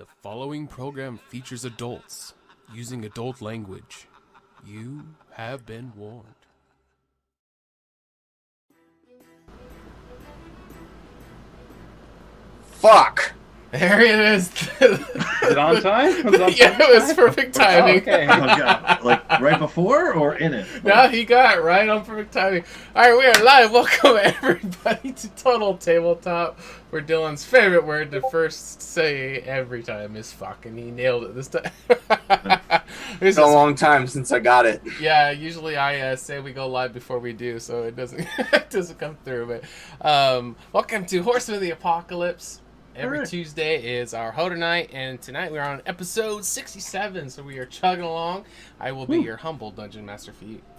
The following program features adults using adult language. You have been warned. Fuck! There it is. Is it on time? Yeah, it was perfect timing. Oh, okay. Oh, God. Like right before or in it? No, he got it right on perfect timing. All right, we are live. Welcome, everybody, to Total Tabletop, where Dylan's favorite word to first say every time is fuck, and he nailed it this time. It's a long time since I got it. Yeah, usually I say we go live before we do, so it doesn't it doesn't come through. But welcome to Horsemen of the Apocalypse. Every Tuesday is our HotA night, and tonight we're on episode 67, so we are chugging along. I will be your humble dungeon master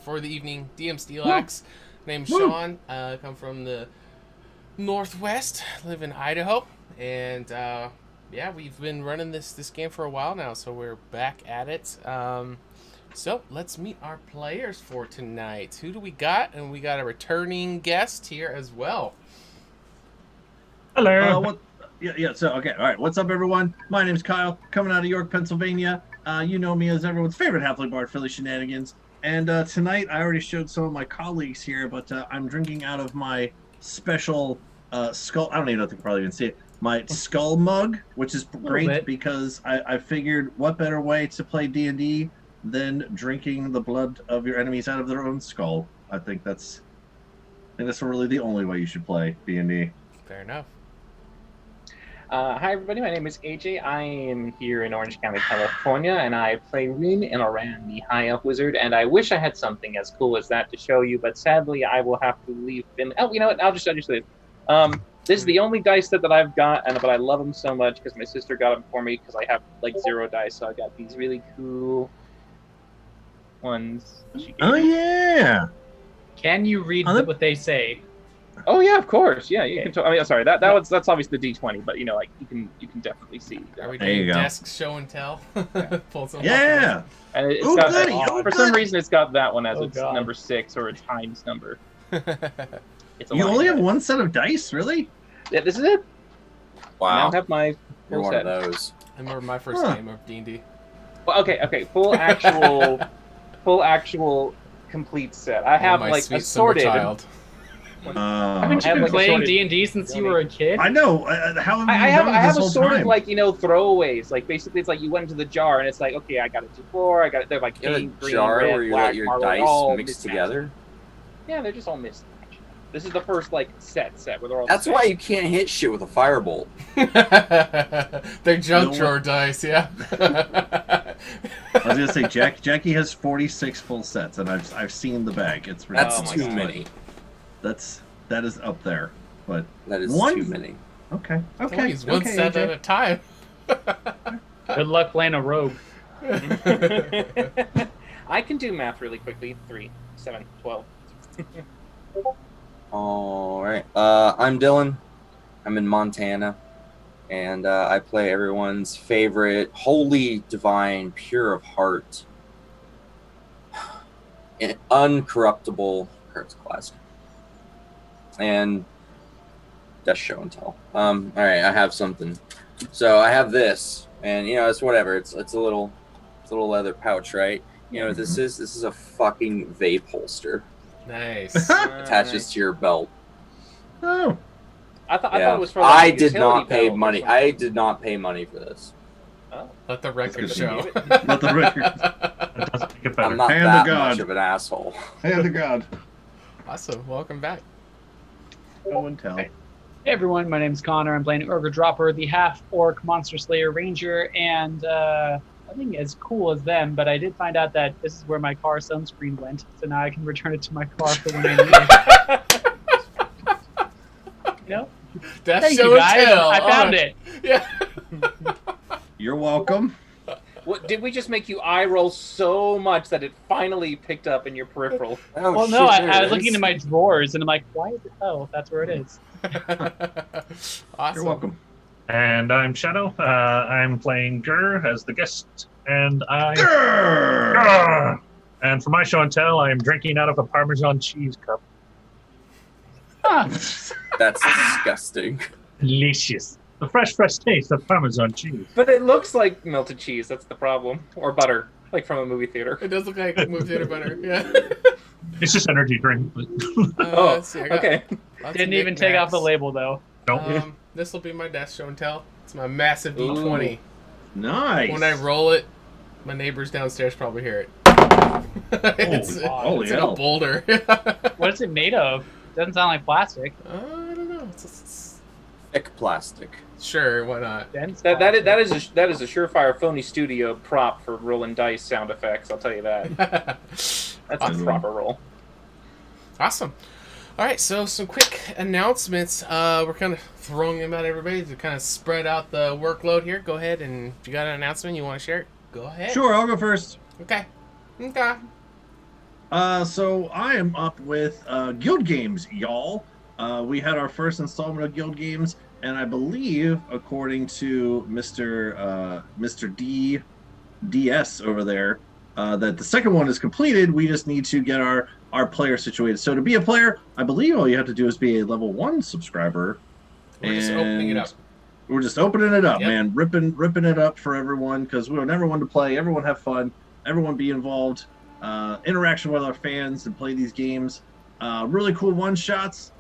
for the evening, DM Steelax. Name's Sean. Come from the Northwest, live in Idaho, and yeah, we've been running this game for a while now, so we're back at it. So let's meet our players for tonight. Who do we got? And we got a returning guest here as well. Hello. So, okay, all right. What's up, everyone? My name's Kyle, coming out of York, Pennsylvania. You know me as everyone's favorite halfling bard, Philly Shenanigans. And tonight, I already showed some of my colleagues here, but I'm drinking out of my special skull. I don't even know if they can probably even see it. My skull mug, which is great because I figured what better way to play D&D than drinking the blood of your enemies out of their own skull. I think that's really the only way you should play D&D. Fair enough. Hi, everybody. My name is AJ. I am here in Orange County, California, and I play Rin and Oran, the High Elf Wizard. And I wish I had something as cool as that to show you, but sadly, I will have to leave them. Oh, you know what? I'll just leave. This is the only dice set that I've got, but I love them so much because my sister got them for me because I have like 0 dice, so I got these really cool ones. Oh yeah! Can you read what they say? Oh yeah, of course. Yeah, you can. I mean, sorry, that's obviously the D20, but you know, like you can definitely see. Are we doing desk show and tell? Pull some yeah. And it's got for some reason it's got that one as its number 6 or a times number. It's a You lion only have dice. one set of dice, really? Yeah, this is it. Wow. Now I have my You're full one set. of those. I remember my first Huh. game of D&D. Well, okay, full actual complete set. I have my like sweet summer assorted. child. Haven't I you have, been like, playing assorted- D&D since you were a kid? I know. How have you I have done I it have this whole assorted time? like throwaways. Like basically, it's like you went into the jar and it's like, okay, I got a D4, I got they're like You have a pink, green, jar red, where you black, let your marble, dice all mix mismatched. together? Yeah, they're just all mismatched. This is the first like set where they're all. That's the why same. you can't hit shit with a firebolt. They're junk No drawer dice, yeah. I was gonna say Jackie has 46 full sets, and I've seen the bag. It's That's Oh my ridiculous. too God. many. That is up there. But That is One- too many. okay, It's okay, always one okay, set AJ. at a time. Good luck playing a rogue. I can do math really quickly. 3, 7, 12. All right. I'm Dylan. I'm in Montana, and I play everyone's favorite, holy, divine, pure of heart, uncorruptible Kurtz class, and that's show and tell. All right. I have something. So I have this, and it's whatever. It's a little leather pouch, right? You know what this is? This is a fucking vape holster. Nice. Attaches to your belt. Oh, I thought Yeah. it was for. Like, I a did utility not pay belt or money. something. I did not pay money for this. Let the record That's show. good Let the record. That doesn't make it better. I'm not Hand to that God. much of an asshole. Hand to God. Awesome. Welcome back. Show and tell. Hey everyone, my name's Connor. I'm playing Urger Dropper, the half-orc Monster Slayer Ranger, and nothing as cool as them, but I did find out that this is where my car sunscreen went, so now I can return it to my car for when I need it. You know? That's Thank show you and guys. tell. I found Alright. it. Yeah. You're welcome. What did we just make you eye roll so much that it finally picked up in your peripheral? Oh, Well, shit, no, there I it was looking is. into my drawers, and I'm like, why is it? Oh, that's where it is. Awesome. You're welcome. And I'm Shadow. I'm playing Gur as the guest, and I. Grrr! Grr! And for my show and tell, I am drinking out of a Parmesan cheese cup. Huh. That's disgusting. Delicious. The fresh taste of Parmesan cheese. But it looks like melted cheese. That's the problem, or butter, like from a movie theater. It does look like movie theater butter. Yeah. It's just energy drink. But Let's see, I got Okay. lots Didn't of even take off the knickknacks. label, though. nope. This will be my desk show and tell. It's my massive Ooh. D20. Nice. When I roll it, my neighbors downstairs probably hear it. it's holy it's in a hell. boulder. What is it made of? Doesn't sound like plastic. I don't know. It's Thick plastic. sure, why not? Dense That plastic. is a surefire phony studio prop for rolling dice sound effects. I'll tell you that. That's a Awesome. proper roll. Awesome. All right, so some quick announcements. We're kind of throwing them at everybody to kind of spread out the workload here. Go ahead, and if you got an announcement you want to share it, go ahead. Sure, I'll go first. Okay. So I am up with Guild Games, y'all. We had our first installment of Guild Games, and I believe, according to Mr. DS over there, that the second one is completed. We just need to get our player situated. So to be a player, I believe all you have to do is be a level 1 subscriber. We're just opening it up. We're just opening it up, Yep. man. Ripping it up for everyone, because we want everyone to play, everyone have fun, everyone be involved, interaction with our fans and play these games. Really cool one-shots.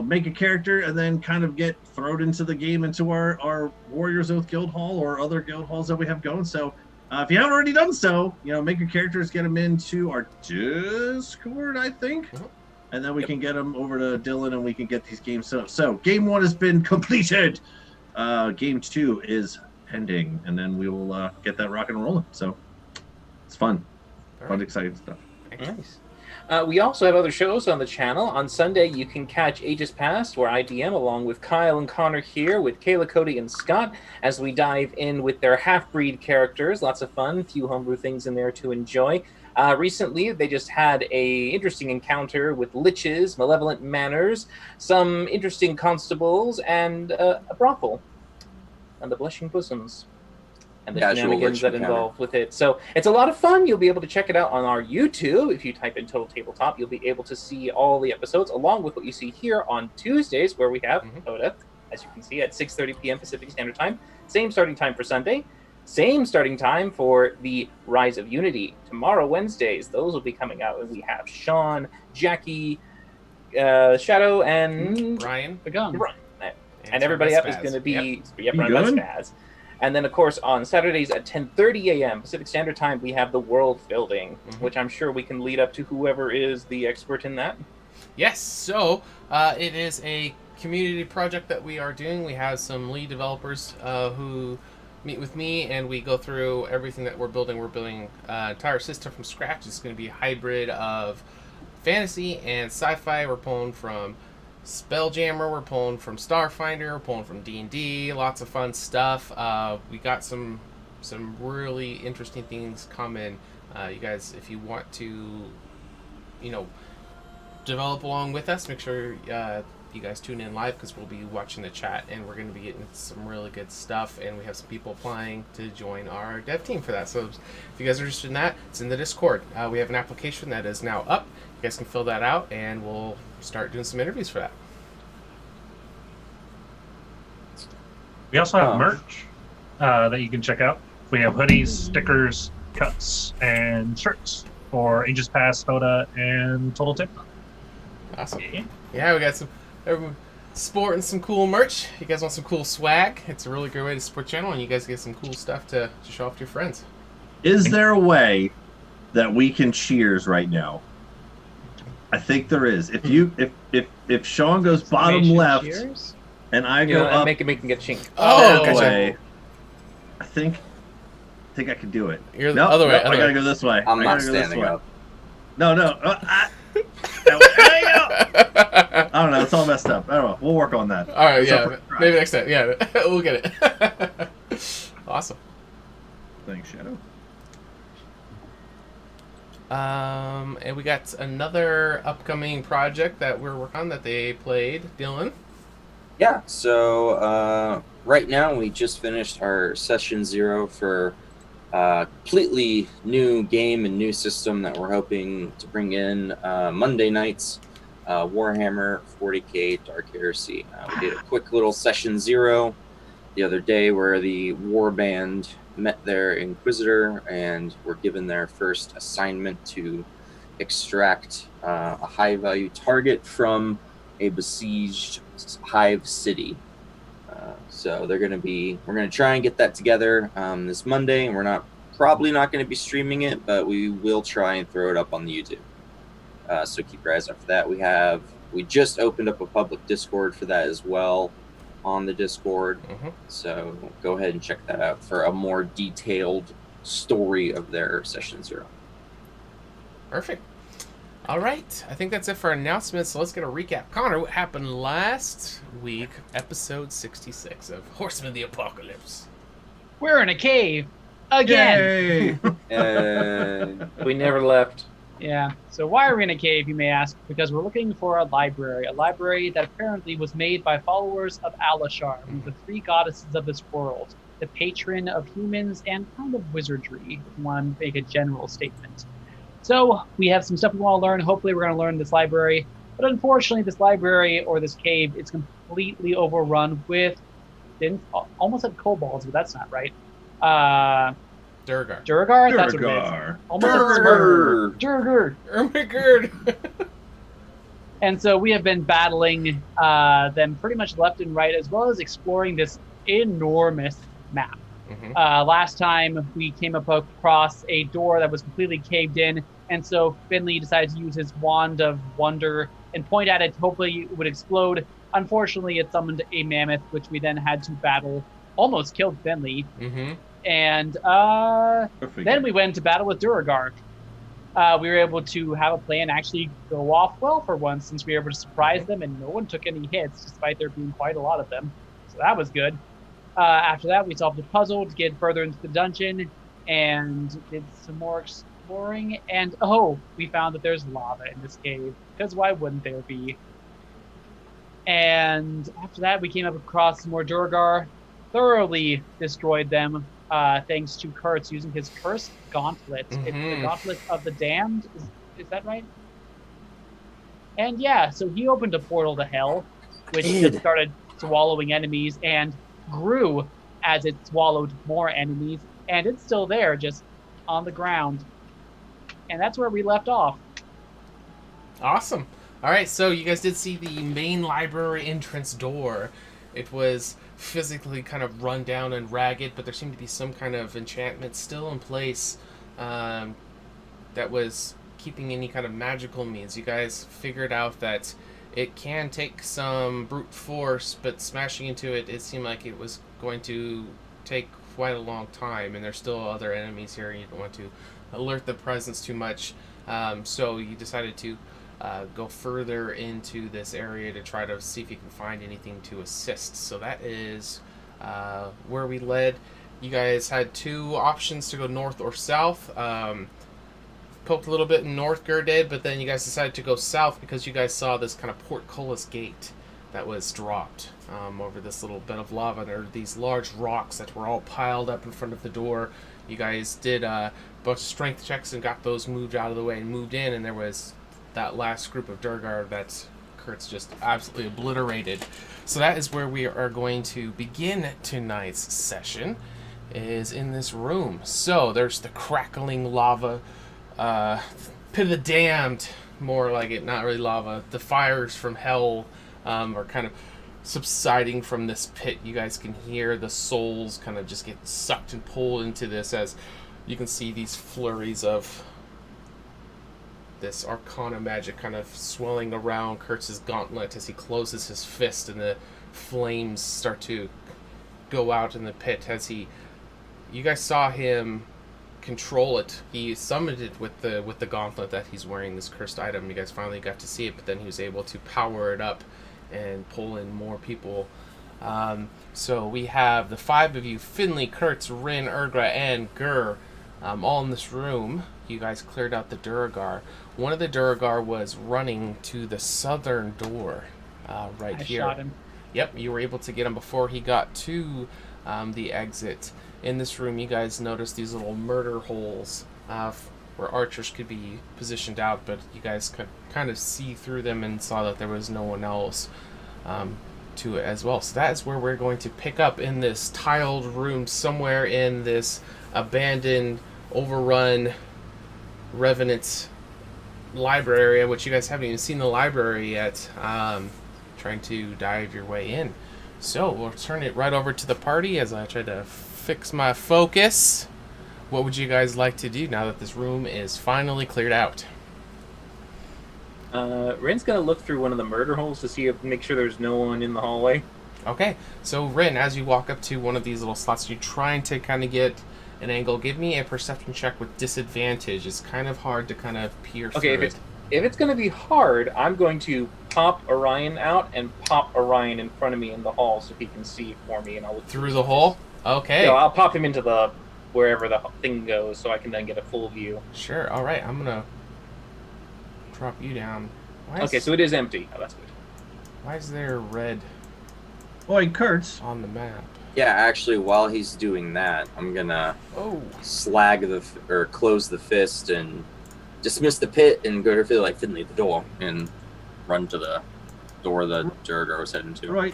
Make a character and then kind of get thrown into the game, into our Warriors Oath Guild Hall or other guild halls that we have going. So if you haven't already done so, make your characters, get them into our Discord, I think. Mhm. And then we can get them over to Dylan and we can get these games set up. So game 1 has been completed. Game 2 is pending, and then we will get that rock and rolling. So it's fun. All Fun, right. exciting stuff. Nice. We also have other shows on the channel. On Sunday, you can catch Ages Past, where I DM along with Kyle and Connor here with Kayla, Cody, and Scott as we dive in with their half-breed characters. Lots of fun, few homebrew things in there to enjoy. Recently, they just had a interesting encounter with liches, malevolent manners, some interesting constables, and a brothel, and the Blushing Bosoms. and the Casual shenanigans rich that encounter. involve with it. So it's a lot of fun. You'll be able to check it out on our YouTube. If you type in Total Tabletop, you'll be able to see all the episodes along with what you see here on Tuesdays, where we have HotA, as you can see, at 6:30 p.m. Pacific Standard Time. Same starting time for Sunday. Same starting time for the Rise of Unity. Tomorrow, Wednesdays, those will be coming out. And we have Sean, Jackie, Shadow, and Ryan. The gun. and everybody up is going to be run by Good. Spaz. And then, of course, on Saturdays at 10:30 a.m. Pacific Standard Time, we have the World Building, which I'm sure we can lead up to whoever is the expert in that. Yes, so it is a community project that we are doing. We have some lead developers who meet with me, and we go through everything that we're building. We're building an entire system from scratch. It's going to be a hybrid of fantasy and sci-fi. We're pulling from Spelljammer, we're pulling from Starfinder, we're pulling from D&D, lots of fun stuff. We got some really interesting things coming. You guys, if you want to, develop along with us, make sure you guys tune in live, because we'll be watching the chat, and we're going to be getting some really good stuff, and we have some people applying to join our dev team for that. So if you guys are interested in that, it's in the Discord. We have an application that is now up. You guys can fill that out, and we'll start doing some interviews for that. We also have merch that you can check out. We have hoodies, stickers, cups, and shirts for Aegis Pass, HotA, and Total Tabletop. Awesome. Yeah, we got some sporting some cool merch. You guys want some cool swag? It's a really great way to support the channel, and you guys get some cool stuff to show off to your friends. Is there a way that we can cheers right now? I think there is. If Sean goes bottom Exclamation left cheers? and I go up Make it get chink. Oh, that gotcha. way, I think I can do it. You're the other way. I gotta go this way. I'm I not gotta go this standing way. up. No. There you go. I don't know. It's all messed up. I don't know. We'll work on that. All right, yeah, Separate maybe next time. Yeah, we'll get it. Awesome. Thanks, Shadow. And we got another upcoming project that we're working on that they played. Dylan. Yeah, so right now we just finished our session 0 for a completely new game and new system that we're hoping to bring in Monday nights, Warhammer 40k Dark Heresy. We did a quick little session 0 the other day where the warband met their Inquisitor and were given their first assignment to extract a high-value target from a besieged hive city. So we're going to try and get that together this Monday, and we're probably not going to be streaming it, but we will try and throw it up on the YouTube. So keep your eyes out for that. We just opened up a public Discord for that as well on the Discord. So go ahead and check that out for a more detailed story of their session 0. Perfect. All right, I think that's it for announcements. So let's get a recap. Connor, what happened last week, episode 66 of Horsemen of the Apocalypse? We're in a cave again. Yay! We never left. Yeah. So why are we in a cave, you may ask? Because we're looking for a library that apparently was made by followers of Alashar, one of the 3 goddesses of this world, the patron of humans and kind of wizardry, if you want to make a general statement. So we have some stuff we want to learn. Hopefully we're going to learn this library. But unfortunately, this library or this cave is completely overrun with, almost like kobolds, but that's not right. Durgar. Durgar? That's what it is. Durgar. Almost Durgar. Durgar. Ermigerd. And so we have been battling them pretty much left and right, as well as exploring this enormous map. Last time we came up across a door that was completely caved in, and so Finley decided to use his wand of wonder and point at it. Hopefully it would explode. Unfortunately, it summoned a mammoth, which we then had to battle. Almost killed Finley. And then we went to battle with Duragar. We were able to have a plan actually go off well for once, since we were able to surprise them and no one took any hits, despite there being quite a lot of them. So that was good. After that, we solved a puzzle to get further into the dungeon and did some more exploring. And we found that there's lava in this cave, because why wouldn't there be? And after that, we came up across some more Durgar, thoroughly destroyed them, thanks to Kurtz using his cursed gauntlet. It's the Mhm. Gauntlet of the Damned. Is that right? And yeah, so he opened a portal to hell, which just Id. started swallowing enemies and grew as it swallowed more enemies. And it's still there, just on the ground. And that's where we left off. Awesome. All right, so you guys did see the main library entrance door. It was physically kind of run down and ragged, but there seemed to be some kind of enchantment still in place that was keeping any kind of magical means. You guys figured out that it can take some brute force, but smashing into it, it seemed like it was going to take quite a long time, and there's still other enemies here, and you don't want to alert the presence too much. So you decided to go further into this area to try to see if you can find anything to assist. So that is where we led. You guys had two options to go north or south. Poked a little bit in north, Gur did, but then you guys decided to go south because you guys saw this kind of portcullis gate that was dropped over this little bed of lava. There were these large rocks that were all piled up in front of the door. You guys did a bunch of strength checks and got those moved out of the way and moved in, and there was that last group of Durgar that Kurt's just absolutely obliterated. So that is where we are going to begin tonight's session, is in this room. So there's the crackling lava, pit of the damned, more like it, not really lava. The fires from hell are kind of subsiding from this pit. You guys can hear the souls kind of just get sucked and pulled into this, as you can see these flurries of this arcana magic kind of swelling around Kurtz's gauntlet as he closes his fist, and the flames start to go out in the pit as you guys saw him control it. He summoned it with the gauntlet that he's wearing, this cursed item. You guys finally got to see it, but then he was able to power it up and pull in more people. So we have the five of you: Finley, Kurtz, Rin, Urgra, and Gur, all in this room. You guys cleared out the Duragar. One of the Duragar was running to the southern door, right here. I shot him. Yep, you were able to get him before he got to the exit. In this room, you guys noticed these little murder holes where archers could be positioned out, but you guys could kind of see through them and saw that there was no one else to it as well. So that is where we're going to pick up, in this tiled room somewhere in this abandoned, overrun Revenant library area, which you guys haven't even seen the library yet. Trying to dive your way in. So we'll turn it right over to the party as I try to fix my focus. What would you guys like to do now that this room is finally cleared out? Ren's gonna look through one of the murder holes to make sure there's no one in the hallway. Okay, so Rin, as you walk up to one of these little slots, you're trying to kind of get an angle. Give me a perception check with disadvantage. It's kind of hard to kind of peer through it. If it's gonna be hard, I'm going to pop Orion out and pop Orion in front of me in the hall so he can see for me, and I'll look Through the hole? Okay. No, I'll pop him into the wherever the thing goes so I can then get a full view. Sure. All right. I'm gonna drop you down. Okay, so it is empty. Oh, that's good. Why is there red Oi, Kurtz. on the map? Yeah, actually, while he's doing that, I'm gonna slag or close the fist and dismiss the pit and go to like Finley the door and run to the door the Durgar was heading to. Right.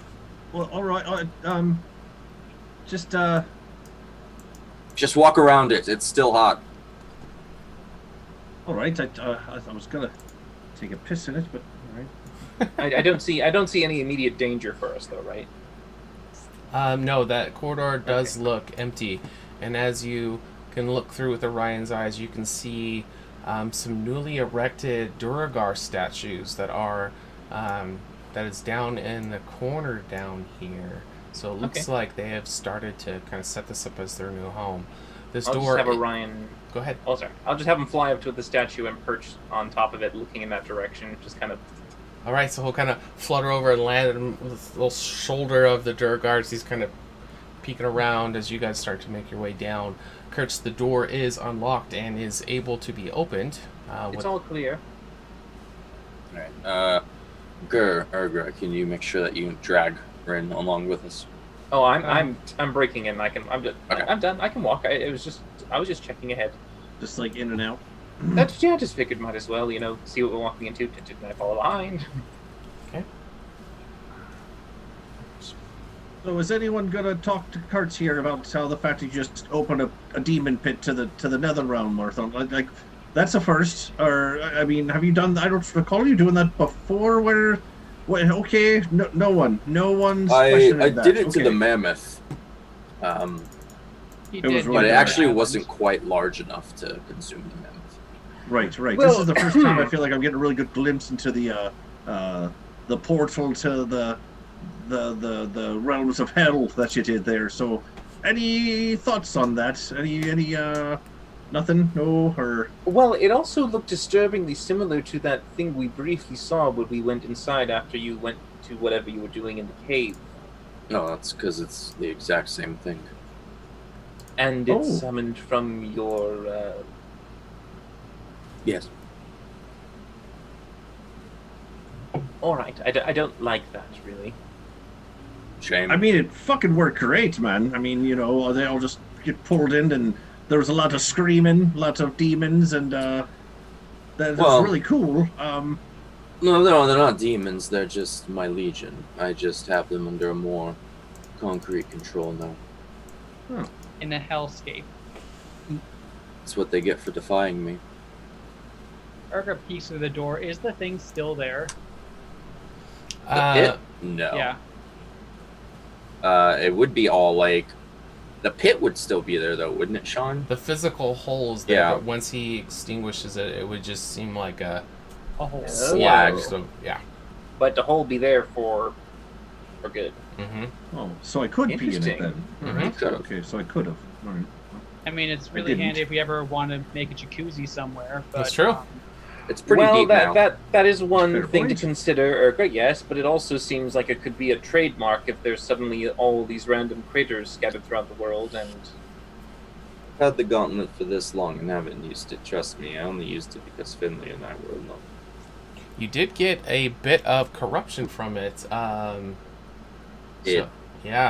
Well, all right. Just walk around it. It's still hot. All right. I was gonna take a piss in it, but all right. I don't see any immediate danger for us though, right? No, that corridor does look empty, and as you can look through with Orion's eyes, you can see some newly erected Duragar statues that are that is down in the corner down here. So it looks like they have started to kind of set this up as their new home. This I'll door. just have Orion. Go ahead. Oh, sorry. I'll just have him fly up to the statue and perch on top of it, looking in that direction, just kind of. All right, so he'll kind of flutter over and land with the little shoulder of the Durgar. He's kind of peeking around as you guys start to make your way down. Kurtz, the door is unlocked and is able to be opened. It's all clear. All right. Gur, Urgra, can you make sure that you drag Rin along with us? Oh, I'm breaking in. Okay. I'm done. I can walk. I was just checking ahead. Just like in and out. I just figured might as well, see what we're walking into. Didn't I fall behind? So is anyone gonna talk to Kurtz here about how the fact he just opened a demon pit to the nether realm or something? Like that's a first. Or I mean, have you done? I don't recall you doing that before. Okay, no one's I questioning that. did it Okay. to the mammoth. He It was did, really But it bad. actually wasn't quite large enough to consume the mammoth. Right. Well- This is the first time I feel like I'm getting a really good glimpse into the portal to the realms of hell that you did there. So, any thoughts on that? Any nothing? No, or Well, it also looked disturbingly similar to that thing we briefly saw when we went inside after you went to whatever you were doing in the cave. No, that's because it's the exact same thing. And it's Oh. summoned from your. Yes. Alright, I don't like that, really. Shame. I mean, it fucking worked great, man. I mean, they all just get pulled in, and there was a lot of screaming, lots of demons, and that's Well- really cool. No, they're not demons. They're just my legion. I just have them under a more concrete control now. in a hellscape. That's what they get for defying me. Urga peeks through the door. Is the thing still there? The pit? No. Yeah. It would be all like the pit would still be there though, wouldn't it, Sean? The physical hole is there, Yeah. but once he extinguishes it, it would just seem like a A hole. yeah, Oh. just a, yeah. But the hole be there for good. Mm-hmm. Oh, so I could pee in it Interesting. then. Mhm. Alright, Could've. okay, so I could have. All right. I mean, it's really didn't. handy if we ever want to make a jacuzzi somewhere. But, That's true. It's pretty well, deep now. that is one Fair thing point. to consider, Urga, yes, but it also seems like it could be a trademark if there's suddenly all these random craters scattered throughout the world, and I've had the gauntlet for this long and haven't used it. Trust me, I only used it because Finley and I were alone. You did get a bit of corruption from it. It.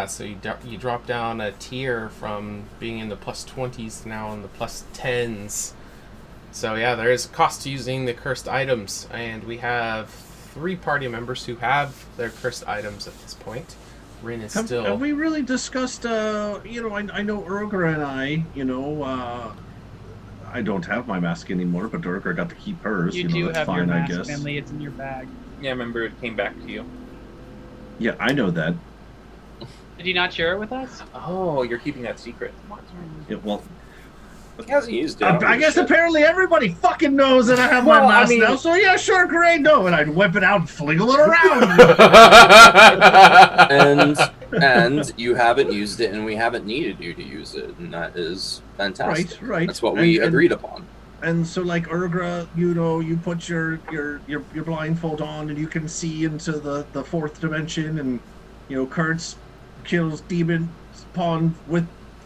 So you drop down a tier from being in the +20s to now in the +10s. So yeah, there is a cost to using the cursed items, and we have 3 party members who have their cursed items at this point. Rin is Have still. we really discussed? I know Urga and I. I don't have my mask anymore, but Urga got to keep hers. you do that's have fine, your mask, I guess. Finley. It's in your bag. yeah, remember it came back to you. Yeah, I know that. Did you not share it with us? Oh, you're keeping that secret. Yeah, well, He hasn't used it. I guess apparently everybody fucking knows that I have my Well, I mask mean- now. So yeah, sure, great. No, and I'd whip it out and fliggle it around. and you haven't used it, and we haven't needed you to use it, and that is fantastic. Right. That's what we And- agreed upon. And so, like Urgra, you put your blindfold on, and you can see into the 4th dimension, and Kurtz kills demon spawn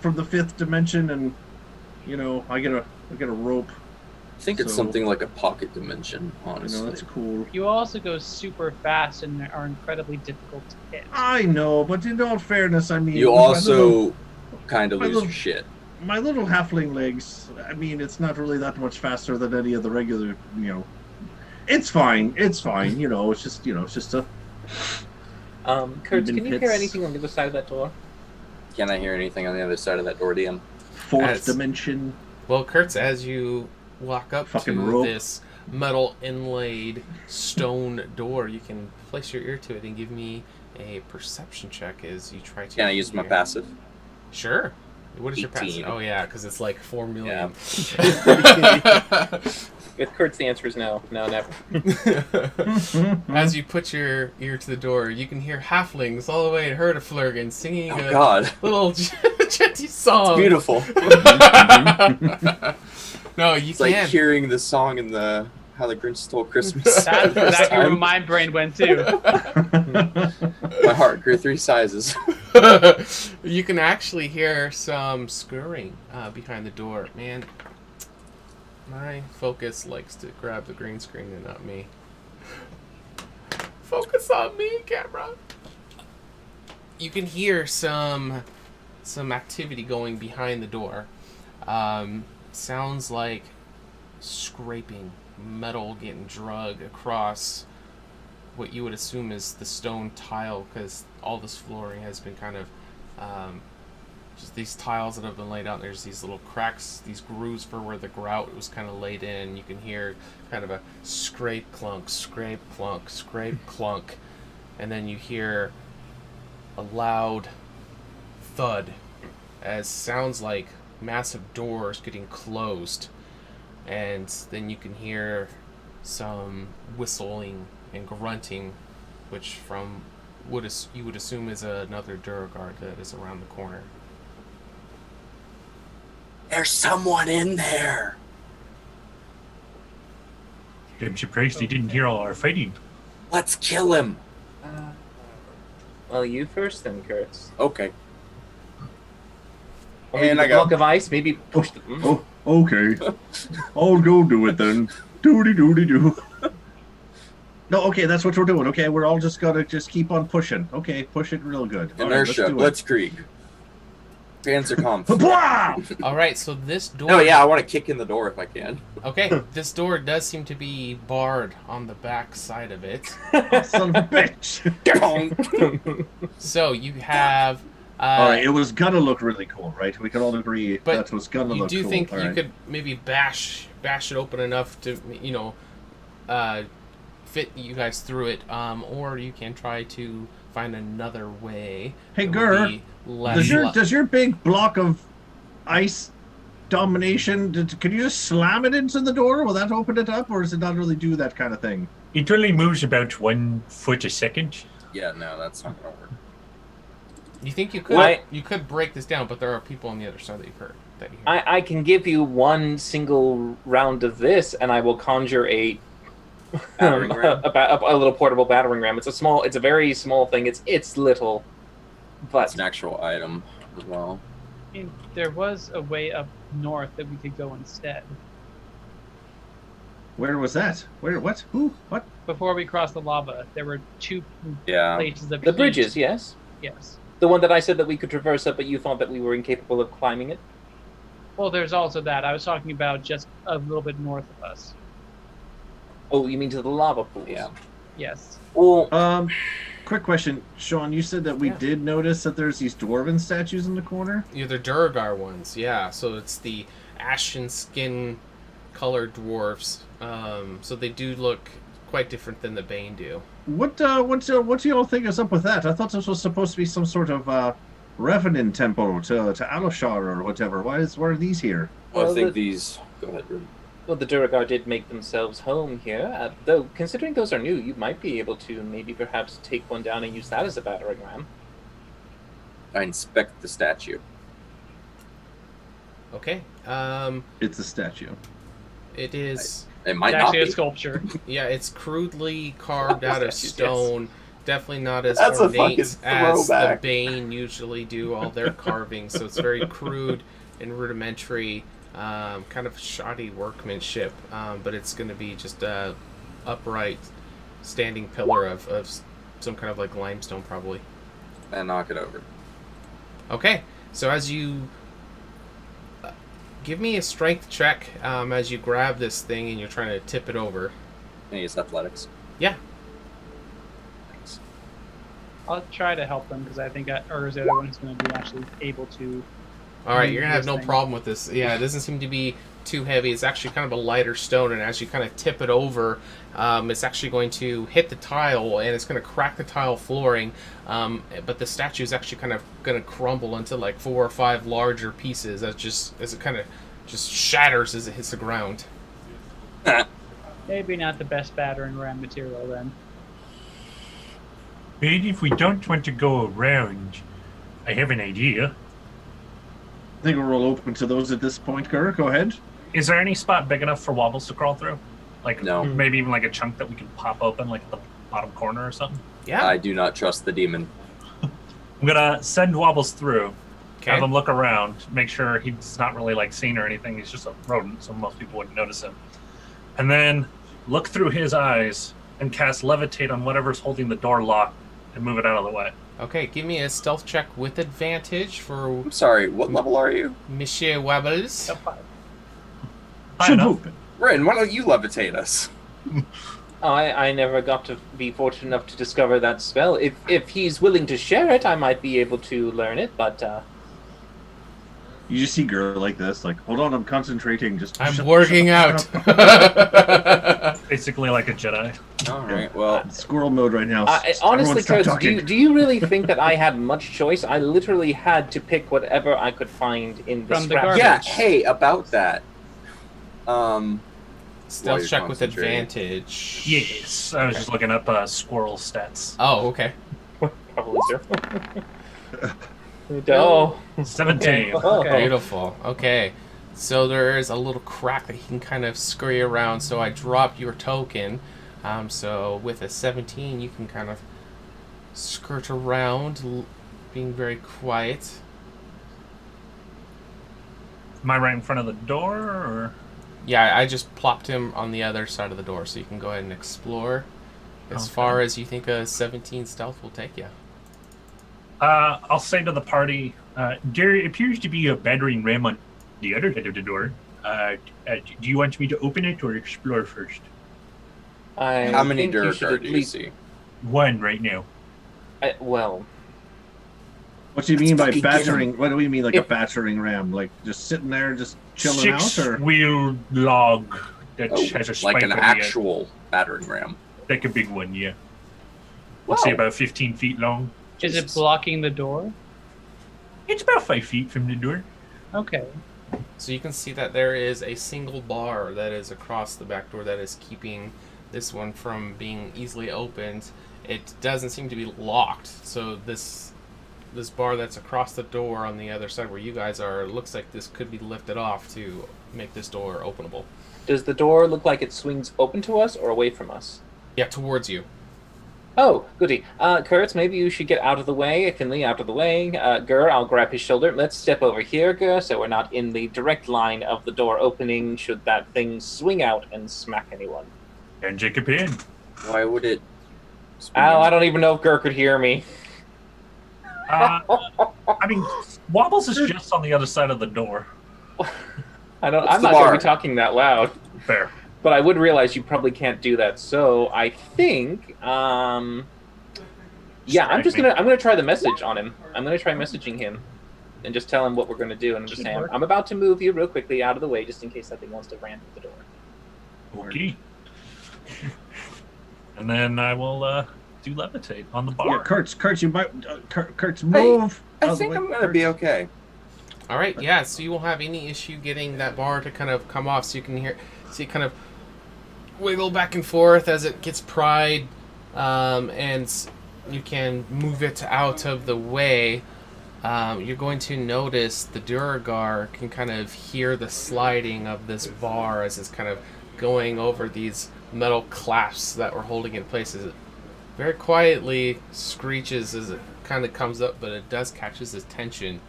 from the 5th dimension, and I get a rope. I think it's So- something like a pocket dimension, honestly. That's cool. You also go super fast and are incredibly difficult to hit. I know, but in all fairness, I mean, You with my also kind of my lose little- your shit. my little halfling legs. I mean, it's not really that much faster than any of the regular. It's fine. It's fine. It's just a. Kurt, Even can you pits. hear anything on the other side of that door? Can I hear anything on the other side of that door, DM? 4th As- dimension. Well, Kurtz, as you walk up Fucking to rope. this metal inlaid stone door, you can place your ear to it and give me a perception check as you try to. Can I use my hear. passive? Sure. What is your 18. passive? Oh yeah, because it's like 4 million. With Kurt's, the answer is no. No, never. As you put your ear to the door, you can hear halflings all the way in Herdeflurgen singing Oh a God, little chanty song. it's beautiful. No, you It's like can. hearing the song in the How the Grinch Stole Christmas. That's First exactly where time. my brain went too. My heart grew 3 sizes. You can actually hear some scurrying behind the door. Man, my focus likes to grab the green screen and not me. Focus on me, camera. you can hear some activity going behind the door. Sounds like scraping, metal getting dragged across what you would assume is the stone tile, because all this flooring has been kind of just these tiles that have been laid out. There's these little cracks, these grooves for where the grout was kind of laid in. You can hear kind of a scrape clunk, scrape clunk, scrape clunk, and then you hear a loud thud as sounds like massive doors getting closed, and then you can hear some whistling and grunting, which from you would assume is another Duragard that is around the corner. There's someone in there. I'm surprised he didn't hear all our fighting. Let's kill him. Well, you first then, Kurtz. Okay. Or maybe And the I go. block of ice. Maybe push the. Oh, okay. I'll go do it then. Doody doody doo. No, okay, that's what we're doing. Okay, we're all just gotta keep on pushing. Okay, push it real good. All right, Inertia. let's do it. Blitzkrieg. Answer comms. Blah! All right, so this door. No, yeah, I want to kick in the door if I can. Okay, this door does seem to be barred on the back side of it. Son of a bitch. So you have. All right, it was gonna look really cool, right? We can all agree But that was gonna you look do cool. think all you right. could maybe bash it open enough to, fit you guys through it, or you can try to find another way. Hey, that would Gur, be less does your big block of ice domination? Can you just slam it into the door? Will that open it up, or does it not really do that kind of thing? It only moves about 1 foot a second. Yeah, no, that's not gonna work. You think you could What? you could break this down, but there are people on the other side that you've heard. That you hear. I can give you one single round of this, and I will conjure a Battering ram? a little portable battering ram. It's a very small thing. It's little, It's but an actual item as well. I mean, there was a way up north that we could go instead. Where was that? Where? What? Who? What? Before we crossed the lava, there were two Yeah. places of the heat. bridges, yes, Yes. the one that I said that we could traverse up, but you thought that we were incapable of climbing it. Well, there's also that. I was talking about just a little bit north of us. Oh, you mean to the lava pools? Yeah. Yes. Well, Quick question, Sean. You said that we Yeah. did notice that there's these dwarven statues in the corner. Yeah, they're Duragar ones, yeah. So it's the ashen skin colored dwarves. So they do look quite different than the Bane do. What do y'all think is up with that? I thought this was supposed to be some sort of revenant temple to Alashar or whatever. Why are these here? Well, Well, I think the- these. Go ahead, Ruben. well, the Duragar did make themselves home here. Though, considering those are new, you might be able to maybe perhaps take one down and use that as a battering ram. I inspect the statue. Okay. It's a statue. It is. It might It's not actually be. a sculpture. Yeah, it's crudely carved out of Statues, stone. Definitely not as That's a ornate fucking as the throwback. Bane usually do all their carving. So it's very crude and rudimentary, kind of shoddy workmanship. But it's going to be just a upright, standing pillar of some kind of like limestone, probably. And knock it over. Okay, so as you give me a strength check as you grab this thing and you're trying to tip it over. And use athletics. Yeah. Thanks. I'll try to help them because I think Ur's the other one who's going to be actually able to. All right, you're gonna have no Interesting. problem with this. Yeah, it doesn't seem to be too heavy. It's actually kind of a lighter stone, and as you kind of tip it over, it's actually going to hit the tile, and it's going to crack the tile flooring. But the statue is actually kind of going to crumble into like 4 or 5 larger pieces as it kind of just shatters as it hits the ground. Maybe not the best battering ram material then. Maybe if we don't want to go around, I have an idea. I think we're all open to those at this point, Gur. Go ahead. Is there any spot big enough for Wobbles to crawl through? Like No. maybe even like a chunk that we can pop open, like at the bottom corner or something? Yeah. I do not trust the demon. I'm gonna send Wobbles through, Okay. have him look around, make sure he's not really like seen or anything. He's just a rodent, so most people wouldn't notice him. And then look through his eyes and cast levitate on whatever's holding the door locked and move it out of the way. Okay, give me a stealth check with advantage for I'm sorry, what level are you? Monsieur Webbles. High enough. Rin, why don't you levitate us? I never got to be fortunate enough to discover that spell. If he's willing to share it, I might be able to learn it. But You just see girl like this, like, hold on, I'm concentrating. Just I'm shut- working shut out. up. Basically like a Jedi. All right, well, Squirrel mode right now. honestly, Everyone stop Kurtz, talking. do you really think that I had much choice? I literally had to pick whatever I could find in the From the scrap. garbage. yeah. Hey, about that. While Stealth you're check with concentrating. advantage. Yes. I was just looking up squirrel stats. Oh, okay. Probably zero. Oh, 17. Okay. Beautiful. Okay. So there is a little crack that he can kind of scurry around. So I drop your token. So with a 17, you can kind of skirt around, being very quiet. Am I right in front of the door, or? Yeah, I just plopped him on the other side of the door, so you can go ahead and explore as Okay. far as you think a 17 stealth will take you. I'll say to the party, there appears to be a battering ram on the other side of the door. Do you want me to open it or explore first? How many think you should Durgar at do you least- see? One right now. Well, What do you mean by fucking get 'em. battering? What do we mean, like a If- battering ram? Like just sitting there, just chilling out, or Six-wheel log that Oh, has a spike like an on the actual battering ram. end. Like a big one, yeah. Let's say about 15 feet long. Is it Jesus. blocking the door? It's about 5 feet from the door. Okay. So you can see that there is a single bar that is across the back door that is keeping this one from being easily opened. It doesn't seem to be locked, so this bar that's across the door on the other side where you guys are, looks like this could be lifted off to make this door openable. does the door look like it swings open to us or away from us? Yeah, towards you. Oh, goody. Kurtz, maybe you should get out of the way. Finley, out of the way. Gur, I'll grab his shoulder. Let's step over here, Gur, so we're not in the direct line of the door opening should that thing swing out and smack anyone. And Jacob in. Why would it? Ow, I don't even know if Gur could hear me. I mean, Wobbles is just on the other side of the door. I'm What's not the going to bar? be talking that loud. Fair. But I would realize you probably can't do that. So I think, yeah, I'm gonna try the message on him. I'm gonna try messaging him, and just tell him what we're gonna do, and just Should say, work. I'm about to move you real quickly out of the way, just in case that thing wants to ram through the door. Okay. And then I will do levitate on the bar. yeah, Kurtz, you might, Kurtz, move. I out of the think way, I'm gonna be Kurtz. okay. All right, yeah. So you won't have any issue getting that bar to kind of come off, so you can see it kind of wiggle back and forth as it gets pried, and you can move it out of the way. You're going to notice the Duragar can kind of hear the sliding of this bar as it's kind of going over these metal clasps that were holding it in place. As it very quietly screeches as it kind of comes up, but it does catch his attention.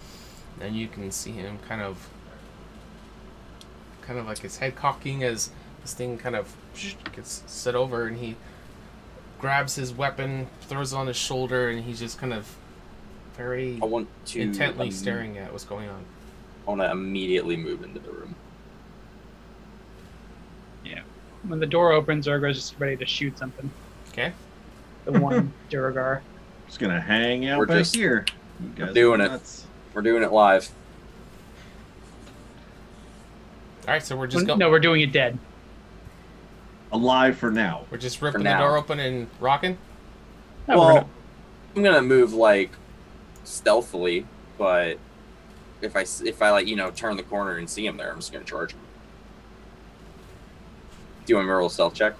And you can see him kind of like his head cocking as this thing kind of gets set over, and he grabs his weapon, throws it on his shoulder, and he's just kind of very I want to intently staring at what's going on. I want to immediately move into the room. When the door opens, Urgo's just ready to shoot something. Okay. The one Duragar. Just gonna hang out We're back just- here. You guys doing are it. nuts. We're doing it live. All right, so we're just going. No, we're doing it dead. Alive for now. We're just ripping the now. door open and rocking. No, we're Well, gonna- I'm gonna move like stealthily, but if I like turn the corner and see him there, I'm just gonna charge him. Do you want me to roll a stealth check?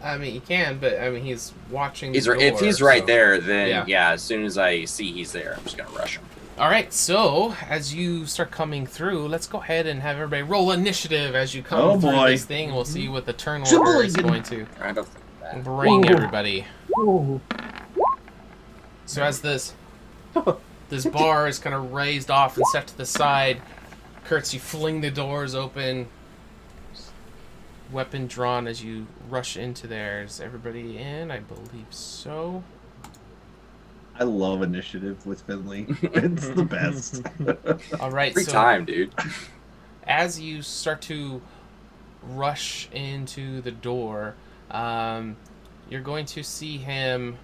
I mean, you can, but I mean, he's watching. He's the if door, he's right so- there, then Yeah. as soon as I see he's there, I'm just gonna rush him. All right, so as you start coming through, let's go ahead and have everybody roll initiative as you come Oh, through boy. this thing. We'll see what the turn So order is boy. going to I don't think that. bring Ooh. everybody. Ooh. So as this bar is kind of raised off and set to the side, Kurtz, you fling the doors open. weapon drawn as you rush into there. Is everybody in? I believe so. I love initiative with Finley. It's the best. All right, Free so time, dude. as you start to rush into the door, you're going to see him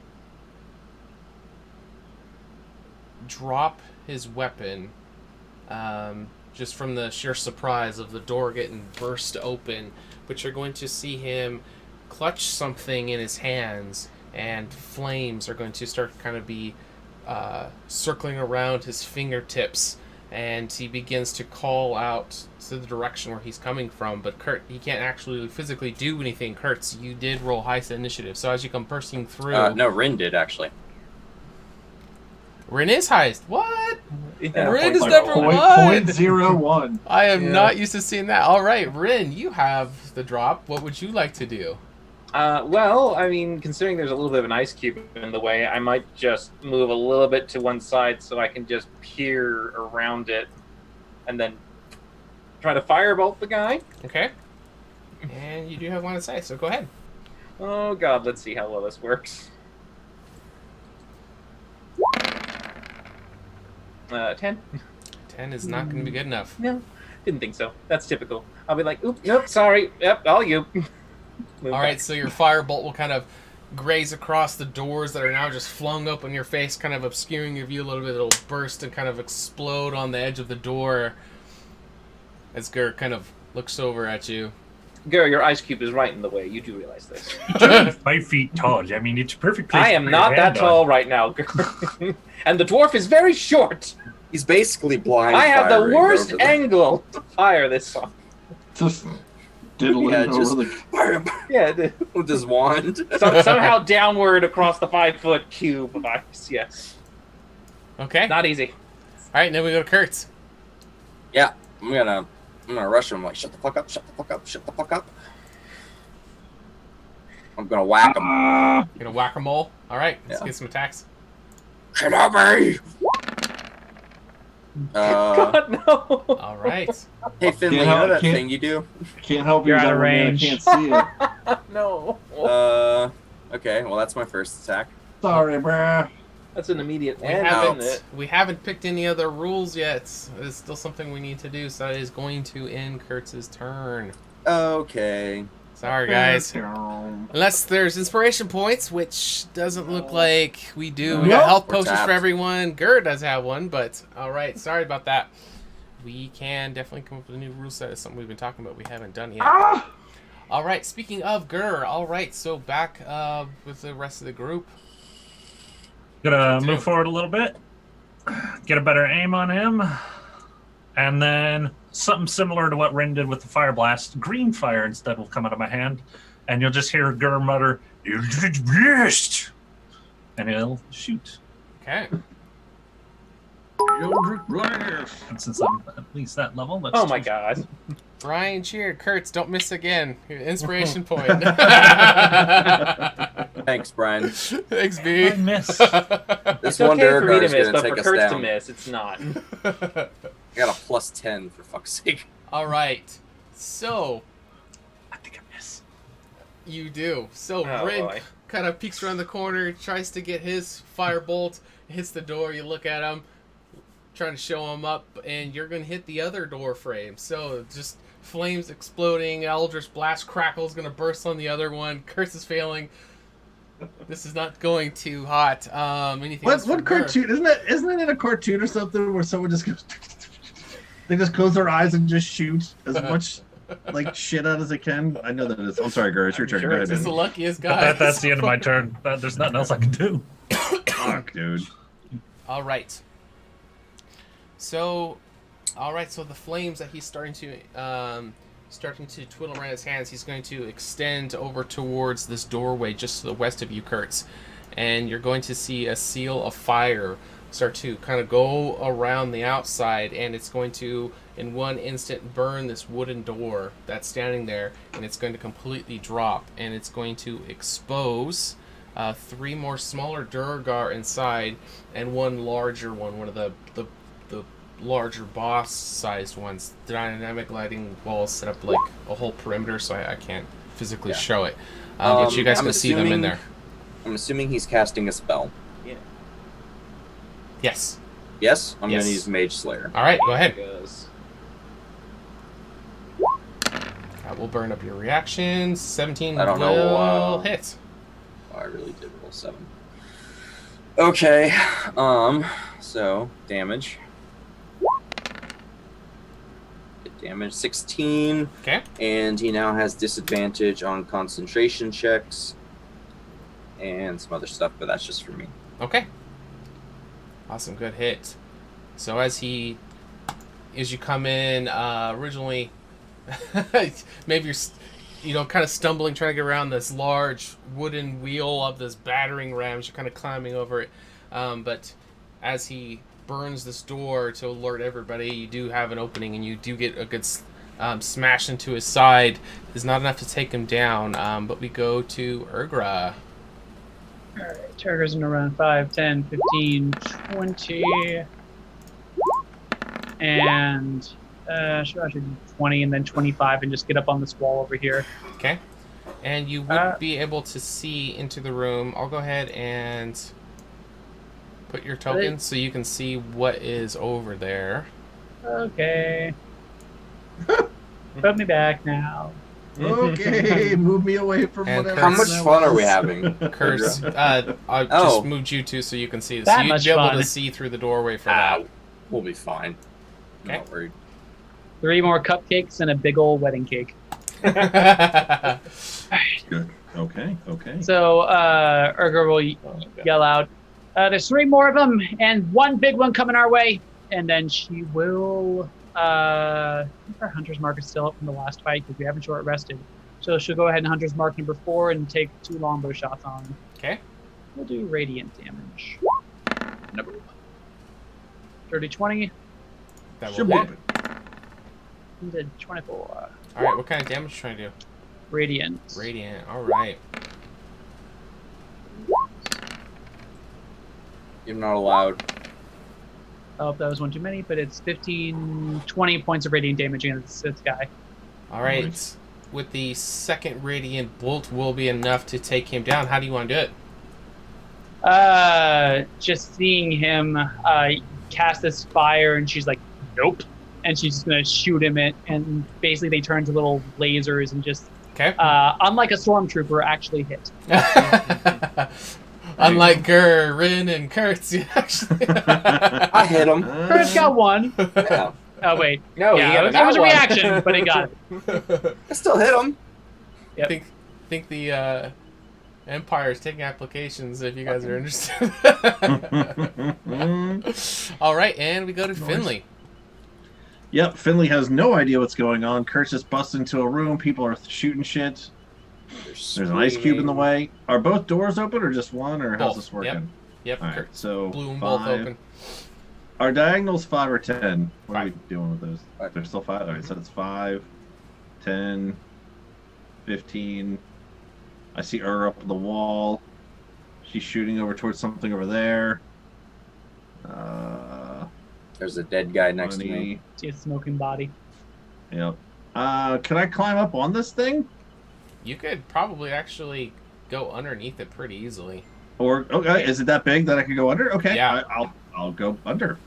drop his weapon, just from the sheer surprise of the door getting burst open. But you're going to see him clutch something in his hands, and flames are going to start kind of be circling around his fingertips, and he begins to call out to the direction where he's coming from. But Kurt, he can't actually physically do anything. Kurtz, you did roll highest initiative, so as you come bursting through... No, Rin did, actually. Rin is highest. What? Yeah, Rin is 0.01. number one. 0.01. I am Yeah. not used to seeing that. All right, Rin, you have the drop. What would you like to do? Well, I mean, considering there's a little bit of an ice cube in the way, I might just move a little bit to one side so I can just peer around it and then try to firebolt the guy. Okay. And you do have one to say, so go ahead. Oh god, let's see how well this works. 10? 10 is not going to be good enough. No, didn't think so. That's typical. I'll be like, oop, nope, sorry. Yep, all you. Move All right, back. so your firebolt will kind of graze across the doors that are now just flung open in your face, kind of obscuring your view a little bit. It'll burst and kind of explode on the edge of the door as Gur kind of looks over at you. Gur, your ice cube is right in the way. You do realize this. 5 feet tall. I mean, it's a perfect place. I to am put not your that hand tall on. right now, Gur. And the dwarf is very short. He's basically blind. I have the firing worst over the- angle to fire this song. Just diddling Yeah, over just the. fire him Yeah, with his wand. somehow downward across the 5-foot cube of ice. Yes. Okay. Not easy. All right, now we go to Kurtz. Yeah, I'm gonna rush him. Like, shut the fuck up, shut the fuck up, shut the fuck up. I'm gonna whack him. You're going to whack-a-mole. All right, let's Yeah. get some attacks. Get off me! God, no. All right. Hey Finley, you Can't know help- that can't- thing you do? Can't help You're you, out of man, I range. can't see it. No. Okay, well that's my first attack. Sorry, bruh. That's an immediate We and haven't- isn't it? haven't picked any other rules yet. It's still something we need to do, so that is going to end Kurtz's turn. Okay. Sorry, guys. Unless there's inspiration points, which doesn't look like we do. We got Nope. health We're potions for tapped. everyone. Gur does have one, but all right. Sorry about that. We can definitely come up with a new rule set. It's something we've been talking about. We haven't done yet. Ah! All right. Speaking of Gur, all right. So back with the rest of the group. Gonna move forward a little bit, get a better aim on him, and then something similar to what Rin did with the fire blast. Green fire instead will come out of my hand, and you'll just hear Gur mutter, "Eldritch Blast," and he'll shoot. Okay. And since I'm at least that level, that's Oh my god. Brian cheered. Kurtz, don't miss again. Your inspiration point. Thanks, Brian. Thanks, B. I miss. This It's one okay for me Durgar to is miss, gonna but take for us Kurtz to down. miss, it's not. I got a plus 10 for fuck's sake. All right. So I think I miss. you do. So Oh, Rin boy. kind of peeks around the corner, tries to get his firebolt, hits the door. You look at him, trying to show him up, and you're gonna hit the other door frame. So just flames exploding, Eldritch Blast crackles gonna burst on the other one. Curse is failing. This is not going too hot. Anything else? What for Gur? cartoon? Isn't it in a cartoon or something where someone just goes? They just close their eyes and just shoot as much like shit out as they can. I know that it is. I'm sorry, Gur. It's your turn. Sure Go it's ahead, This is the man. luckiest guy. That's the end of my turn. There's nothing else I can do. Fuck, dude. All right. So the flames that he's starting to twiddle around his hands, he's going to extend over towards this doorway just to the west of you, Kurtz. And you're going to see a seal of fire start to kind of go around the outside, and it's going to, in one instant, burn this wooden door that's standing there, and it's going to completely drop, and it's going to expose 3 more smaller Durgar inside, and one larger one, one of the larger boss-sized ones. The dynamic lighting walls set up like a whole perimeter, so I can't physically show it. But you guys I'm can see them in assuming- there. I'm assuming he's casting a spell. Yes. Yes? I'm Yes. going to use Mage Slayer. All right, go ahead. Goes. That will burn up your reactions. 17 I don't will know, hit. Oh, I really did roll 7. Okay. So, damage. Hit damage 16. Okay. And he now has disadvantage on concentration checks. And some other stuff, but that's just for me. Okay. Awesome, good hit. So as you come in, originally, maybe you're, kind of stumbling, trying to get around this large wooden wheel of this battering ram. You're kind of climbing over it. But as he burns this door to alert everybody, you do have an opening, and you do get a good smash into his side. It's not enough to take him down, but we go to Urgra. Alright, Turger's gonna run 5, 10, 15, 20. And should actually do 20 and then 25 and just get up on this wall over here. Okay. And you would be able to see into the room. I'll go ahead and put your token so you can see what is over there. Okay. Put me back now. Okay, move me away from And whatever. How much that fun are we was. having? Curse. I Oh. just moved you two so you can see this. That So you'd much be able fun. to see through the doorway for Ah, we'll be fine. I'm Okay. not worried. 3 more cupcakes and a big old wedding cake. that. Good. Okay. Okay. So Urger will yell out, there's 3 more of them and 1 big one coming our way. And then she will, I think our Hunter's Mark is still up from the last fight because we haven't short rested. So she'll go ahead and Hunter's Mark number 4 and take 2 longbow shots on him. Okay. We'll do radiant damage. Number 1. Dirty 20 That Should will be. hit. into 24. All right. What kind of damage are you trying to do? Radiant. Radiant. All right. You're not allowed. Oh, that was one too many, but it's 15, 20 points of radiant damage against this guy. All right. Nice. With the second radiant bolt will be enough to take him down. How do you want to do it? Just seeing him cast this fire, and she's like, nope. And she's just going to shoot him, and basically they turn into little lasers and just, Okay. unlike a stormtrooper, actually hit. Unlike Rin and Kurtz, you actually. I hit him. First got 1. Yeah. Oh, wait. No, yeah, he it was a one. reaction, but he got it. I still hit him. Yep. think the Empire is taking applications if you guys are interested. All right, and we go to Finley. Yep, Finley has no idea what's going on. Kurt's just busts into a room. People are shooting shit. There's an ice cube in the way. Are both doors open or just one, or how's Both. this working? Yep, All right, Kurt so blew them 5. both open. Are diagonals 5 or 10? What are we 5. doing with those? 5. They're still 5? Alright, so it's 5, 10, 15. I see her up on the wall. She's shooting over towards something over there. There's a dead guy next to 20. me. See a smoking body. Yep. Can I climb up on this thing? You could probably actually go underneath it pretty easily. Or okay, is it that big that I could go under? Okay, Yeah. I'll go under.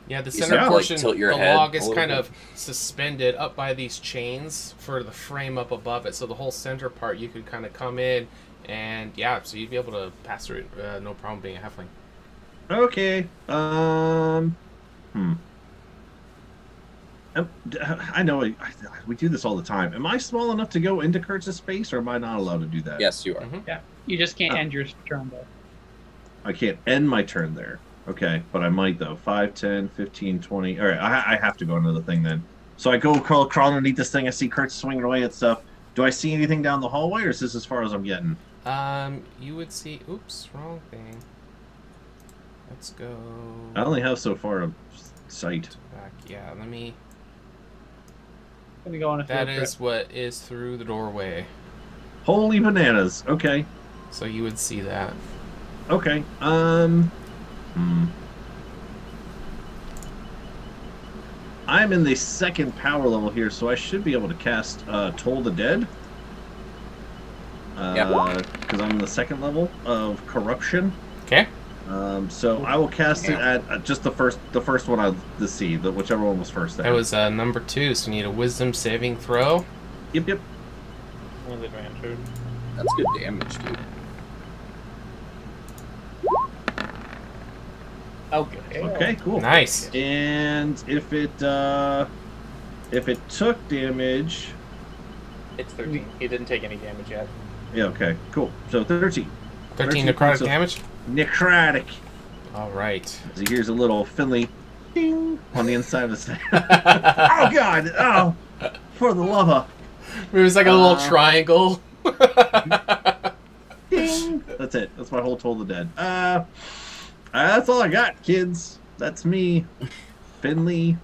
Yeah, the You center sound like portion, tilt your the head log a is little kind bit. of suspended up by these chains for the frame up above it. So the whole center part, you could kind of come in, and yeah, so you'd be able to pass through it, no problem being a halfling. Okay. I know we do this all the time. Am I small enough to go into Kurtz's space, or am I not allowed to do that? Yes, you are. Mhm. You just can't Oh. end your turn, though. I can't end my turn there. Okay, but I might though. 5, 10, 15, 20. All right, I have to go into the thing then. So I go crawl underneath this thing. I see Kurtz swinging away at stuff. Do I see anything down the hallway, or is this as far as I'm getting? You would see. Oops, wrong thing. Let's go I only have so far of sight. back. Yeah, let me. I'm gonna go on a field That trip. is what is through the doorway. Holy bananas. Okay. So you would see that. Okay. I'm in the second power level here, so I should be able to cast Toll the Dead. Because I'm in the second level of Corruption. Okay. So I will cast it at just the first one to see, whichever one was first. That was number 2, so you need a Wisdom saving throw. Yep. With advantage. That's good damage, dude. Okay. Okay, cool. Nice. And if it took damage, It's 13. He didn't take any damage yet. yeah, okay, cool. So 13. 13 necrotic points of damage. Necrotic. All right. So here's a little Finley ding on the inside of the snake. Oh God! Oh, for the love of It was like a little triangle. ding. That's it. That's my whole Toll the Dead. That's all I got, kids. That's me, Finley.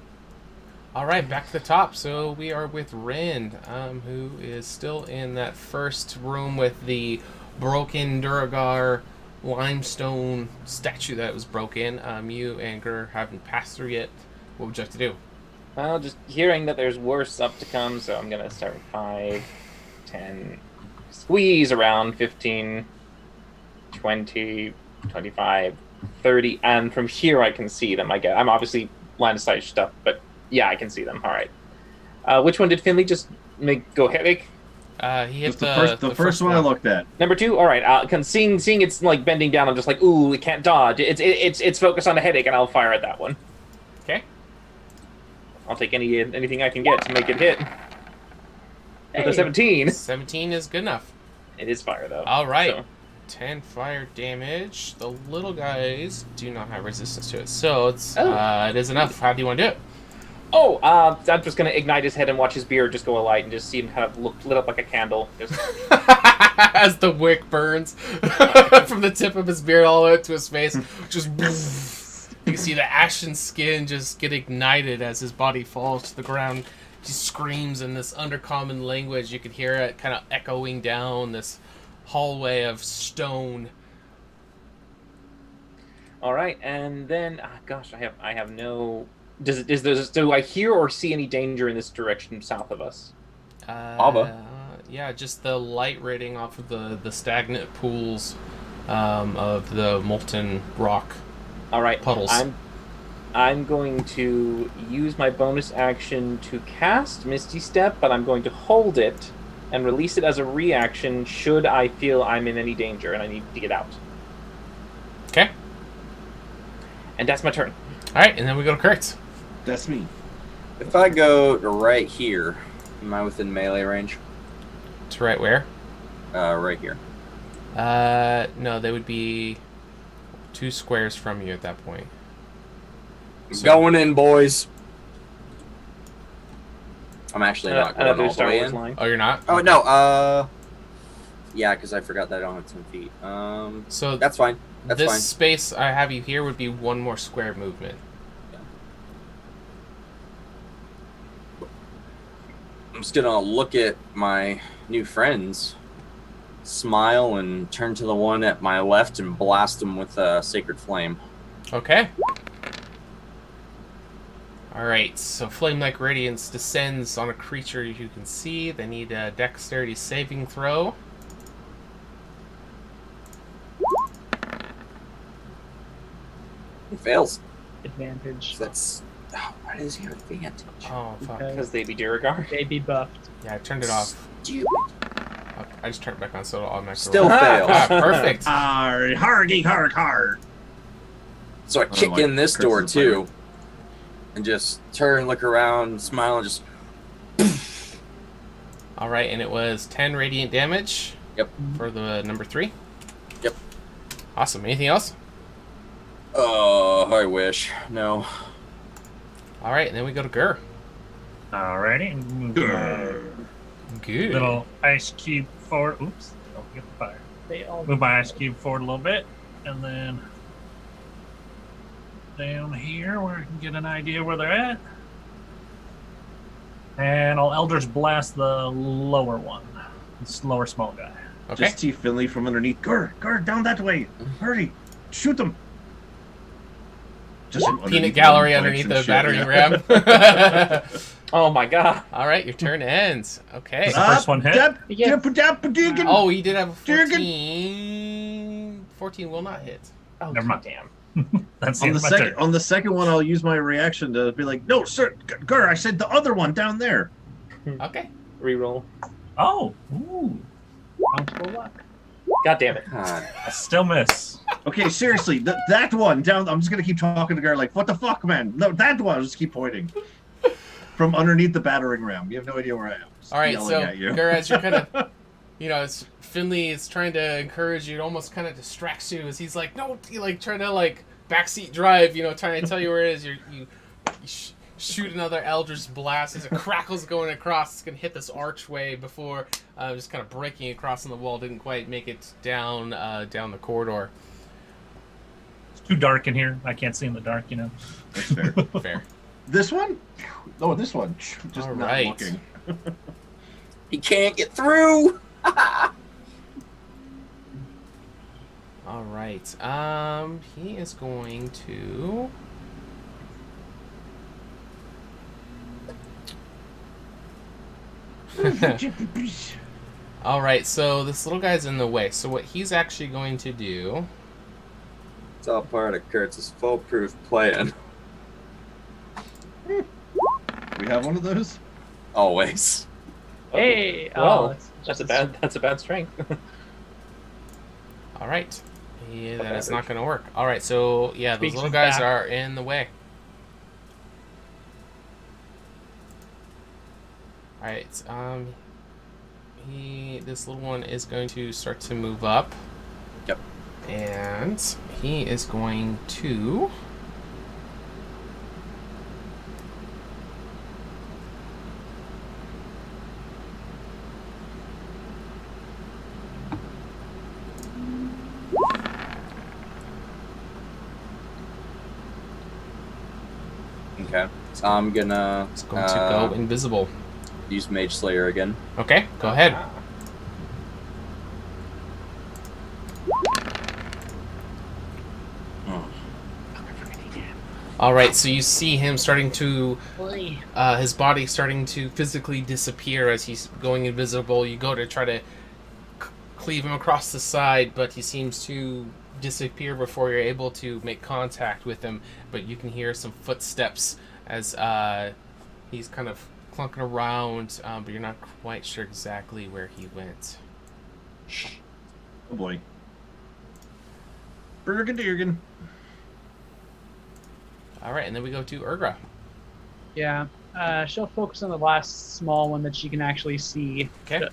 All right, back to the top. So we are with Rend, who is still in that first room with the broken Duragar limestone statue that was broken. You and Gur haven't passed through yet. What would you like to do? Well, just hearing that there's worse up to come, so I'm gonna start with 5, 10, squeeze around 15, 20, 25, 30, and from here I can see them. I'm obviously line of sight stuff, but yeah, I can see them. All right. Which one did Finley just go headache? He hit Just the first one I looked at. Number 2. All right. Seeing it's like bending down, I'm just like, ooh, it can't dodge. It's focused on the headache, and I'll fire at that one. Okay. I'll take anything I can get to make it hit. With a 17. 17 is good enough. It is fire though. All right. So. 10 fire damage. The little guys do not have resistance to it, so it is enough. How do you want to do it? Oh, I'm just gonna ignite his head and watch his beard just go alight and just see him kind of lit up like a candle. Just... As the wick burns from the tip of his beard all the way up to his face, just you can see the ashen skin just get ignited as his body falls to the ground. He screams in this undercommon language. You can hear it kind of echoing down this hallway of stone. All right, and then gosh, I have no. Do I hear or see any danger in this direction south of us? Yeah, just the light radiating off of the stagnant pools of the molten rock. All right, puddles. I'm going to use my bonus action to cast Misty Step, but I'm going to hold it and release it as a reaction should I feel I'm in any danger and I need to get out. Okay. And that's my turn. All right, and then we go to Kurtz. That's me. If I go to right here, am I within melee range? To right where? Right here. No, they would be 2 squares from you at that point. So, going in, boys. I'm actually not going all the Star way Wars in. line. oh, you're not? Oh no. Yeah, because I forgot that I don't have 10 feet. So That's fine. That's this fine. space I have you here would be 1 more square movement. I'm just gonna look at my new friends, smile, and turn to the one at my left and blast them with a sacred flame. Okay. Alright, so Flame-like Radiance descends on a creature you can see. They need a dexterity saving throw. It fails. Advantage. That's. Oh, why does he have advantage? Oh, fuck. Because they be Duragar. They be buffed. Yeah, I turned it off. Stupid. I just turned it back on so it'll automatically Still roll. fails. Ah, perfect. Har. So I kick my in this door curses too, and just turn, look around, smile, and just. Alright, and it was 10 radiant damage. Yep. For the number 3. Yep. Awesome. Anything else? Oh, I wish. No. Alright, and then we go to Gur. Alrighty. Good. Little ice cube forward. Oops. Don't get the fire. They all Move my ice cube forward a little bit, and then down here where I can get an idea where they're at. And I'll Eldritch Blast the lower one. This lower small guy. Okay. Just see Finley from underneath. Gur, down that way. Hurry. Shoot them. Just underneath peanut gallery planks underneath and the shit, battering yeah. ram. Oh my god. All right, your turn ends. Okay. The first one hit? Oh, he did have a 14. 14 will not hit. Oh, Never mind. damn. That's On the the end of my second turn. on the second one, I'll use my reaction to be like, no, sir, Gur, I said the other one down there. Okay. Reroll. Oh, ooh. Bountiful luck. God damn it. God. I still miss. Okay, seriously, that one down. I'm just gonna keep talking to Gur like, what the fuck, man? No, that one. I'll just keep pointing from underneath the battering ram. You have no idea where I am. Just All right, yelling so at you. Garaz, you're kind of, it's Finley is trying to encourage you. It almost kind of distracts you as he's like, no, trying to backseat drive. Trying to tell you where it is. You shoot another Eldritch blast as it crackles going across. It's gonna hit this archway before just kind of breaking across on the wall. Didn't quite make it down the corridor. It's too dark in here. I can't see in the dark, That's fair. Fair. This one? Oh, this one. Just All not right. looking. He can't get through. All right. He is going to. All right. So this little guy's in the way. So what he's actually going to do? It's all part of Kurtz's foolproof plan. We have one of those. Always. Hey! Well, it's that's a just bad strength. All right. Yeah, that is not going to work. All right. So yeah, those Speaks little his guys back. are in the way. All right. This little one is going to start to move up. Yep. And he is going to. Okay. So I'm gonna It's going to go invisible. use Mage Slayer again. Okay, go ahead. Oh. All right, so you see him starting to, his body starting to physically disappear as he's going invisible. You go to try to cleave him across the side, but he seems to disappear before you're able to make contact with him. But you can hear some footsteps as he's kind of clunking around, but you're not quite sure exactly where he went. Oh boy. Bergen. All right, and then we go to Urgra. Yeah. She'll focus on the last small one that she can actually see. Okay.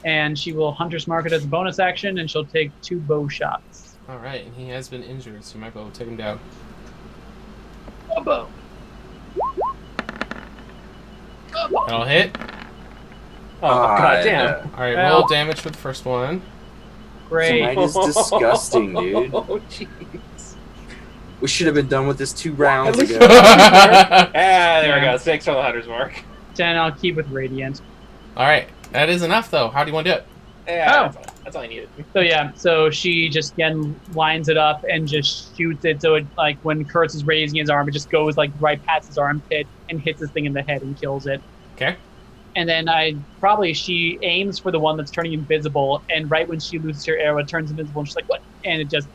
And she will Hunter's Mark it as a bonus action, and she'll take 2 bow shots. All right, and he has been injured, so you might be able to take him down. A bow. That'll hit. Oh, god damn. All right, Well. roll damage for the first one. Great. Tonight is disgusting, dude. Oh, jeez. We should have been done with this 2 rounds At least- ago. Ah, there we go. 6 for the Hunter's Mark. 10, I'll keep with Radiant. All right, that is enough, though. How do you want to do it? Yeah, that's all I needed. So yeah, so she just again lines it up and just shoots it. So it when Kurtz is raising his arm, it just goes right past his armpit and hits this thing in the head and kills it. Okay. And then she aims for the one that's turning invisible, and right when she loses her arrow, it turns invisible, and she's like, "What?" And it just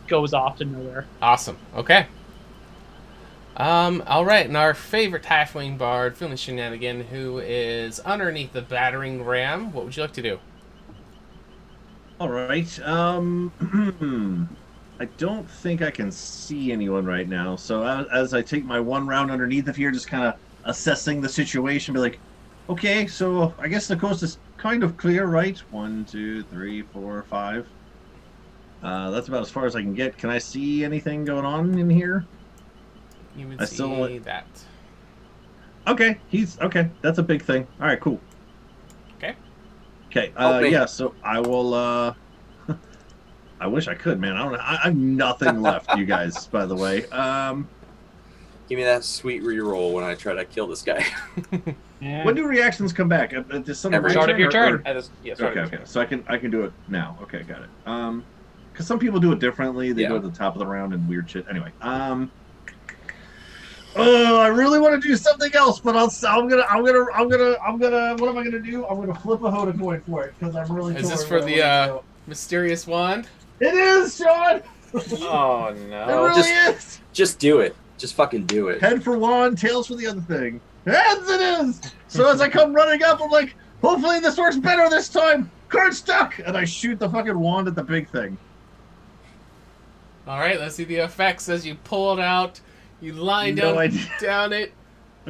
goes off to nowhere. Awesome. Okay. All right, and our favorite halfling bard, Finley Shenanigan, who is underneath the battering ram. What would you like to do? All right. I don't think I can see anyone right now. So as I take my 1 round underneath of here, just kind of assessing the situation, be like, okay, so I guess the coast is kind of clear, right? 1, 2, 3, 4, 5. That's about as far as I can get. Can I see anything going on in here? You would I see still- that. Okay, he's okay. That's a big thing. All right, cool. Okay. Okay. Okay. Yeah. So I will. I wish I could, man. I have nothing left, you guys. By the way. Give me that sweet reroll when I try to kill this guy. Yeah. When do reactions come back? Does some Every Start of your turn. Yes, Okay. So I can do it now. Okay, got it. Because some people do it differently. They Yeah. go to the top of the round and weird shit. Anyway. Oh, I really want to do something else, but I'm gonna. What am I gonna do? I'm gonna flip a HotA coin for it because I'm really. Is this torn for what I the wanna do. mysterious wand? It is, Sean. Oh It no. really is. Just do it. Just fucking do it. Head for one, tails for the other thing. Heads it is. So as I come running up, I'm like, hopefully this works better this time. Card stuck, and I shoot the fucking wand at the big thing. All right, let's see the effects as you pull it out. You line No down, idea. down it.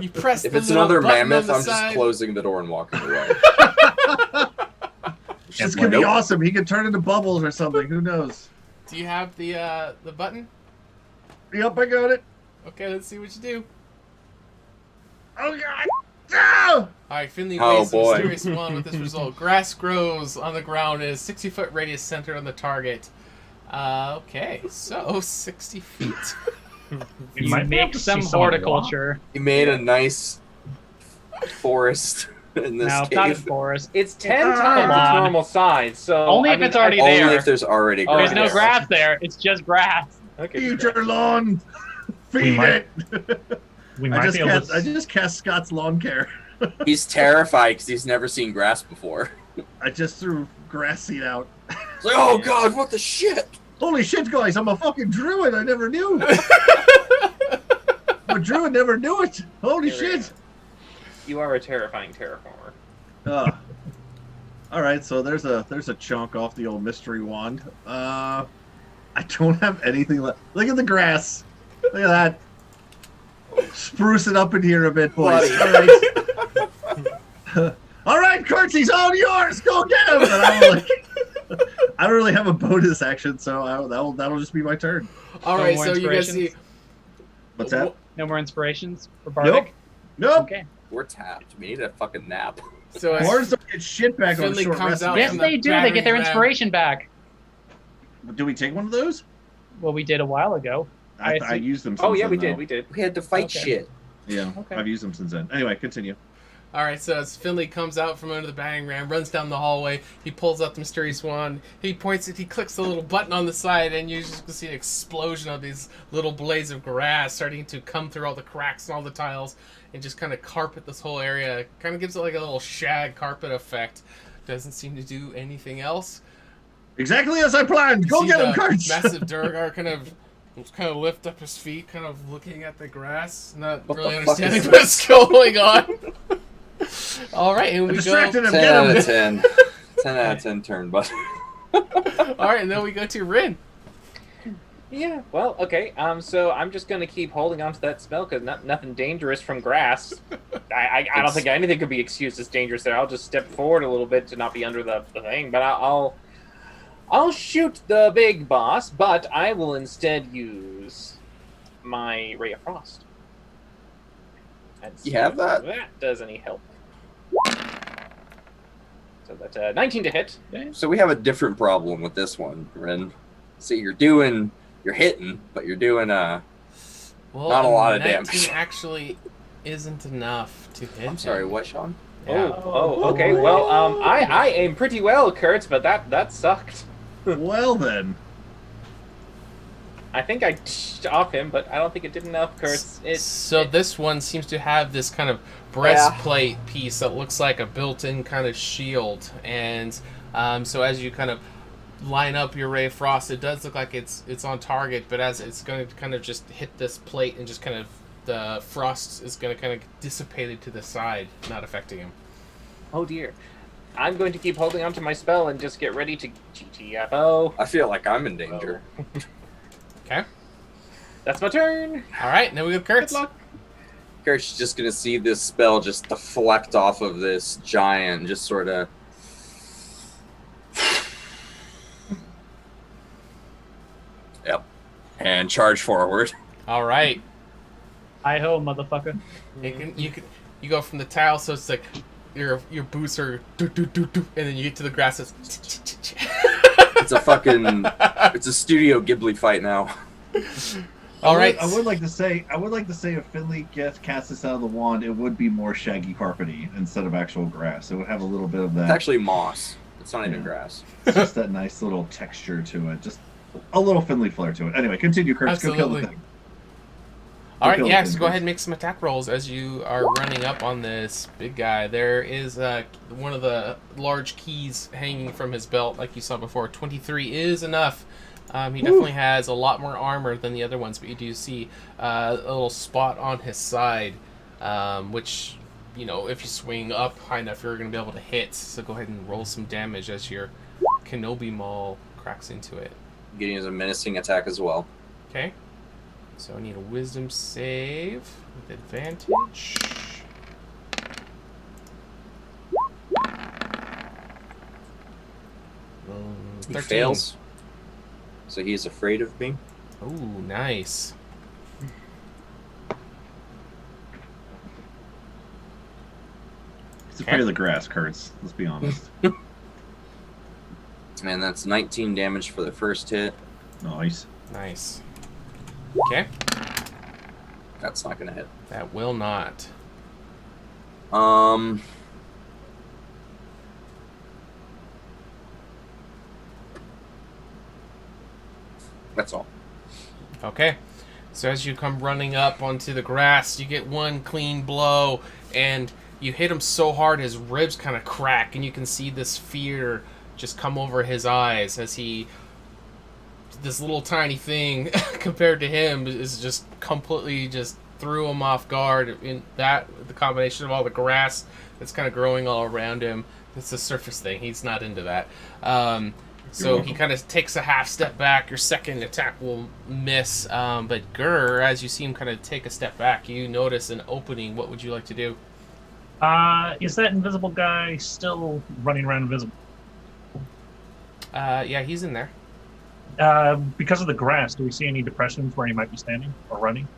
You press If the it's little another button mammoth, on I'm the just side. closing the door and walking away. It's gonna be Nope. awesome. He could turn into bubbles or something. Who knows? Do you have the button? Yep, I got it. Okay, let's see what you do. Oh god! No! All right, Finley Oh, weighs the boy. mysterious wand with this result. Grass grows on the ground and is 60-foot radius centered on the target. Okay, so 60 feet. We You might be able make to some see someone walk. horticulture. He made a nice forest in this Now, it's not a cave. forest. It's 10 Come times its on. normal size, so Only I if mean, it's already Only there. if there's already Oh, grass. There's no yeah. grass there. It's just grass. Okay. Eat your lawn. Feed might- it. We I might just be able cast. to. I just cast Scott's lawn care. He's terrified because he's never seen grass before. I just threw grass seed out. It's like, oh god, what the shit? Holy shit, guys! I'm a fucking druid. I never knew. I'm a druid. Never knew it. Holy There we shit. You are a terrifying terraformer. All right, so there's a chunk off the old mystery wand. I don't have anything left. Look at the grass. Look at that. Spruce it up in here a bit, boys. Buddy. All right. All right, Kurtzy's all yours. Go get him. And I don't really have a bonus action, so that'll just be my turn. All No right, more so you guys see. inspirations? What's that? No more inspirations for Bardic? Nope. Okay. We're tapped. We need a fucking nap. So as Bards don't get shit back on Finley short comes rest. out Yes, from they the do. They get their battering ram. inspiration back. Do we take one of those? Well, we did a while ago. I I see. used them. Oh since yeah, we then, did. though. We did. We had to fight Okay. shit. Yeah, Okay. I've used them since then. Anyway, continue. All right, so as Finley comes out from under the battering ram, runs down the hallway, he pulls out the mysterious wand. He points it. He clicks the little button on the side, and you just see an explosion of these little blades of grass starting to come through all the cracks and all the tiles, and just kind of carpet this whole area. Kind of gives it like a little shag carpet effect. Doesn't seem to do anything else. Exactly as I planned. Go See get him, the Kurtz. Massive Durgar kind of lift up his feet, kind of looking at the grass, not What really the fuck understanding is what's going on. All right, and I we distracted go. him. 10 Get out him. of 10. 10 out of 10 turn, but All right, and then we go to Rin. Yeah. Well, okay. So I'm just gonna keep holding on to that spell because nothing dangerous from grass. I don't think anything could be excused as dangerous there. I'll just step forward a little bit to not be under the thing, but I'll shoot the big boss, but I will instead use my Ray of Frost. And You see have if that? That does any help. So that's 19 to hit. so we have a different problem with this one, Ren. See, you're hitting, but you're doing Well, Not a lot of 19 damage. actually isn't enough to hit. I'm sorry, him. what, Sean? Yeah. Oh, okay. Well, I aim pretty well, Kurtz, but that sucked. Well then. I think I off him, but I don't think it did enough, Kurtz. So this one seems to have this kind of breastplate piece that looks like a built-in kind of shield, and so as you kind of line up your Ray of Frost, it does look like it's on target, but as it's going to kind of just hit this plate and just kind of the frost is going to kind of dissipate it to the side, not affecting him. Oh dear. I'm going to keep holding on to my spell and just get ready to GTFO. I feel like I'm in danger. Okay. That's my turn. All right, now we go Kurtz. Good luck. Kirk's just gonna see this spell just deflect off of this giant, and just sort of. Yep. And charge forward. All right. Hi ho, motherfucker. You go from the tile, so it's like your boots are do do do do, and then you get to the grass. It's It's a fucking. It's a Studio Ghibli fight now. all right. I would like to say if Finley casts this out of the wand, it would be more shaggy carpety instead of actual grass. It would have a little bit of It's that. actually moss. It's not even Yeah. grass. Just that nice little texture to it. Just a little Finley flair to it. Anyway, continue, Kurtz. Go kill the Absolutely. thing. All right, Go, yeah, so go Chris. ahead and make some attack rolls as you are running up on this big guy. There is one of the large keys hanging from his belt, like you saw before. 23 is enough. He definitely has a lot more armor than the other ones, but you do see a little spot on his side, which, you know, if you swing up high enough, you're going to be able to hit. So go ahead and roll some damage as your Kenobi Maul cracks into it. Getting as a menacing attack as well. Okay. So I need a wisdom save with advantage. He 13. fails. So he's afraid of me. Ooh, nice. He's afraid of the grass, Kurtz. Let's be honest. And that's 19 damage for the first hit. Nice. Nice. Okay. That's not gonna hit. That will not. That's all. Okay. So as you come running up onto the grass, you get one clean blow, and you hit him so hard his ribs kind of crack, and you can see this fear just come over his eyes as he... This little tiny thing, compared to him, is just completely just threw him off guard. In that, the combination of all the grass that's kind of growing all around him, it's a surface thing. He's not into that. So he kind of takes a half step back. Your second attack will miss. But Gur, as you see him kind of take a step back, you notice an opening. What would you like to do? Is that invisible guy still running around invisible? Yeah, he's in there. Because of the grass, do we see any depressions where he might be standing or running?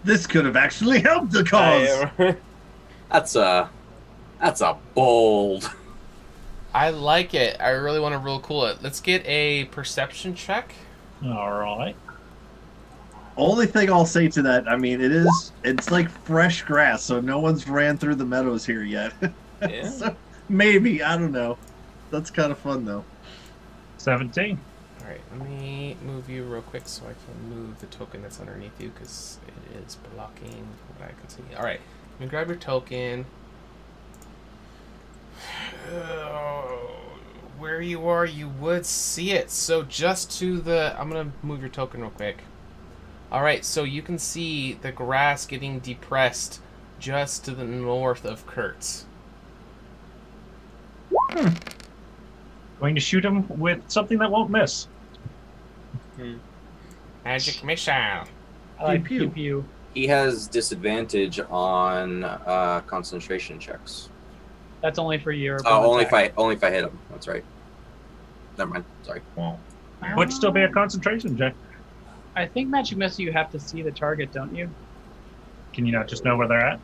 This could have actually helped the cause. That's a bold. I like it. I really want to roll cool it. Let's get a perception check. All right. Only thing I'll say to that, I mean, it's like fresh grass, so no one's ran through the meadows here yet. Yeah. So maybe, I don't know. That's kind of fun though. 17. All right, let me move you real quick so I can move the token that's underneath you because it is blocking what I can see. All right, let me grab your token. Where you are, you would see it. So just to the... I'm going to move your token real quick. All right, so you can see the grass getting depressed just to the north of Kurtz. Going to shoot him with something that won't miss. Magic missile. I like Pew, pew. pew pew. He has disadvantage on concentration checks. That's only for your. Oh, only attack. if I hit him. That's right. Never mind. Sorry. Well, Would still be a concentration check. I think magic missile you have to see the target, don't you? Can you not just know where they're at?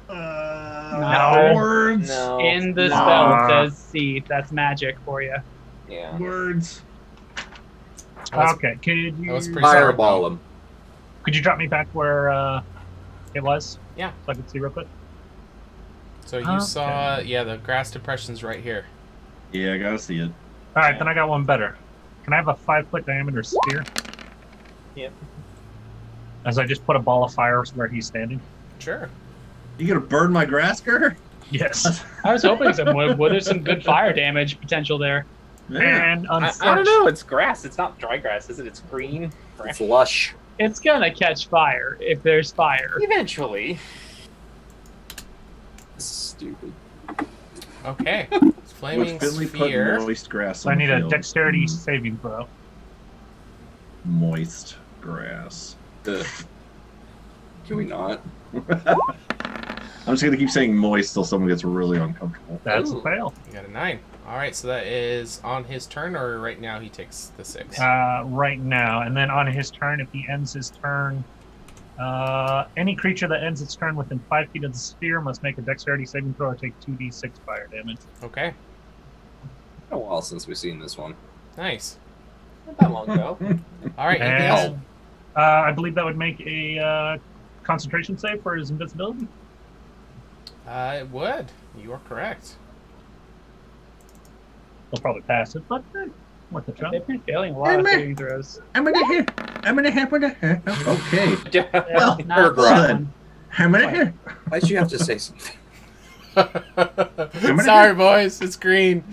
No. Words. No. In the No. spell it says see. That's magic for you. Yeah. Words. Okay. Could you was pretty Fireball him. could you drop me back where it was? Yeah. So I could see real quick. So you Okay. saw, yeah, the grass depression's right here. Yeah, I gotta see it. All right, then I got one better. Can I have a 5-foot diameter spear? Yep. As I just put a ball of fire where he's standing. Sure. You gonna burn my grass, Gur? Yes. I was hoping someone would. There's some good fire damage potential there. Yeah. And I don't unfortunately, know. It's grass. It's not dry grass, is it? It's green. It's lush. It's gonna catch fire if there's fire. Eventually. This is stupid. Okay. Flaming With Finley sphere. putting moist grass I on need the a field. dexterity saving throw. Moist grass. Ugh. Can we not? I'm just gonna keep saying moist till someone gets really uncomfortable. That's Ooh. a fail. You got a 9. All right, so that is on his turn, or right now he takes the 6. Right now, and then on his turn, if he ends his turn, any creature that ends its turn within 5 feet of the sphere must make a dexterity saving throw or take 2d6 fire damage. Okay. Been a while since we've seen this one. Nice. Not that long ago. All right, anything else? And I believe that would make a concentration save for his invisibility. It would. You are correct. He'll probably pass it, but What the They've been failing a Hey, lot of man. saving throws. I'm gonna hit. I'm gonna hit with a. Okay. Yeah, not Urgra. that one. I'm gonna hit. Why'd you have to say something? Sorry, boys. It's green.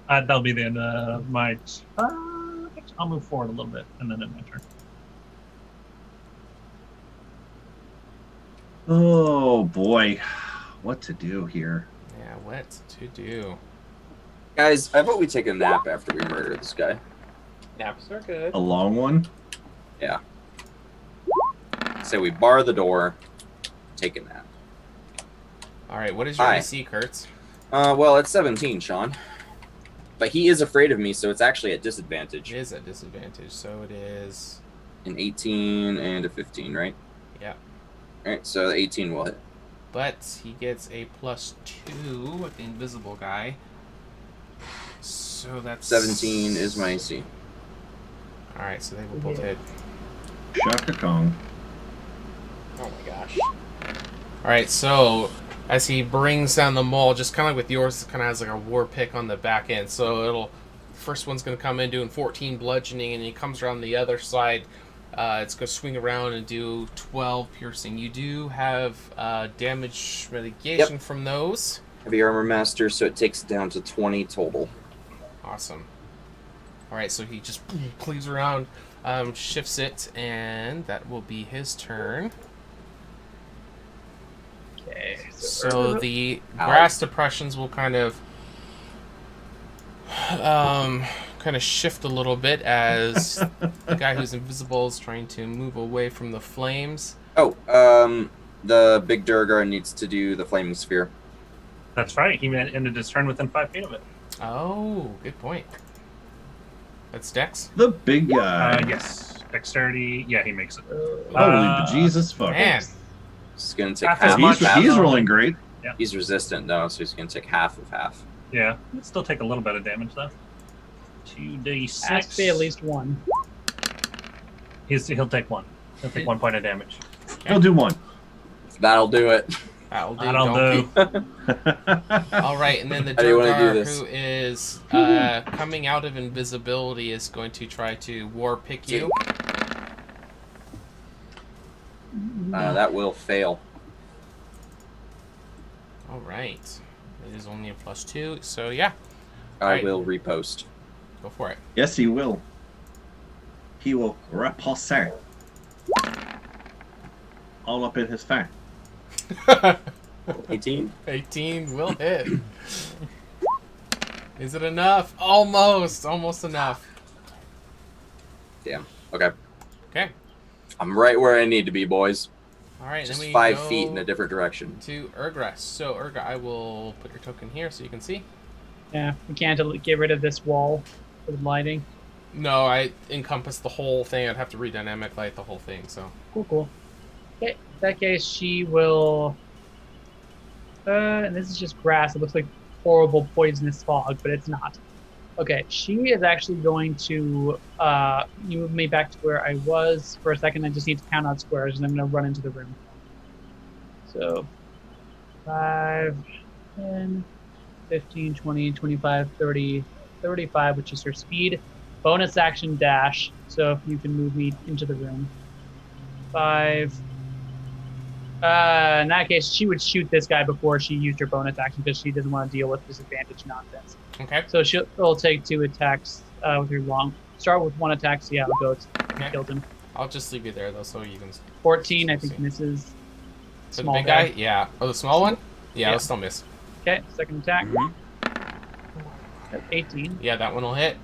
That'll be the end of my. I'll move forward a little bit and then end my turn. Oh boy, what to do here? Yeah, what to do? Guys, how about we take a nap after we murder this guy? Naps are good. A long one? Say we bar the door, take a nap. All right, what is your Hi. AC, Kurtz? Well, it's 17, Sean. But he is afraid of me, so it's actually at It disadvantage. is at disadvantage, so it is. An 18 and a 15, right? Yeah. Alright, so the 18 will hit. But he gets a +2 with the invisible guy. So that's 17 is my AC. All right, so they will both hit. Shaka Kong. Oh my gosh. All right, so as he brings down the maul, just kind of like with yours, it kind of has like a war pick on the back end. So it'll first one's going to come in doing 14 bludgeoning, and he comes around the other side. It's going to swing around and do 12 piercing. You do have damage mitigation from those. Heavy Armor Master, so it takes it down to 20 total. Awesome. All right, so he just cleaves around, shifts it, and that will be his turn. Okay. So the grass depressions will kind of shift a little bit as the guy who's invisible is trying to move away from the flames. Oh, the big Durgar needs to do the Flaming Sphere. That's right. He ended his turn within 5 feet of it. Oh, good point. That's Dex. The big guy. Yes. Dexterity. Yeah, he makes it. Holy bejesus fuck. Man, He's going to take Half as half. much. He's rolling great. He's resistant, though, so he's going to take half of half. Yeah. He'll still take a little bit of damage, though. 2d6. Has to be at least one. He'll take one. He'll take 1 point of damage. He'll do one. That'll do it. that'll do. That'll donkey. do. All right, and then the How do you wanna do Durgar, this? who is coming out of invisibility, is going to try to war pick you. That will fail. All right, it is only a +2, so yeah, I Alright. will repost. go for it. Yes, he will. He will repulsar. All up in his fat. 18? 18 will hit. Is it enough? Almost enough. Damn. Okay. Okay. I'm right where I need to be, boys. All right, Just then we 5 go feet in a different direction. to Urgra. So Urgra, I will put your token here so you can see. Yeah, we can't get rid of this wall for the lighting. No, I encompass the whole thing. I'd have to redynamic light the whole thing. So Cool. Okay, in that case, she will. And this is just grass. It looks like horrible poisonous fog, but it's not. Okay, she is actually going to move me back to where I was for a second. I just need to count out squares, and I'm going to run into the room. So 5, 10, 15, 20, 25, 30, 35, which is her speed. Bonus action dash, so if you can move me into the room. 5. In that case, she would shoot this guy before she used her bonus action because she doesn't want to deal with disadvantage nonsense. okay. So she'll take 2 attacks with her long. Start with 1 attack, see how it goes. Okay. Killed him. I'll just leave you there though, so you can. 14, I think, misses. So the Small big guy? Yeah. Oh, the small one? Yeah, Yeah. it'll still miss. Okay, second attack. Mhm. That's 18. Yeah, that one will hit.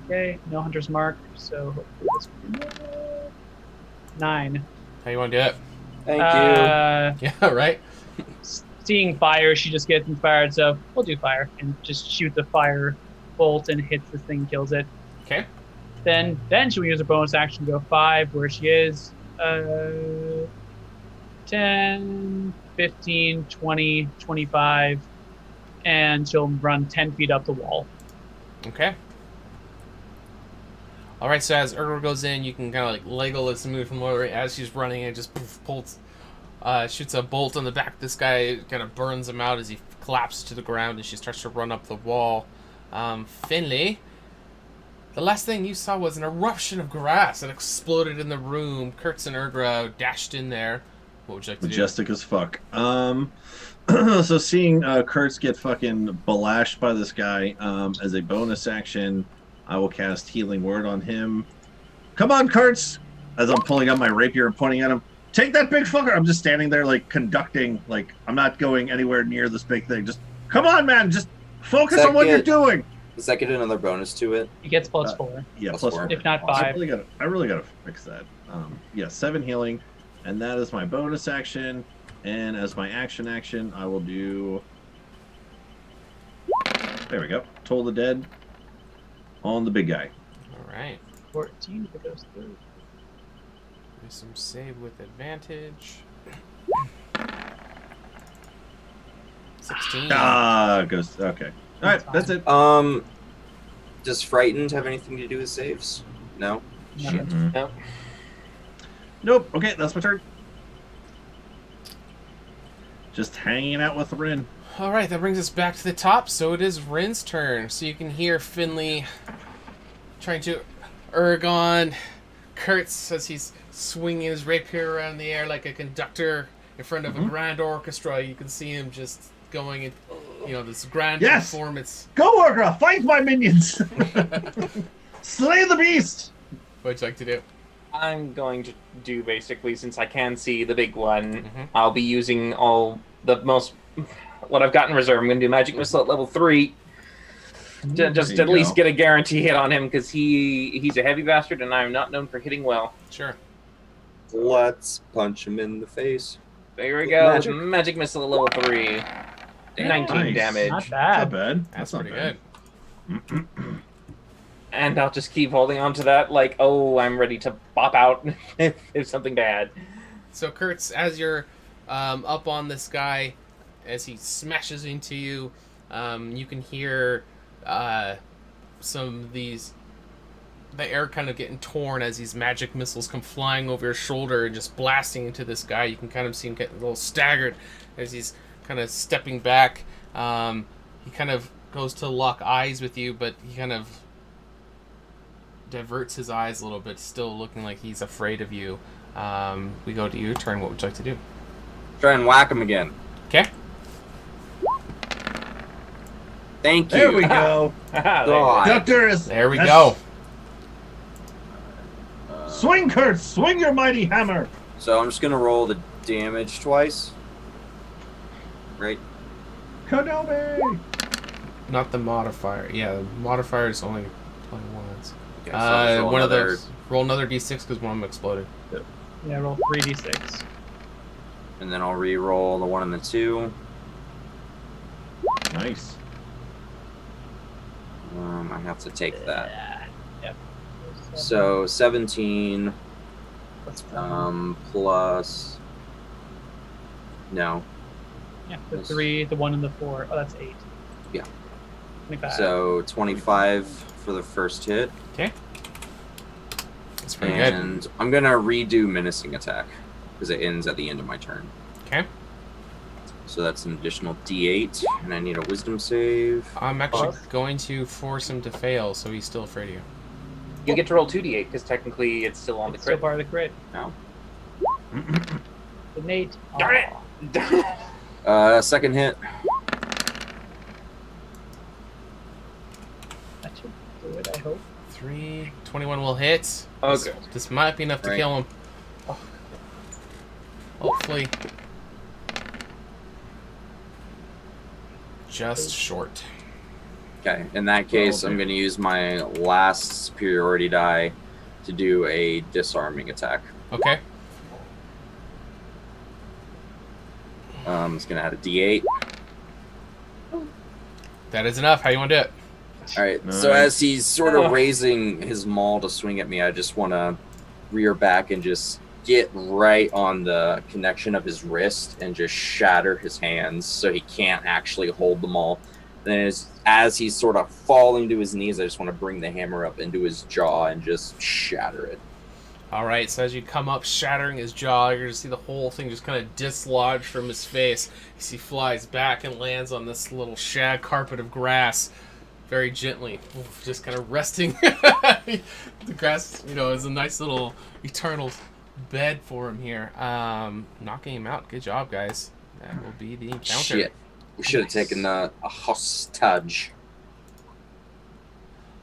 Okay, no hunter's mark, so hopefully this will 9. How you want to do it? Thank Yeah, right. Seeing fire, she just gets inspired, so we'll do fire and just shoot the fire bolt and hits this thing, kills it. Okay. Then she'll use a bonus action to go 5 where she is. 10, 15, 20, 25, and she'll run 10 feet up the wall. Okay. All right. So as Urgra goes in, you can kind of like Legolas move from lower as she's running and just pulls, shoots a bolt on the back. This guy kind of burns him out as he collapses to the ground, and she starts to run up the wall. Finley, The last thing you saw was an eruption of grass that exploded in the room. Kurtz and Urgra dashed in there. What would you like to Majestic as fuck. So seeing Kurtz get fucking belashed by this guy, as a bonus action, I will cast Healing Word on him. Come on, Kurtz! As I'm pulling out my rapier and pointing at him. Take that big fucker! I'm just standing there, like, conducting. Like, I'm not going anywhere near this big thing. Just, come on, man! Just focus on what you're doing! Does that get another bonus to it? He gets +4. Yeah, Plus plus four. 4. If not I 5. really gotta fix that. Yeah, 7 healing. And that is my bonus action. And as my action, I will do... There we go. Toll the Dead on the big guy. All right. 14 if it goes through. Do some save with advantage. 16. Goes... Okay. Alright, that's it. Does frightened have anything to do with saves? No? Nothing. Mhm. No. Nope. Okay, that's my turn. Just hanging out with Rin. All right, that brings us back to the top. So it is Rin's turn. So you can hear Finley trying to urge on Kurtz as he's swinging his rapier around the air like a conductor in front of a grand orchestra. You can see him just going in, this grand Yes! performance. Go, Orgra! Fight my minions! Slay the beast! What'd you like to do? I'm going to do basically, since I can see the big one, Mhm. I'll be using what I've got in reserve. I'm going to do Magic Missile at level 3. Just There at you least go. get a guarantee hit on him, because he's a heavy bastard, and I'm not known for hitting well. Sure. Let's punch him in the face. There we go. Magic. Magic Missile at level 3. 19 Nice. damage. Not That's bad. not bad. That's not pretty bad. good. And I'll just keep holding on to that, like, oh, I'm ready to pop out if something bad. So Kurtz, as you're up on this guy, as he smashes into you, you can hear some of the air kind of getting torn as these magic missiles come flying over your shoulder and just blasting into this guy. You can kind of see him get a little staggered as he's kind of stepping back. He kind of goes to lock eyes with you, but he kind of diverts his eyes a little bit, still looking like he's afraid of you. We go to your turn. What would you like to do? Try and whack him again. Okay. Thank you. There we go. God. Doctor, There we go. Swing, Kurt! Swing your mighty hammer! So I'm just gonna roll the damage twice. Right? Konobe! Not the modifier. Yeah, the modifier is only 21s. Okay, so I'll just roll One another- of those. Roll another d6 because one of them exploded. Yeah, roll 3d6. And then I'll re-roll the 1 and the 2. Nice. I have to take that. Yep. So 17 plus. No. Yeah, the 3, the 1, and the 4. Oh, that's 8. Yeah. 25. So 25 for the first hit. That's pretty good. And I'm gonna redo menacing attack because it ends at the end of my turn. Okay. So that's an additional D8, and I need a wisdom save. I'm actually going to force him to fail, so he's still afraid of you. You get to roll 2d8, because technically it's still on the It's still crit. part of the crit. No. The Nate. Darn it! Second hit. That should do it, I hope. 21 will hit. Okay. This might be enough to Right. kill him. Hopefully. Just short. Okay, in that case, I'm going to use my last superiority die to do a disarming attack. Okay. It's going to add a D8. That is enough. How you want to do it? All right, Nice. so as he's sort of raising his maul to swing at me, I just want to rear back and just get right on the connection of his wrist and just shatter his hands so he can't actually hold the maul. Then as he's sort of falling to his knees, I just want to bring the hammer up into his jaw and just shatter it. All right, so as you come up, shattering his jaw, you're going to see the whole thing just kind of dislodge from his face. As he flies back and lands on this little shag carpet of grass. very gently, just kind of resting. The grass, is a nice little eternal bed for him here. Knocking him out. Good job, guys. That will be the encounter. Shit. We should have taken a hostage.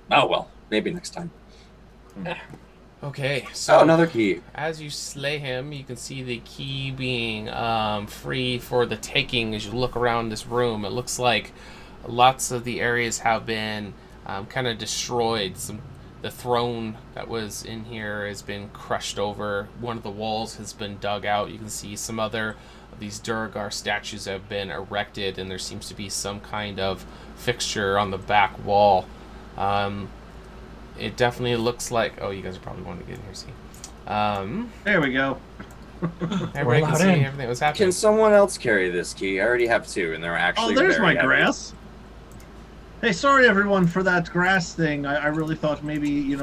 Oh well, maybe next time. Okay, so another key. As you slay him, you can see the key being free for the taking. As you look around this room, it looks like lots of the areas have been kind of destroyed. The throne that was in here has been crushed over. One of the walls has been dug out. You can see some other of these Durgar statues have been erected, and there seems to be some kind of fixture on the back wall. It definitely looks like... Oh, you guys are probably wanting to get in here, see. There we go. Everybody can see everything that was happening. Can someone else carry this key? I already have 2, and they're actually there's very my heavy. grass. Hey, sorry everyone for that grass thing. I really thought maybe,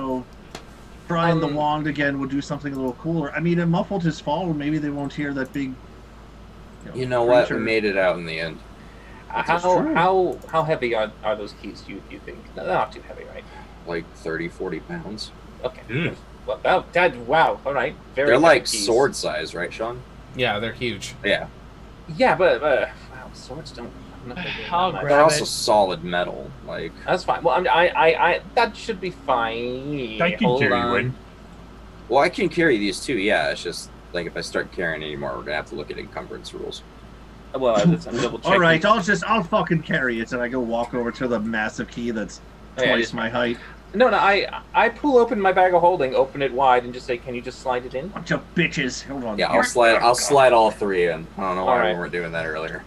trying the wand again would do something a little cooler. I mean, it muffled his fall. Maybe they won't hear that big. You know what? We made it out in the end. How heavy are those keys? Do you think? No, they're not too heavy, right? Like 30, 40 pounds. Okay. Well, wow. All right. Very. They're like keys. sword size, right, Sean? Yeah, they're huge. Yeah. Yeah, but wow, swords don't. I'll They're grab also it. solid metal. Like That's fine. Well, I that should be fine. I can carry you in. well, I can carry these too. Yeah, it's just like if I start carrying anymore, we're gonna have to look at encumbrance rules. Well, I'm double checking. All right, I'll fucking carry it, and I go walk over to the massive key that's twice my height. No, I pull open my bag of holding, open it wide, and just say, "Can you just slide it in?" Bunch of bitches. Hold on. Yeah, I'll slide all 3 in. I don't know why All right. we weren't doing that earlier.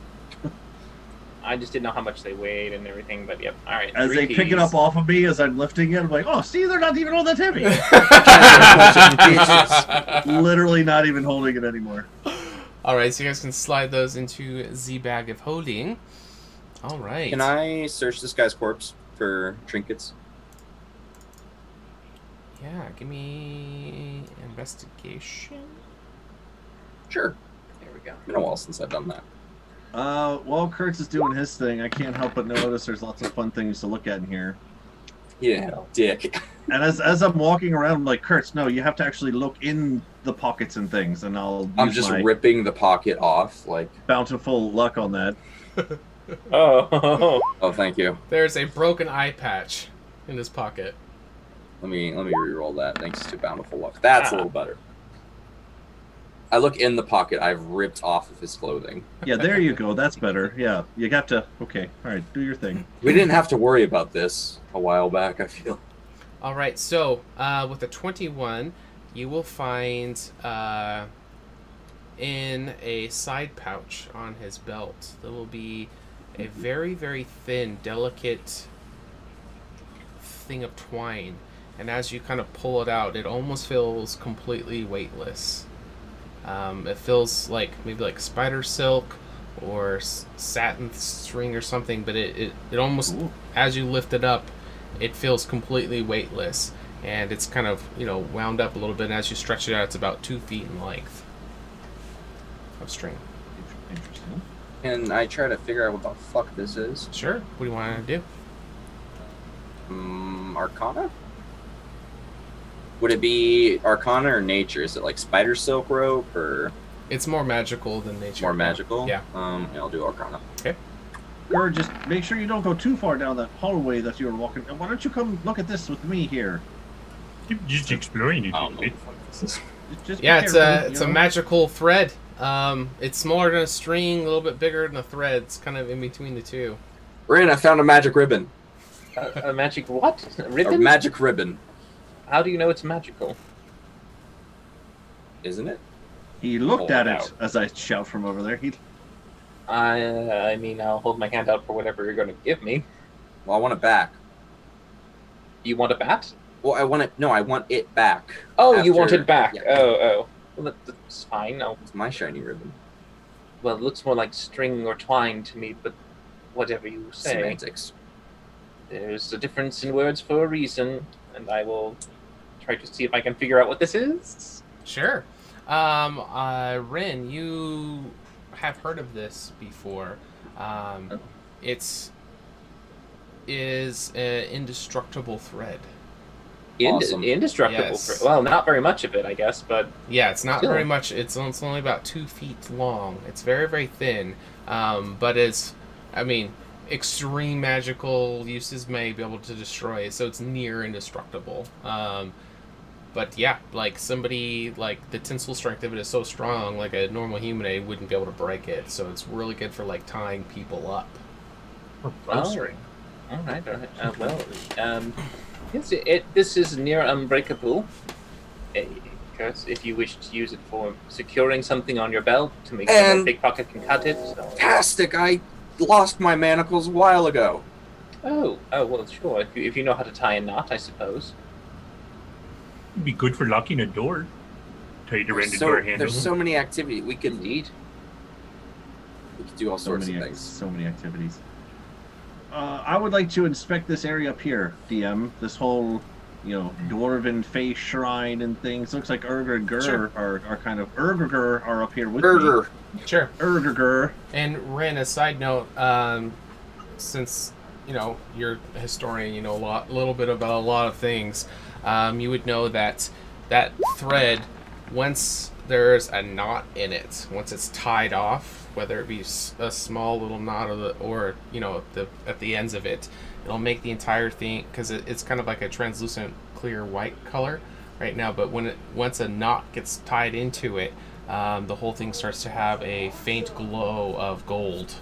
I just didn't know how much they weighed and everything, but yep. All right. As 3 they pick it keys. up off of me as I'm lifting it, I'm like, oh, see, they're not even all that heavy. Literally not even holding it anymore. All right, so you guys can slide those into the bag of holding. All right. Can I search this guy's corpse for trinkets? Yeah, give me investigation. Sure. There we go. Been a while since I've done that. While Kurtz is doing his thing, I can't help but notice there's lots of fun things to look at in here. Yeah, dick. And as I'm walking around, I'm like, Kurtz, no, you have to actually look in the pockets and things, and I'll I'm use just my ripping the pocket off. Like, bountiful luck on that. Oh. oh, thank you. There's a broken eye patch in his pocket. Let me re-roll that. Thanks to bountiful luck. That's a little better. I look in the pocket I've ripped off of his clothing. Yeah, there you go. That's better. Yeah, you got to. Okay, all right, do your thing. We didn't have to worry about this a while back, I feel. All right, so with a 21, you will find in a side pouch on his belt, there will be a very, very thin, delicate thing of twine. And as you kind of pull it out, it almost feels completely weightless. It feels like maybe like spider silk or satin string or something, but it almost, as you lift it up, it feels completely weightless. And it's kind of, wound up a little bit, and as you stretch it out, it's about 2 feet in length of string. Interesting. Can I try to figure out what the fuck this is? Sure. What do you want to do? Arcana? Would it be Arcana or Nature? Is it like spider silk rope or It's more magical than nature. more magical? Yeah. I'll do Arcana. Or just make sure you don't go too far down that hallway that you were walking. Why don't you come look at this with me here? Just exploring it I a don't know bit. what the fuck this is. Just be Yeah, it's careful, it's you a know? magical thread. It's smaller than a string, a little bit bigger than a thread. It's kind of in between the two. Rin, I found a magic ribbon. A magic what? A A ribbon? magic ribbon, How do you know it's magical? isn't it? He looked Hold at it it out. as I shout from over there. He I mean, I'll hold my hand out for whatever you're going to give me. Well, I want it back. You want a bat? Well, I want it. No, I want it back. Oh, you want After- it back. yeah. Oh. Well, that's fine. It's my shiny ribbon. Well, it looks more like string or twine to me, but whatever you say. Semantics. There's a difference in words for a reason, and I will try to see if I can figure out what this is. Sure. Rin, you have heard of this before. It's is an indestructible thread. Awesome. Indestructible. Yes. Well, not very much of it, I guess, but Yeah, it's not Still. very much. It's only about 2 feet long. It's very, very thin. But it's, I mean, extreme magical uses may be able to destroy it, so it's near indestructible. But yeah, like somebody, like the tensile strength of it is so strong, like a normal human wouldn't be able to break it. So it's really good for like tying people up. Or Oh. bolstering. all right. Yes, this is near unbreakable. Because if you wish to use it for securing something on your belt to make sure that And- a pickpocket can cut it. So. Fantastic! I lost my manacles a while ago. Oh, well, sure. If you know how to tie a knot, I suppose. It'd be good for locking a door. Tied around the door handle. There's so many activities we could Indeed. do all So sorts many, of things. so many activities. I would like to inspect this area up here, DM. This whole, dwarven face shrine and things. Looks like Urger and Gur Sure. are kind of Urger are up here with Burger. Sure. me. Urger. And Ren, a side note, since you're a historian, you know a little bit about a lot of things. You would know that thread, once there's a knot in it, once it's tied off, whether it be a small little knot or at the ends of it, it'll make the entire thing, because it's kind of like a translucent clear white color right now. But once a knot gets tied into it, the whole thing starts to have a faint glow of gold.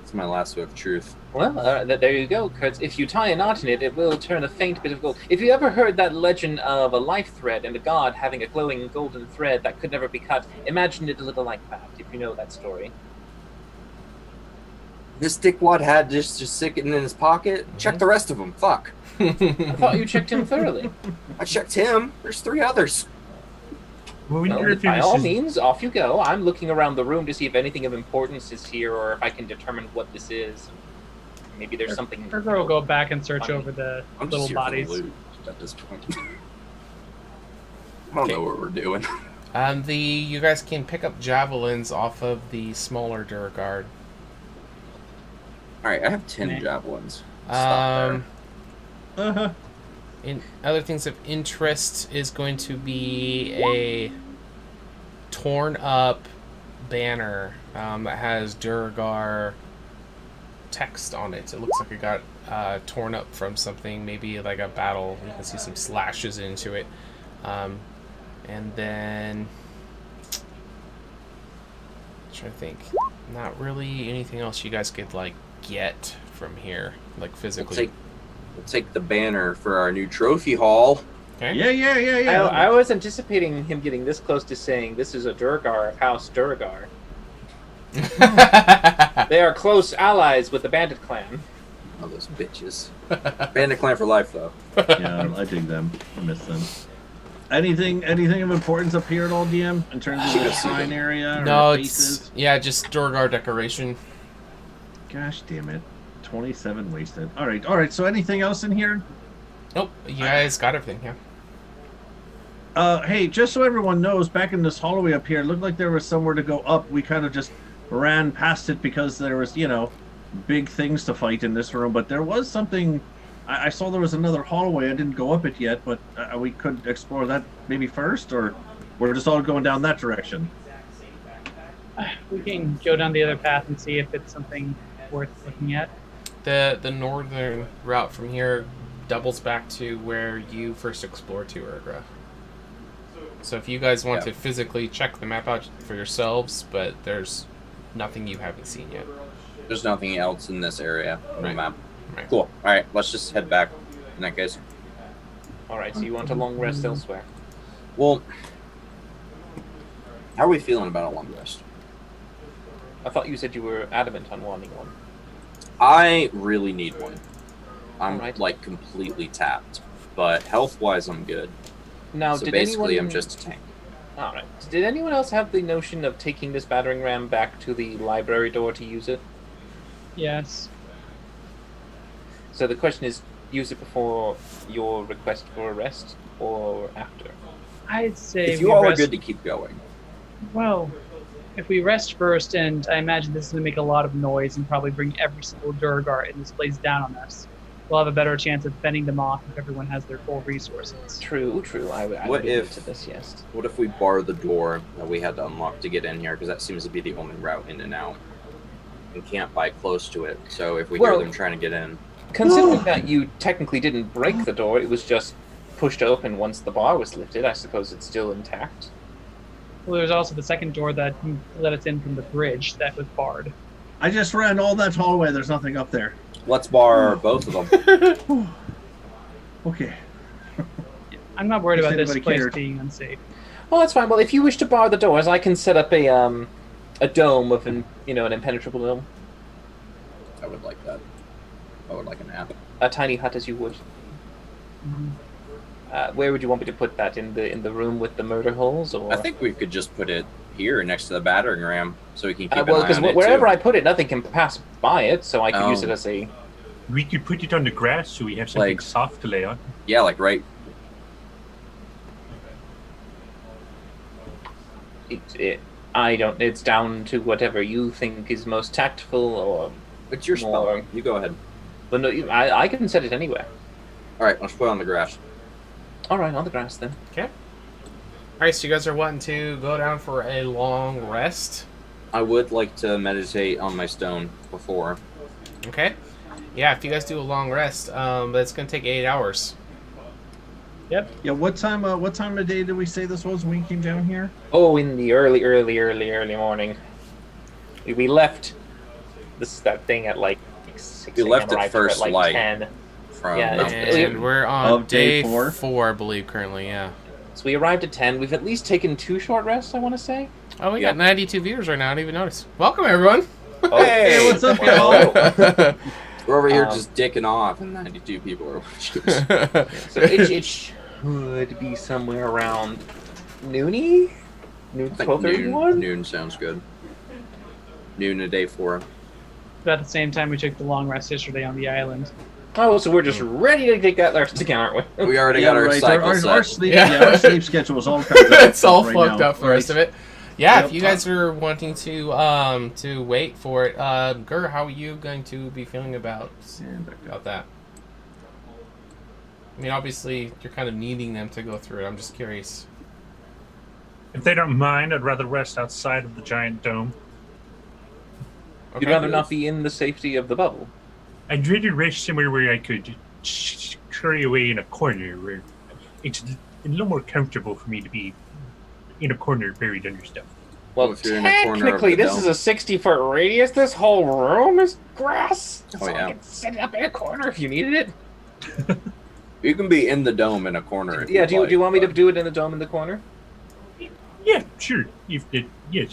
It's my last word of truth. Well, there you go, Kurtz. If you tie a knot in it, it will turn a faint bit of gold. If you ever heard that legend of a life thread and a god having a glowing golden thread that could never be cut, imagine it a little like that, if you know that story. This dickwad had just sitting in his pocket. Check the rest of them. Fuck. I thought you checked him thoroughly. I checked him. There's 3 others. Well, we Well, wonder if by you're all just- means, off you go. I'm looking around the room to see if anything of importance is here or if I can determine what this is. Maybe there's something... Urger will go back and search over the I'm little just here bodies. for the loot at this point. I don't know what we're doing. You guys can pick up javelins off of the smaller Durgard. All right, I have 10 Okay. javelins. Stop there. Uh-huh. In other things of interest is going to be a torn up banner that has Durgar text on it. It looks like it got torn up from something, maybe like a battle. You can see some slashes into it. And then I'm trying to think. Not really anything else you guys could like get from here, like physically. We'll take the banner for our new trophy hall. Okay. Yeah. I was anticipating him getting this close to saying this is a Durgar of House Durgar. They are close allies with the Bandit Clan. Oh, those bitches. Bandit clan for life, though. Yeah, I dig them. I miss them. Anything of importance up here at all, DM? In terms of Should the go see shrine them. area or No, faces? it's just Durgar decoration. Gosh damn it. 27 wasted. Alright, so anything else in here? Nope, you guys got everything, yeah. Hey, just so everyone knows, back in this hallway up here, it looked like there was somewhere to go up. We kind of just ran past it because there was, big things to fight in this room. But there was something... I saw there was another hallway. I didn't go up it yet, but we could explore that maybe first, or we're just all going down that direction. We can go down the other path and see if it's something worth looking at. The northern route from here doubles back to where you first explored to, Urgra. So if you guys want to physically check the map out for yourselves, but there's nothing you haven't seen yet. There's nothing else in this area on the Right. map. Right. Cool. All right, let's just head back in that case. Alright, so you want a long rest elsewhere. Well, how are we feeling about a long rest? I thought you said you were adamant on wanting one. I really need one. I'm Alright. like completely tapped, but health-wise, I'm good. Now, So did basically, anyone... I'm just a tank. Alright. Did anyone else have the notion of taking this battering ram back to the library door to use it? Yes. So the question is, use it before your request for a rest, or after? I'd say If you we all are rest- good to keep going, Well, if we rest first, and I imagine this is going to make a lot of noise and probably bring every single Durgar in this place down on us, we'll have a better chance of fending them off if everyone has their full resources. True. I What would agree if- to this, yes. What if we bar the door that we had to unlock to get in here? Because that seems to be the only route in and out. And can't buy close to it. So if we hear Well- them trying to get in, Considering that you technically didn't break the door, it was just pushed open once the bar was lifted, I suppose it's still intact. Well, there's also the second door that let us in from the bridge that was barred. I just ran all that hallway. There's nothing up there. let's bar both of them. Okay. I'm not worried If about this anybody place cared. being unsafe. Well, that's fine. Well, if you wish to bar the doors, I can set up a dome of an impenetrable dome, I would like that. I would like a nap. a tiny hut as you would. Where would you want me to put that? In the room with the murder holes, or? I think we could just put it here next to the battering ram, so we can keep well, an eye because on it wherever too. I put it, nothing can pass by it, so I could use it Oh. as a. We could put it on the grass so we have something Like- soft to lay on. Yeah, like right. I don't. It's down to whatever you think is most tactful, or. It's your spell. More. You go ahead. But no, I can set it anywhere. All right, let's put it on the grass. All right, on the grass then. All right, so you guys are wanting to go down for a long rest. I would like to meditate on my stone before. Okay. Yeah, if you guys do a long rest, but it's gonna take 8 hours. Yeah. What time of day did we say this was when we came down here? Oh, in the early morning. We left. This is that thing at like 6 We left a.m., at arrived first at like light. 10. From Yeah, Mount it's- And we're on Of day day four? I believe, currently. Yeah. So we arrived at 10. We've at least taken 2 short rests, I want to say. Oh, we Yeah. got 92 viewers right now. I didn't even notice. Welcome, everyone. Oh, Hey, what's up, Well, We're over here Um, just dicking off, and 92 people are watching us. so it should be somewhere around noony? Noon, I think noon, 12:31? noon sounds good. Noon of day 4. About the same time we took the long rest yesterday on the island. Oh, so we're just ready to take that rest again, aren't we? We already got our right. cycle Our set. sleep, Yeah. our sleep schedule is all fucked up. It's all right fucked now. up for the rest of it. Yeah, Yep. if you guys are wanting to wait for it, Gur, how are you going to be feeling about that? I mean, obviously, you're kind of needing them to go through it. I'm just curious. If they don't mind, I'd rather rest outside of the giant dome. You'd rather not be in the safety of the bubble. I'd rather rest somewhere where I could scurry away in a corner where it's a little more comfortable for me to be in a corner buried under stuff. Well, if you're in a corner of technically, the this dome. is a 60-foot radius. This whole room is grass. Oh, So yeah. I could set it up in a corner if you needed it. You can be in the dome in a corner. If Yeah, you'd do you like, want me to but- do it in the dome in the corner? Yeah, sure. Yes,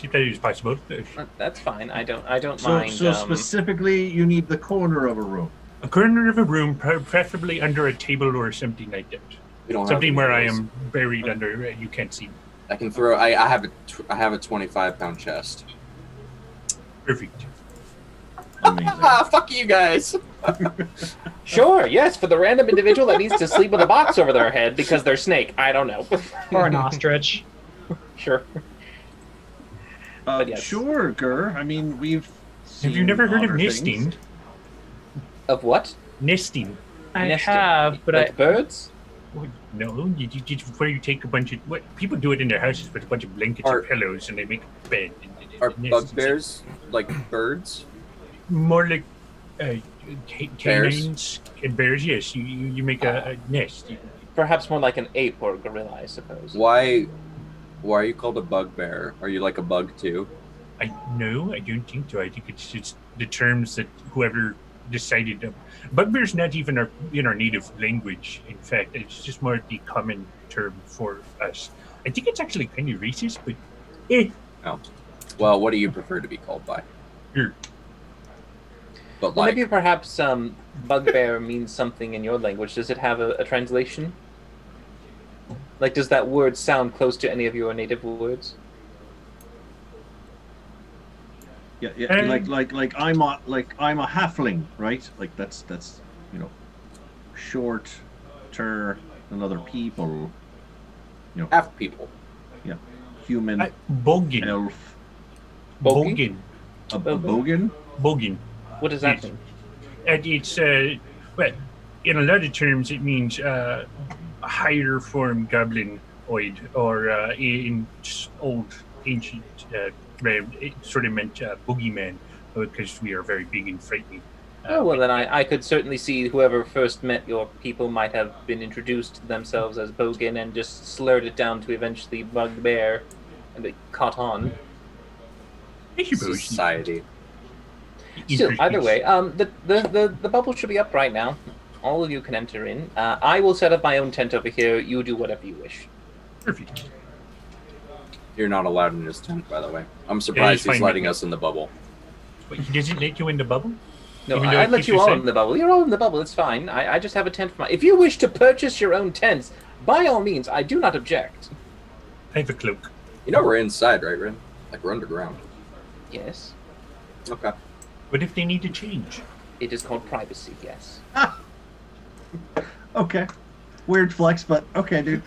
if that is possible. That's fine. I don't So, mind. so specifically, you need the corner of a room. A corner of a room, preferably under a table or something like that. We don't have Something any where of I those. am buried under, you can't see me. I can throw. I have a 25-pound chest. Perfect. Amazing. Ah, fuck you guys. Sure, yes, for the random individual that needs to sleep with a box over their head because they're snake. I don't know. Or an ostrich. Sure. But yes. Sure, Gur. I mean, we've. Have you seen never heard of odder nesting? things. Of what? Nesting. I Nesting. have, but Like birds? No, where you take a bunch of what people do it in their houses with a bunch of blankets Are- and pillows, and they make a bed. Are and nests and bugbears like birds? stuff. More like Bears? canines and bears? Yes, you make a nest. Perhaps more like an ape or a gorilla, I suppose. Why are you called a bugbear? Are you like a bug too? I don't think so. I think it's just the terms that whoever decided. Bugbear's not even in our native language. In fact, it's just more the common term for us. I think it's actually kind of racist, but Well, what do you prefer to be called by? Sure. But Well, like, maybe perhaps bugbear means something in your language. Does it have a translation? Like, does that word sound close to any of your native words? Yeah, yeah. Um, Like I'm a halfling, right? Like that's shorter than other people. half people. Human, Boggin. elf. Bogan. A bogan? Bogan. What does that Yes. mean? And it's well, in a lot of terms, it means a higher form goblinoid, or in old ancient realm, it sort of meant boogeyman, because we are very big and frightening. Oh, well, then I could certainly see whoever first met your people might have been introduced to themselves as Bogan and just slurred it down to eventually Bugbear, and it caught on. I suppose. Society. Still, either way, the bubble should be up right now. All of you can enter in. I will set up my own tent over here. You do whatever you wish. Perfect. You're not allowed in his tent, by the way. I'm surprised he's fine, letting but- us in the bubble. But he doesn't let you in the bubble? No, Even though I it let keeps you you all safe? in the bubble. You're all in the bubble. It's fine. I just have a tent for my... If you wish to purchase your own tents, by all means, I do not object. I have a cloak. You know we're inside, right, Rin? Like we're underground. Yes. Okay. What if they need to change? It is called privacy, yes. Okay. Weird flex, but okay, dude.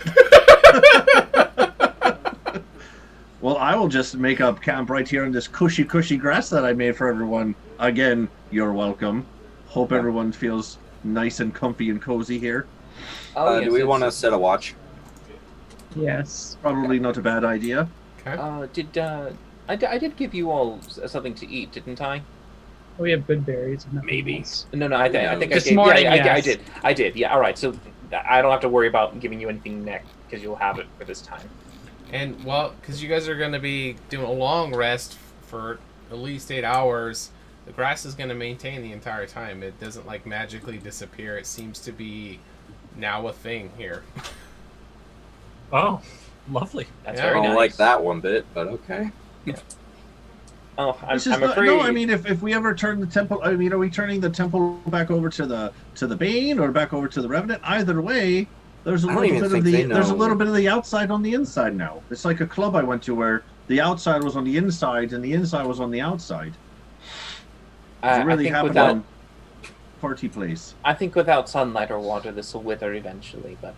Well, I will just make up camp right here on this cushy grass that I made for everyone. Again, you're welcome. Hope everyone feels nice and comfy and cozy here. Oh, yes, do we yes. want to set a watch? Yes. Probably not a bad idea. Okay. I did give you all something to eat, didn't I? We have good berries. and nothing Maybe. else. No, I think This I gave... morning, yeah, yes. I did. Yeah, all right. So I don't have to worry about giving you anything next because you'll have it for this time. And, well, because you guys are going to be doing a long rest for at least 8 hours, the grass is going to maintain the entire time. It doesn't, like, magically disappear. It seems to be now a thing here. Oh, lovely. That's Yeah. I very don't nice. like that one bit, but okay. Oh, I'm It's just afraid. no. I mean, if we ever turn the temple, I mean, are we turning the temple back over to the Bane or back over to the Revenant? Either way, there's a I don't little even bit of think they there's a know. little bit of the outside on the inside now. It's like a club I went to where the outside was on the inside and the inside was on the outside. It's I really think happening. without Party place. I think without sunlight or water, this will wither eventually. But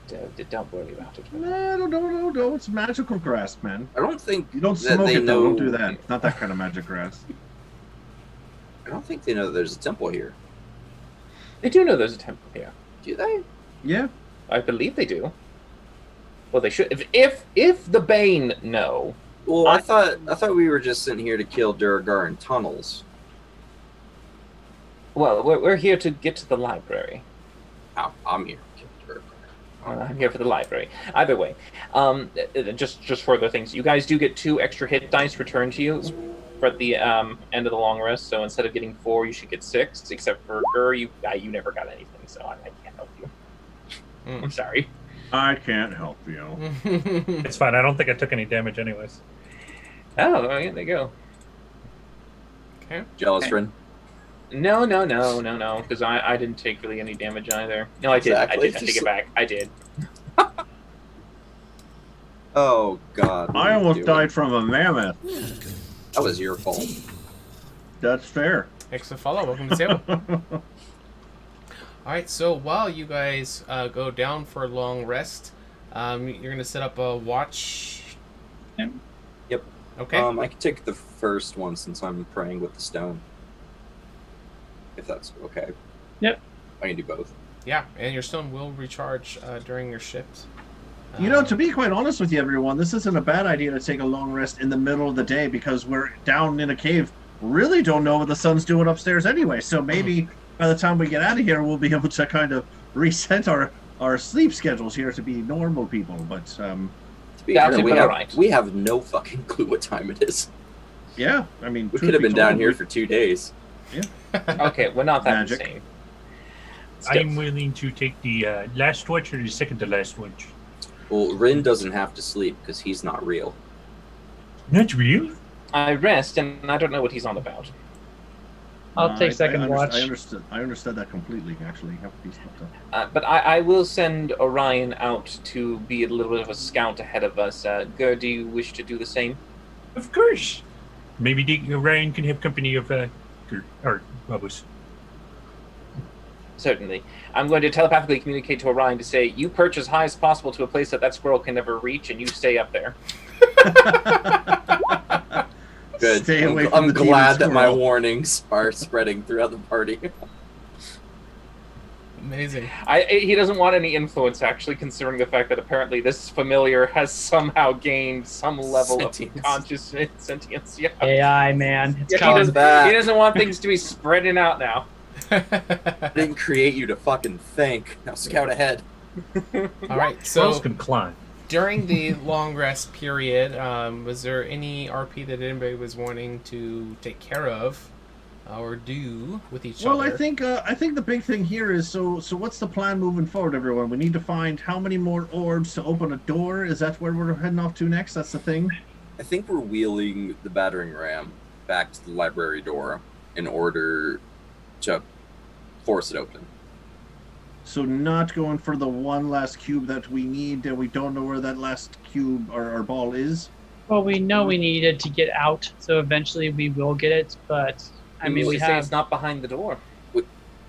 don't worry about it. No. It's magical grass, man. I don't think You don't that smoke they it, though. know. Don't do that. Not that kind of magic grass. I don't think they know that there's a temple here. They do know there's a temple here. Do they? Yeah. I believe they do. Well, they should. If the Bane know, Well, I thought we were just sitting here to kill Duragar in tunnels. well, we're here to get to the library. Oh, I'm here to kill Duragar. I'm here for the library. Either way, just for other things, you guys do get 2 extra hit dice returned to you for the end of the long rest. So instead of getting 4, you should get 6. Except for Gur, you never got anything, so I can't help you. Mm. I'm sorry. I can't help you. It's fine. I don't think I took any damage anyways. Oh, yeah, there you go. Okay. Jealous, Okay. Rin? No, because I didn't take really any damage either. No, I did. Exactly. I take it back. I did. Oh, God. what I are you almost doing? died from a mammoth. That was your fault. That's fair. Thanks for the follow. Welcome to the table. Alright, so while you guys go down for a long rest, you're going to set up a watch. Yep. Okay. I can take the first one since I'm praying with the stone. If that's okay. Yep. I can do both. Yeah, and your stone will recharge during your shift. You know, to be quite honest with you, everyone, this isn't a bad idea to take a long rest in the middle of the day because we're down in a cave. Really don't know what the sun's doing upstairs anyway. So maybe by the time we get out of here, we'll be able to kind of reset our sleep schedules here to be normal people. But To be That's fair, about we right. have no fucking clue what time it is. yeah, I mean, We truth could have be been down told, here for 2 days. Okay, we're not that Magic. insane. I'm willing to take the last watch or the second to last watch. Well, Rin doesn't have to sleep because he's not real. Not real? I rest, and I don't know what he's on about. I'll take second I watch. I understood that completely, actually. Have to be stopped up. But I will send Orion out to be a little bit of a scout ahead of us. Gur, do you wish to do the same? Of course. Maybe Ryan can have company of or Bubbles. Certainly. I'm going to telepathically communicate to Orion to say, you perch as high as possible to a place that squirrel can never reach, and you stay up there. Good. Stay away from I'm the demon glad that my squirrel. warnings are spreading throughout the party. Amazing. He doesn't want any influence, actually, considering the fact that apparently this familiar has somehow gained some level Sentience. of consciousness, sentience. Yeah. AI, man. It's Yeah, coming. he doesn't want things to be spreading out now. I didn't create you to fucking think. Now scout ahead. All right. Squirrels So can climb. during the long rest period, was there any RP that anybody was wanting to take care of or do with each Well, other? I think the big thing here is so what's the plan moving forward, everyone? We need to find how many more orbs to open a door. Is that where we're heading off to next? That's the thing. I think we're wheeling the battering ram back to the library door in order to force it open. So not going for the one last cube that we need, and we don't know where that last cube or ball is. Well, we know we needed to get out, so eventually we will get it. But I mean, we say have. it's not behind the door.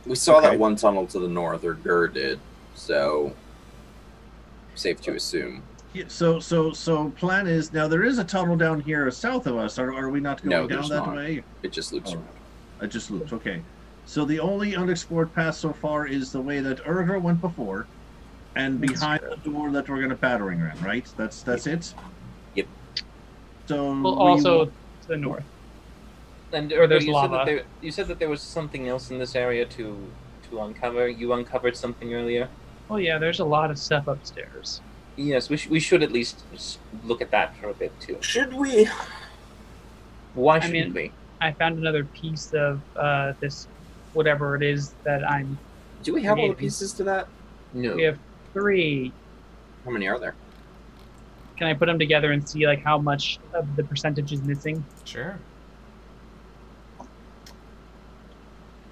We saw Okay. that one tunnel to the north, or Gur did, so safe to assume. Yeah, so plan is now there is a tunnel down here south of us. Are we not going No, down there's that not. way? It just loops Oh. around. It just loops. Okay. So the only unexplored path so far is the way that Urgra went before, and That's behind true. the door that we're going to battering ram. Right. That's it. Yep. So Well, we- also to the north. And Or there's you lava. Said that you said that there was something else in this area to uncover. You uncovered something earlier. Oh yeah, there's a lot of stuff upstairs. Yes, we should at least look at that for a bit too. Should we? Why I shouldn't mean- we? I found another piece of this, whatever it is that I'm. Do we have all the Creating. pieces to that? No. We have 3. How many are there? Can I put them together and see like how much of the percentage is missing? Sure.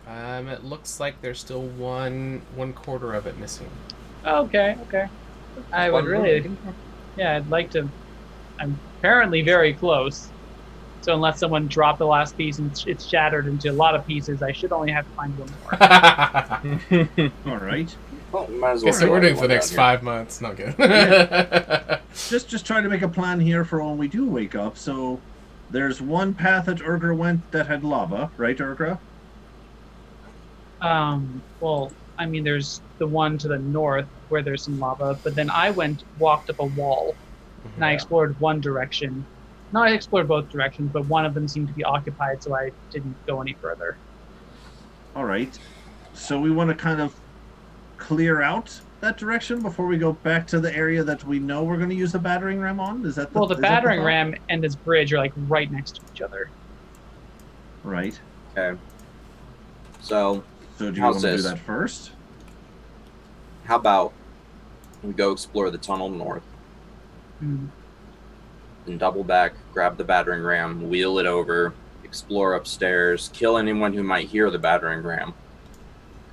It looks like there's still one quarter of it missing. Okay. I would really. Yeah, I'd like to. I'm apparently very close. So unless someone dropped the last piece and it's shattered into a lot of pieces, I should only have to find one more. all right. Well, might as well. Okay, so we're do doing for the one next down 5 months. Not good. Just trying to make a plan here for when we do wake up. So there's one path that Urgra went that had lava, right, Urgra? Well, I mean, there's the one to the north where there's some lava, but then I walked up a wall, and I explored one direction. No, I explored both directions, but one of them seemed to be occupied, so I didn't go any further. All right. So we want to kind of clear out that direction before we go back to the area that we know we're going to use the battering ram on. Is that Well, the is that battering thought? ram and this bridge are like right next to each other. Right. Okay. So, So do you How's want to do this? that first? how about we go explore the tunnel north, Hmm. and double back, grab the battering ram, wheel it over, explore upstairs, kill anyone who might hear the battering ram,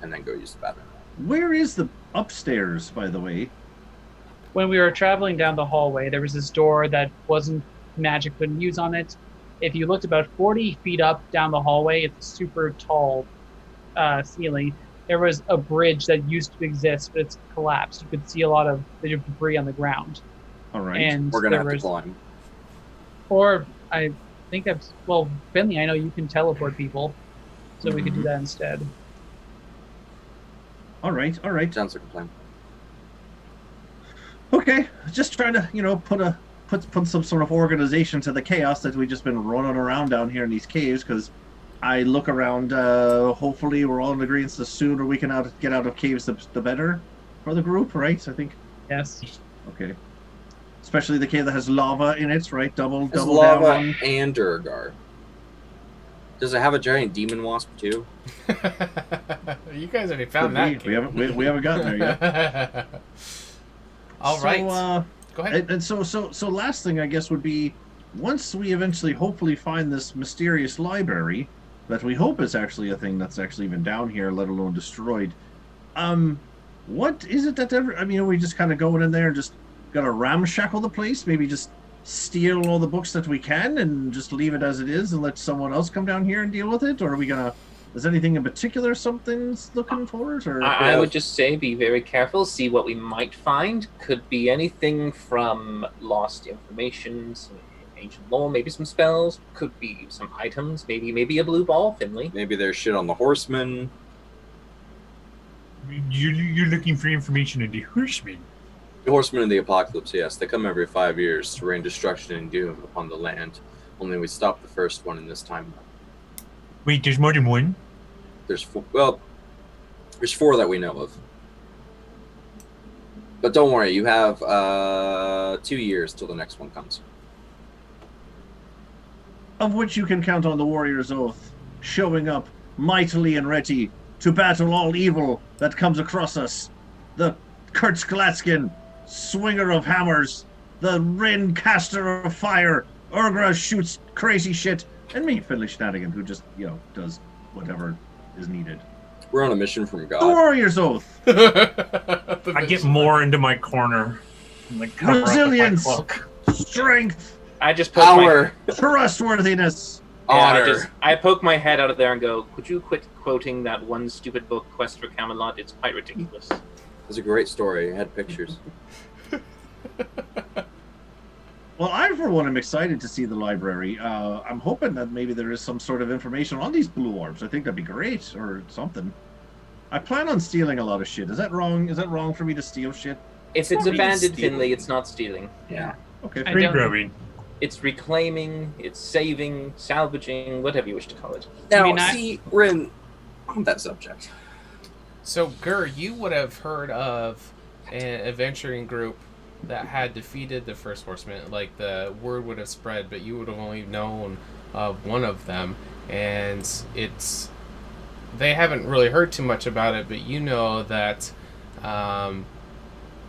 and then go use the battering ram. Where is the upstairs, by the way? When we were traveling down the hallway, there was this door that wasn't magic couldn't use on it. If you looked about 40 feet up down the hallway, it's a super tall ceiling. There was a bridge that used to exist, but it's collapsed. You could see a lot of the debris on the ground. All right. And We're gonna there have to was, climb. or I think that's well, Finley. I know you can teleport people, so we could do that instead. All right. All right. Sounds like a plan. Okay. Just trying to, put some sort of organization to the chaos that we've just been running around down here in these caves. Because I look around. Hopefully, we're all in agreement. The sooner we can get out of caves, the better for the group, right? I think. Yes. Okay. Especially the cave that has lava in it, right? Double It's down lava on. and Durgar. Does it have a giant demon wasp too? You guys already Could found be. that. We haven't gotten there yet. All right. Go ahead. And so last thing I guess would be once we eventually hopefully find this mysterious library that we hope is actually a thing that's actually even down here, let alone destroyed. What is it that are we just kind of going in there and just gonna ramshackle the place? Maybe just steal all the books that we can and just leave it as it is and let someone else come down here and deal with it? Or are we gonna? Is anything in particular something's looking for it? Or I would just say be very careful, see what we might find. Could be anything from lost information, some ancient lore, maybe some spells, could be some items, maybe a blue ball, Finley. Maybe there's shit on the horsemen. You're looking for information on the horsemen. The horsemen of the apocalypse, yes. They come every 5 years to rain destruction and doom upon the land. Only we stopped the first one in this time. Wait, there's more than one? There's 4 that we know of. But don't worry, you have 2 years till the next one comes. Of which you can count on the warrior's oath, showing up mightily and ready to battle all evil that comes across us. The Kurtzglatskin, swinger of hammers, the Rin caster of fire, Urgra shoots crazy shit, and me, Finley Shenanigan, who just, does whatever is needed. We're on a mission from The God. warrior's oath. I get more into my corner. And, like, cover Resilience. up with my cloak. Strength. I just poke my Power, Trustworthiness. honor. I poke my head out of there and go, could you quit quoting that one stupid book, Quest for Camelot? It's quite ridiculous. It's a great story. It had pictures. Well, I, for one, am excited to see the library. I'm hoping that maybe there is some sort of information on these blue orbs. I think that'd be great, or something. I plan on stealing a lot of shit. Is that wrong? Is that wrong for me to steal shit? If it's not really abandoned, stealing. Finley, it's not stealing. Yeah. Okay. I fair. don't- Regrabbing. It's reclaiming, it's saving, salvaging, whatever you wish to call it. Now, mean, I- see, Rin, on that subject. So, Gur, you would have heard of an adventuring group that had defeated the first horseman. Like, the word would have spread, but you would have only known of one of them. And they haven't really heard too much about it, but you know that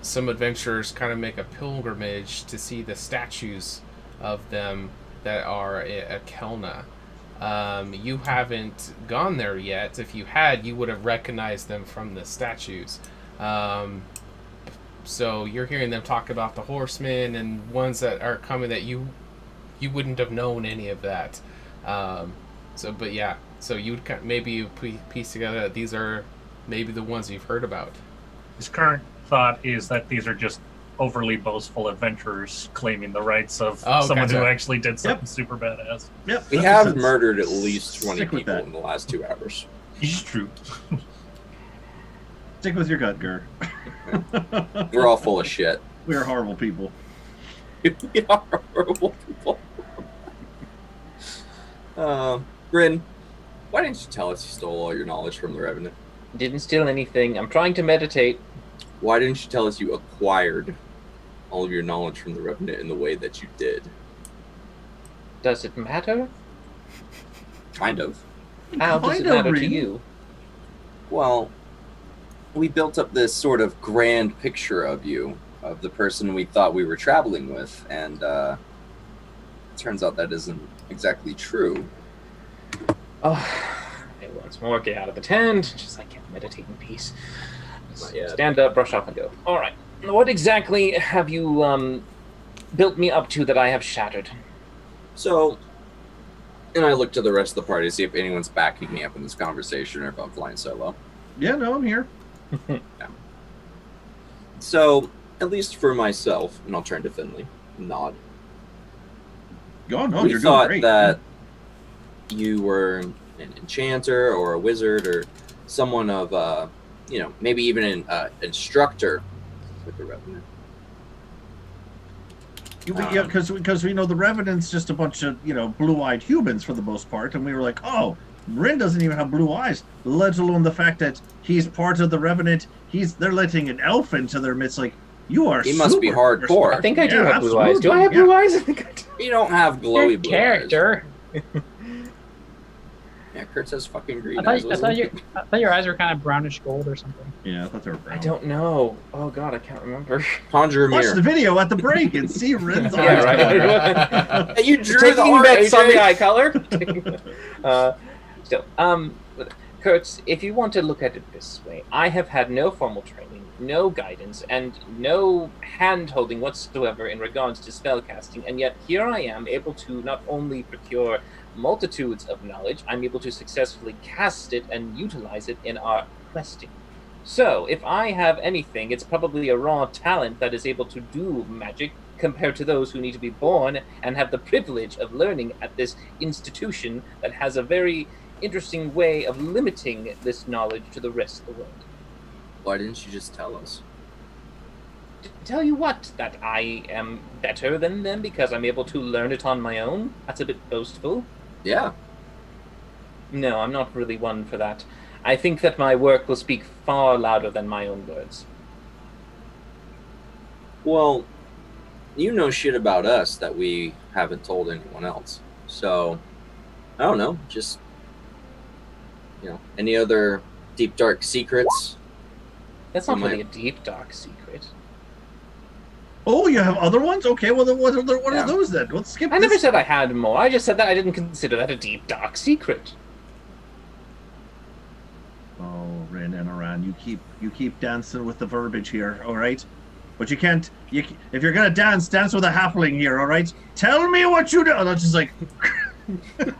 some adventurers kind of make a pilgrimage to see the statues of them that are at Kelna. You haven't gone there yet. If you had, you would have recognized them from the statues. So you're hearing them talk about the horsemen and ones that are coming that you wouldn't have known any of that. So you would maybe piece together that these are maybe the ones you've heard about. His current thought is that these are just overly boastful adventurers claiming the rights of someone who gotcha. actually did something super badass. Yep. We that have makes sense. murdered at least 20 Stick with people that. in the last 2 hours. It's true. Stick with your gut, Gur. We're all full of shit. We are horrible people. We are horrible people. Rin, why didn't you tell us you stole all your knowledge from the Revenant? Didn't steal anything. I'm trying to meditate. Why didn't you tell us you acquired all of your knowledge from the Revenant in the way that you did? Does it matter? Kind of. How does it Kinda, matter to Rin. you? Well, we built up this sort of grand picture of you, of the person we thought we were traveling with, and it turns out that isn't exactly true. Oh, I once more get out of the tent. Just I can't meditate in peace. Not yet. Stand up, brush off, and go. All right. What exactly have you built me up to that I have shattered? So, and I look to the rest of the party to see if anyone's backing me up in this conversation or if I'm flying solo. Yeah, no, I'm here. So, at least for myself, and I'll turn to Finley, nod. Oh, no, we you're doing thought great. that you were an enchanter or a wizard or someone of, maybe even an instructor with the Revenant. Yeah, because we know the Revenant's just a bunch of, blue-eyed humans for the most part, and we were like, oh, Rin doesn't even have blue eyes, let alone the fact that he's part of the Revenant. They're letting an elf into their midst. Like, you are He must be super hardcore. I think I do Yeah, have blue eyes. Do I have absolutely, blue eyes? I think I do. You don't have glowy Your blue character. eyes. Yeah, Kurt says fucking green I eyes. thought your eyes were kind of brownish gold or something. Yeah, I thought they were brown. I don't know. Oh God, I can't remember. Conjure a Watch mirror. the video at the break and see Rin's eyes. Yeah, right. Hey, you You're drew the taking art. bets on the AJ. eye color. Still, Kurtz, if you want to look at it this way, I have had no formal training, no guidance, and no hand-holding whatsoever in regards to spellcasting, and yet here I am, able to not only procure multitudes of knowledge, I'm able to successfully cast it and utilize it in our questing. So, if I have anything, it's probably a raw talent that is able to do magic compared to those who need to be born and have the privilege of learning at this institution that has a very interesting way of limiting this knowledge to the rest of the world. Why didn't you just tell us? To tell you what, that I am better than them because I'm able to learn it on my own? That's a bit boastful. Yeah. No, I'm not really one for that. I think that my work will speak far louder than my own words. Well, you know shit about us that we haven't told anyone else. So, I don't know. Just, any other deep, dark secrets? That's not You really might- a deep, dark secret. Oh, you have other ones? Okay, well, then what Yeah. are those then? Let's skip I never this. said I had more. I just said that I didn't consider that a deep, dark secret. Oh, Rin and Aran, you keep dancing with the verbiage here, all right? But you can't. If you're gonna dance with a halfling here, all right? Tell me what you do. And I'm just like,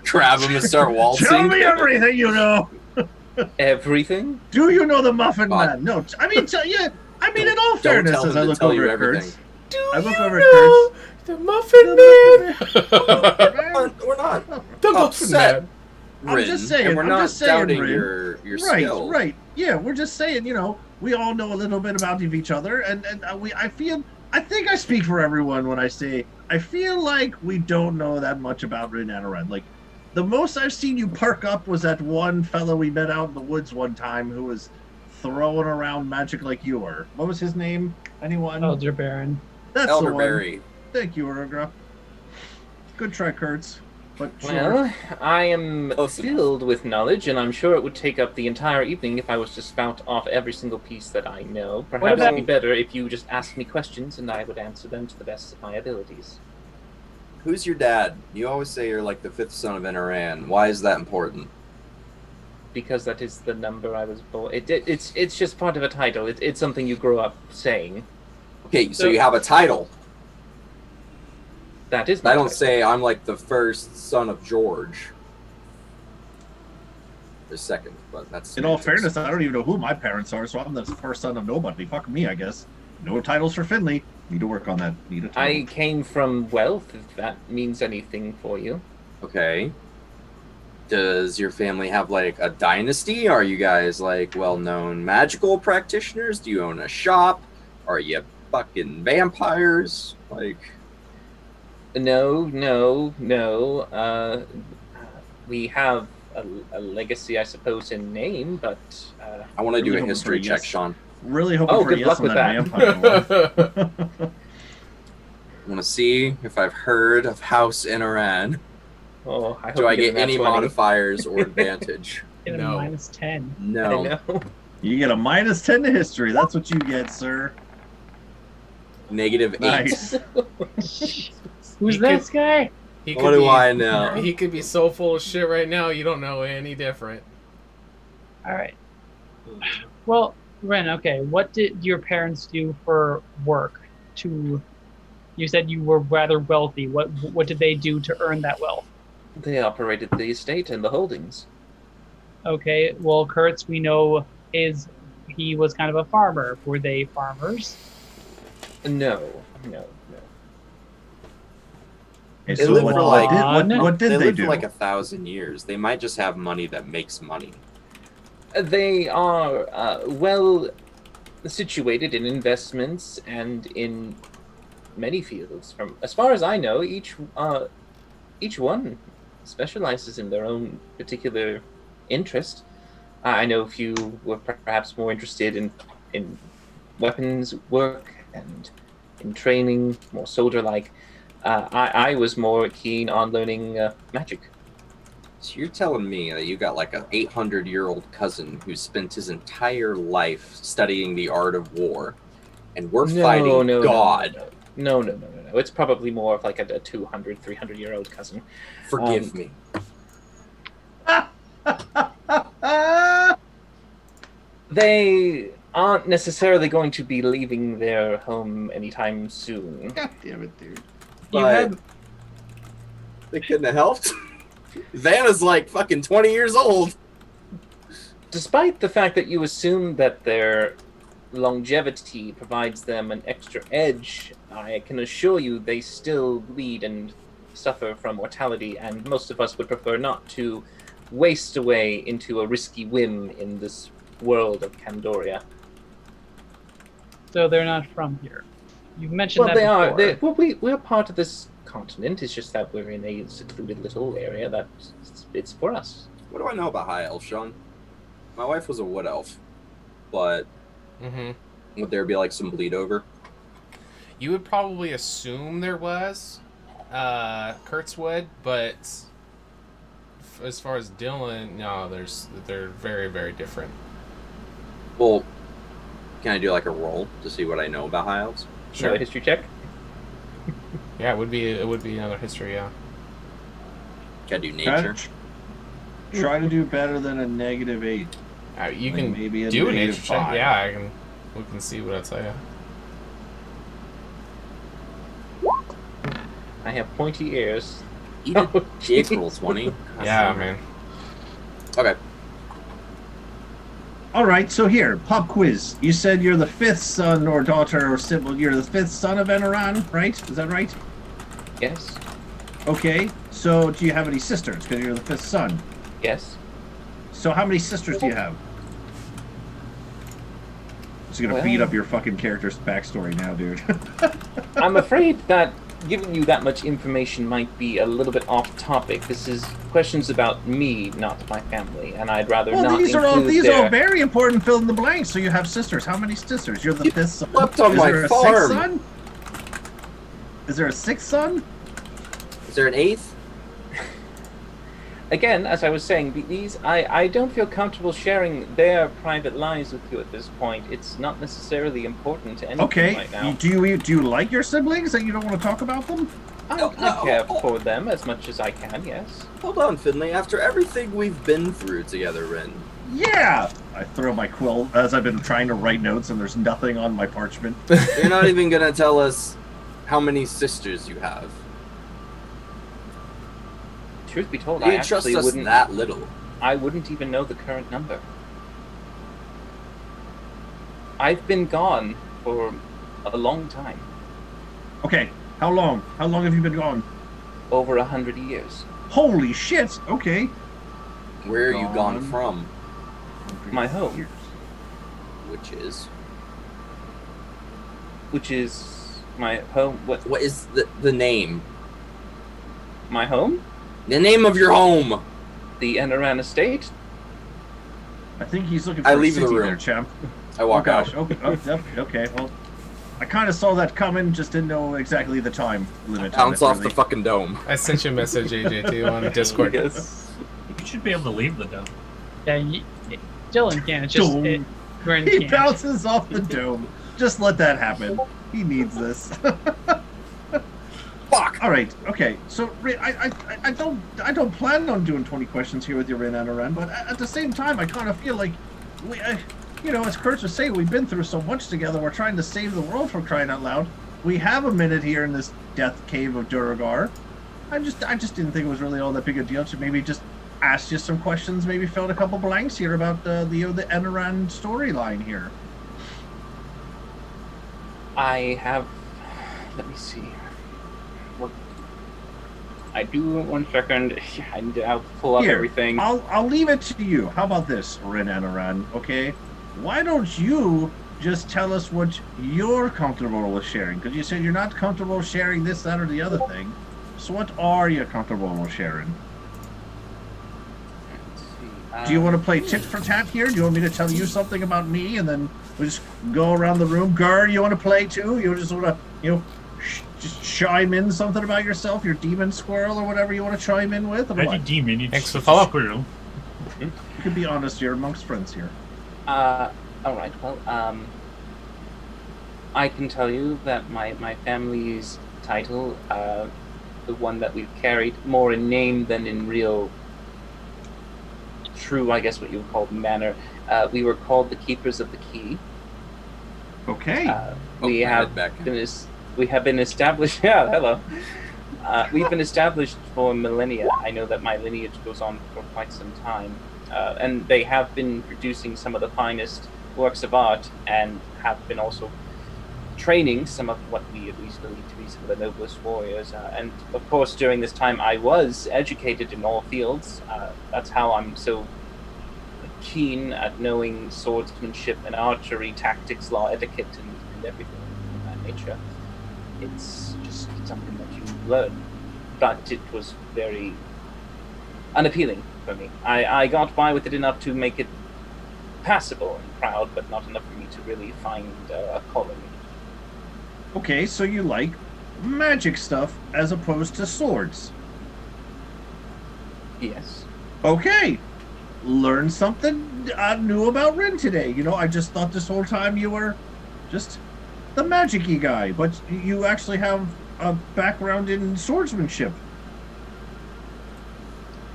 Grab him and start waltzing. tell me everything you know. Everything? Do you know the Muffin God. Man? No, I mean, yeah. I mean, in all Don't fairness, tell as him I to look tell you over at everything. Kurtz, Do I look you over at know the Muffin Man? We're not The Muffin upset, Man. I'm Rin, just saying, and we're I'm not just saying, doubting Rin. your Right, skill. right. Yeah, we're just saying, we all know a little bit about each other, and I think I speak for everyone when I say I feel like we don't know that much about Rin and Aran. Like, the most I've seen you perk up was that one fellow we met out in the woods one time who was throwing around magic like you were. What was his name? Anyone? Elder Baron. That's the one. Elderberry. Thank you, Urgra. Good try, Kurtz. But sure. Well, I am Close enough. filled with knowledge, and I'm sure it would take up the entire evening if I was to spout off every single piece that I know. Perhaps about- it'd be better if you just asked me questions and I would answer them to the best of my abilities. Who's your dad? You always say you're like the fifth son of Inaran. Why is that important? Because that is the number I was born. It's just part of a title. It's something you grow up saying. Okay, so So- you have a title. That is my I don't title. say I'm like the first son of George. The second, but that's In all semantics. fairness, I don't even know who my parents are, so I'm the first son of nobody. Fuck me, I guess. No titles for Finley. Need to work on that. Need a title. I came from wealth, if that means anything for you. Okay. Does your family have like a dynasty? Are you guys like well-known magical practitioners? Do you own a shop? Are you fucking vampires? Like, No. We have a legacy, I suppose, in name, but I want to do Really a hoping history for a check, yes. Sean. Really hoping Oh, for a good yes luck on with that that. vampire one. I want to see if I've heard of House Inaran. oh, I hope Do you I get an any nat 20. modifiers or advantage? Get a No. -10. I No. know. You get a -10 to history. That's what you get, sir. -8. Nice. Who's He this guy? He What could do be, I know? He could be so full of shit right now, you don't know any different. All right. Well, Ren, okay. What did your parents do for work? You said you were rather wealthy. What did they do to earn that wealth? They operated the estate and the holdings. Okay. Well, Kurtz, we know he was kind of a farmer. Were they farmers? No. Okay, They so live what, for what like- did, what did they they live do? for like 1,000 years. They might just have money that makes money. They are well situated in investments and in many fields. From as far as I know, each one specializes in their own particular interest. I know a few were perhaps more interested in weapons work and in training, more soldier-like. I was more keen on learning magic. So you're telling me that you got like an 800-year-old cousin who spent his entire life studying the art of war, and we're fighting God. No. It's probably more of like a 200, 300-year-old cousin. Forgive me. They aren't necessarily going to be leaving their home anytime soon. God damn it, dude. You But have they couldn't have helped. Vanna's like fucking 20 years old. Despite the fact that you assume that their longevity provides them an extra edge, I can assure you they still bleed and suffer from mortality, and most of us would prefer not to waste away into a risky whim in this world of Candoria. So they're not from here. You've mentioned Well, that they are. before. We're part of this continent. It's just that we're in a secluded little area that it's for us. What do I know about high elf, Sean? My wife was a wood elf, but would there be like some bleed over? You would probably assume there was, Kurtz would, but as far as Dylan, no, they're very, very different. Well, can I do like a roll to see what I know about high elves? Sure. A history check. Yeah, it would be another history. Yeah. Can I do nature? Try to do better than a -8. You Like can maybe a do a nature check. -5. Yeah, we can see what I tell you. I have pointy ears. Eat a dick roll 20. Yeah, man. Okay. All right, so here, pop quiz. You said you're the 5th son or daughter or sibling. You're the 5th son of Enaran, right? Is that right? Yes. Okay, so do you have any sisters? Because you're the 5th son. Yes. So how many sisters do you have? Just gonna beat up your fucking character's backstory now, dude. I'm afraid that giving you that much information might be a little bit off topic. This is questions about me, not my family, and I'd rather not these include are all very important. Fill in the blanks. So you have sisters. How many sisters? You're the 5th son. Slept on Is my there a farm. 6th son? Is there a 6th son? Is there an 8th? Again, as I was saying, I don't feel comfortable sharing their private lives with you at this point. It's not necessarily important to anything Okay. right now. Do you like your siblings that you don't want to talk about them? I care for them as much as I can, yes. Hold on, Finley. After everything we've been through together, Rin. Yeah! I throw my quill as I've been trying to write notes and there's nothing on my parchment. You're not even gonna tell us how many sisters you have. Truth be told, You I trust actually us wouldn't. that little. I wouldn't even know the current number. I've been gone for a long time, Okay, how long? How long have you been gone? over 100 years. Holy shit! Okay. Where are you gone Gone. from? My home, Which is which is my home. what is the name? My home? The name of your home. The Enaran Estate? I think he's looking for I a leave the city room. there, champ. I walk oh gosh. out. Okay. Well, I kind of saw that coming, just didn't know exactly the time limit. Bounce on it, off the really. fucking dome. I sent you a message, AJ, too, on Discord. Yes. You should be able to leave the dome. Yeah, Dylan can't. It's just Dome. Ren He can't. bounces off the dome. Just let that happen. He needs this. Fuck. All right. Okay. So I don't plan on doing 20 questions here with you, Rin and Ren, but at the same time, I kind of feel like as Kurtz was saying, we've been through so much together. We're trying to save the world, for crying out loud. We have a minute here in this death cave of Duragar. I just didn't think it was really all that big a deal to maybe just ask you some questions, maybe fill in a couple blanks here about the Enaran storyline here. I have. Let me see. What? I do 1 second. I need to pull up Here, everything. I'll leave it to you. How about this, Rin Anaran? Okay, why don't you just tell us what you're comfortable with sharing? Because you said you're not comfortable sharing this, that, or the other thing. So what are you comfortable with sharing? Let's see. Do you want to play tit for tat here? Do you want me to tell you something about me, and then we just go around the room? Gar, you want to play too? You just want to, just chime in something about yourself, your demon squirrel or whatever you want to chime in with? Or How'd you what? demon? You Thanks just for the follow. squirrel. You can be honest. You're amongst friends here. All right. Well, I can tell you that my family's title, the one that we've carried more in name than in real, true, I guess what you would call manner. We were called the Keepers of the Key. Okay. We my have head back in. been established. Yeah, hello. We've been established for millennia. I know that my lineage goes on for quite some time, and they have been producing some of the finest works of art and have been also training some of what we at least believe to be some of the noblest warriors. And of course, during this time, I was educated in all fields. That's how I'm so keen at knowing swordsmanship and archery, tactics, law, etiquette, and everything of that nature. It's just something that you learn. But it was very unappealing for me. I got by with it enough to make it passable and proud, but not enough for me to really find a calling. Okay, so you like magic stuff as opposed to swords. Yes. Okay. Learned something new about Rin today. You know, I just thought this whole time you were just the magic-y guy, but you actually have a background in swordsmanship.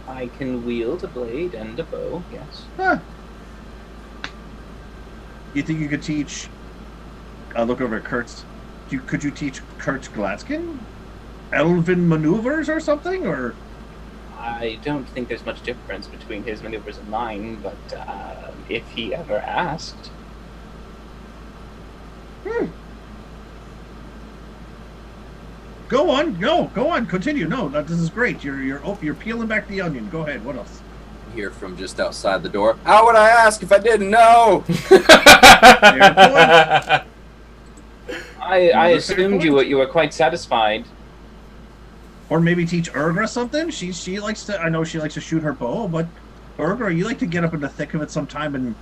I can wield a blade and a bow, yes. Huh. You think you could teach... I look over at Kurtz. Could you teach Kurt Gladskin elven maneuvers or something, or? I don't think there's much difference between his maneuvers and mine, but if he ever asked. Go on, continue. No, this is great. You're peeling back the onion. Go ahead. What else? Hear from just outside the door. How would I ask if I didn't know? I assumed you were quite satisfied. Or maybe teach Urgra something. She likes to. I know she likes to shoot her bow, but Urgra, you like to get up in the thick of it sometime and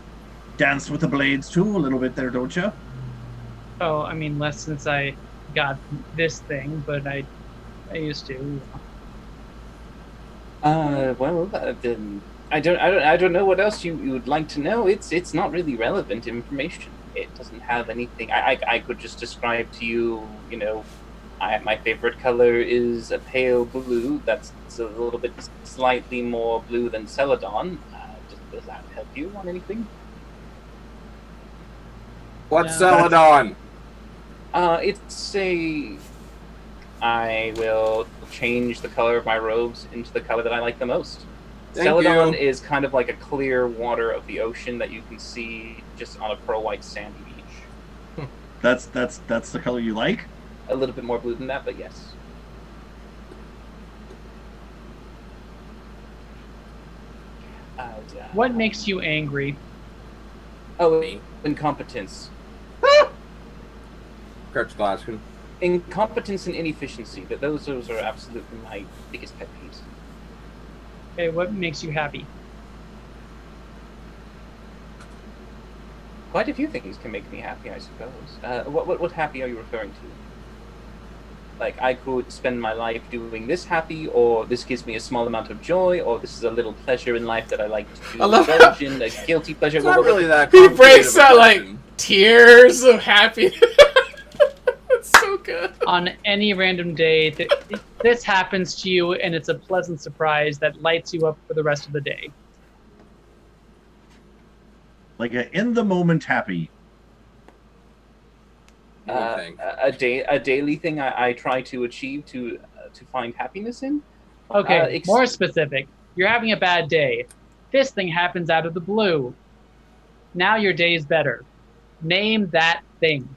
dance with the blades too a little bit there, don't you? Oh, I mean, less since I got this thing, but I used to. Well, I don't know what else you would like to know. It's not really relevant information. It doesn't have anything. I could just describe to you, you know, my favorite color is a pale blue. That's a little bit slightly more blue than Celadon. Does that help you on anything? What's Celadon? It's a... I will change the color of my robes into the color that I like the most. Thank Celadon you. is kind of like a clear water of the ocean that you can see just on a pearl white sandy beach. That's the color you like? A little bit more blue than that, but yes. What makes you angry? Oh, incompetence. Kurtz Gladskin. Incompetence and inefficiency. Those are absolutely my biggest pet peeves. Okay, what makes you happy? Quite a few things can make me happy, I suppose. What happy are you referring to? Like, I could spend my life doing this happy, or this gives me a small amount of joy, or this is a little pleasure in life that I like to I love indulge in, a guilty pleasure. It's not really that He complicated breaks of a out like question. tears of happiness. That's so good. On any random day, this happens to you, and it's a pleasant surprise that lights you up for the rest of the day. Like a in the moment happy. One thing. A daily thing I try to achieve to find happiness in. Okay, more specific. You're having a bad day. This thing happens out of the blue. Now your day is better. Name that thing.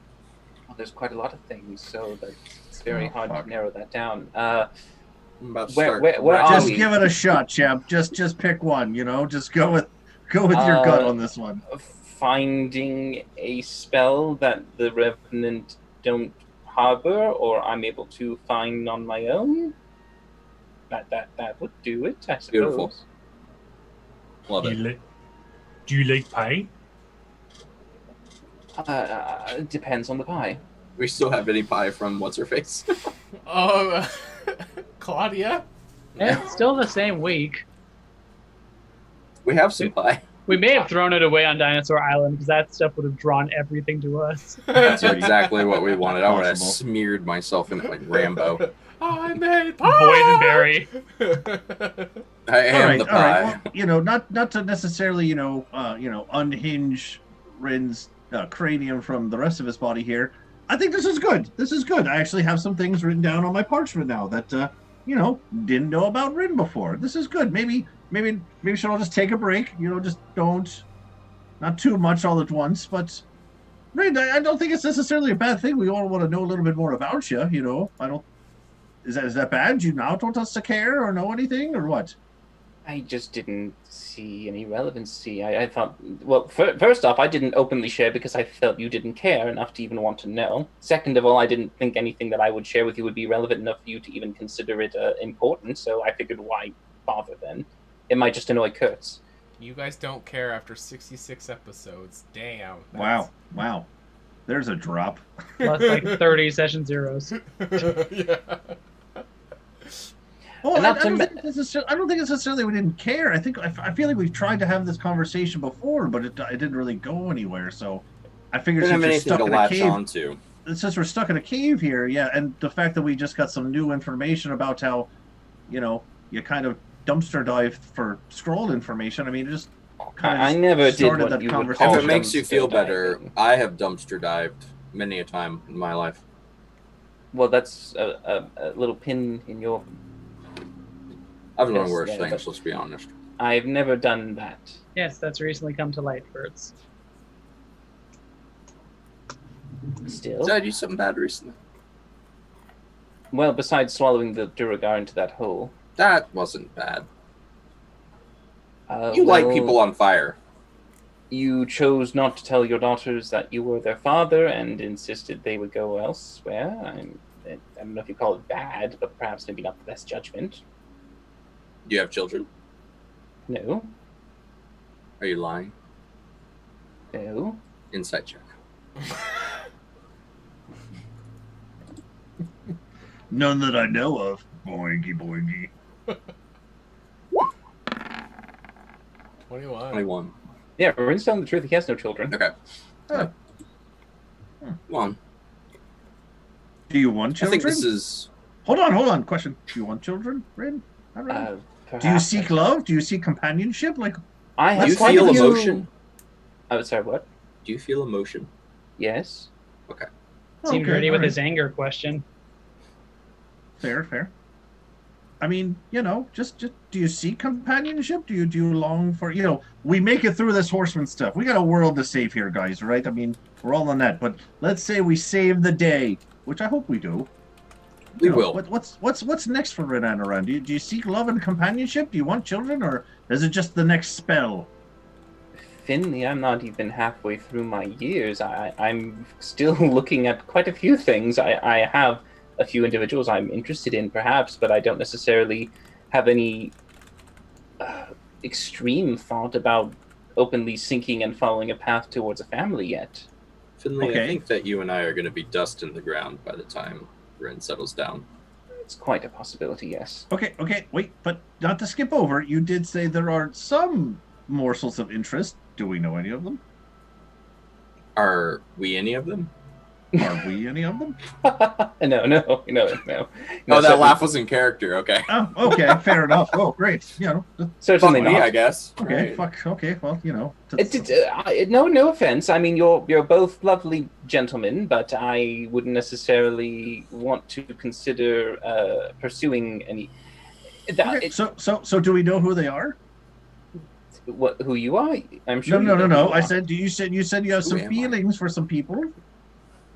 Well, there's quite a lot of things, so it's very hard fuck. to narrow that down. I'm about to Where start. are Just we? give it a shot, champ. Just pick one, you know? Just go with your gut on this one. Finding a spell that the Revenant don't harbor, or I'm able to find on my own. That would do it, I suppose. Beautiful. Love it. Do you like pie? It depends on the pie. We still have any pie from what's her face? Claudia? It's still the same week. We have some pie. We may have thrown it away on Dinosaur Island because that stuff would have drawn everything to us. That's exactly what we wanted. I would have Possible. smeared myself in it like Rambo. I made pie! Boydenberry. I am the all pie. right. Well, you know, not to necessarily, unhinge Rin's cranium from the rest of his body here. I think this is good. This is good. I actually have some things written down on my parchment now that didn't know about Rin before. This is good. Maybe should all just take a break. Just don't, not too much all at once, but Right, I don't think it's necessarily a bad thing. We all want to know a little bit more about you. You know, I don't. Is that bad? Do you not want us to care or know anything, or what? I just didn't see any relevancy. I thought, well, first off, I didn't openly share because I felt you didn't care enough to even want to know. Second of all, I didn't think anything that I would share with you would be relevant enough for you to even consider it important, so I figured why bother then? It might just annoy Kurtz. You guys don't care after 66 episodes. Damn. Wow. There's a drop. Plus like 30 session zeros. Yeah. Well, And I not to don't me- think I don't think it's necessarily we didn't care. I feel like we've tried to have this conversation before, but it didn't really go anywhere. So I figured Didn't since have we're anything stuck to in a latch cave, onto. since we're stuck in a cave here, yeah, and the fact that we just got some new information about how, you kind of dumpster dived for scroll information. I mean, it just kind of I never did started what that you would conversation. call If it makes you dumpster feel better, diving. I have dumpster dived many a time in my life. Well, that's a little pin in your... I've done Yes, worse yeah, things, but- let's be honest. I've never done that. Yes, that's recently come to light, Kurtz. Still. Did I do something bad recently? Well, besides swallowing the Duragar into that hole. That wasn't bad. You light well, people on fire. You chose not to tell your daughters that you were their father and insisted they would go elsewhere. I don't know if you call it bad, but perhaps maybe not the best judgment. Do you have children? No. Are you lying? No. Insight check. None that I know of. Boingy boingy. 21. 21. Yeah, Rin's telling the truth. He has no children. Okay. Huh. Come on. Do you want I children? think this is... Hold on. Question: do you want children, Rin? Not really. Do you Perhaps. seek love? Do you seek companionship? Like, I Do have you quite feel a few... emotion? Oh, sorry, what? Do you feel emotion? Yes. Seemed okay, ready with alright. his anger question. Fair. I mean, just do you seek companionship? Do you long for, we make it through this horseman stuff. We got a world to save here, guys, right? I mean, we're all on that. But let's say we save the day, which I hope we do. We will. What's next for Rin and Aran? Do you seek love and companionship? Do you want children, or is it just the next spell? Finley, I'm not even halfway through my years. I'm still looking at quite a few things. I have a few individuals I'm interested in, perhaps, but I don't necessarily have any extreme thought about openly sinking and following a path towards a family yet. Finley, Okay. I think that you and I are going to be dust in the ground by the time Ren settles down. It's quite a possibility, yes. Okay, wait, but not to skip over, you did say there are some morsels of interest. Do we know any of them? Are we any of them? Are we any of them? No. Oh, that laugh was in character. Okay. Oh, okay, fair enough. Oh, great. Certainly Fuck me, not. I guess. Okay, Right. fuck. Okay, well, No offense. I mean, you're both lovely gentlemen, but I wouldn't necessarily want to consider pursuing any. Okay, so do we know who they are? Who you are? I'm sure. No. you know who I you are. said you said you have Who some am I? feelings for some people.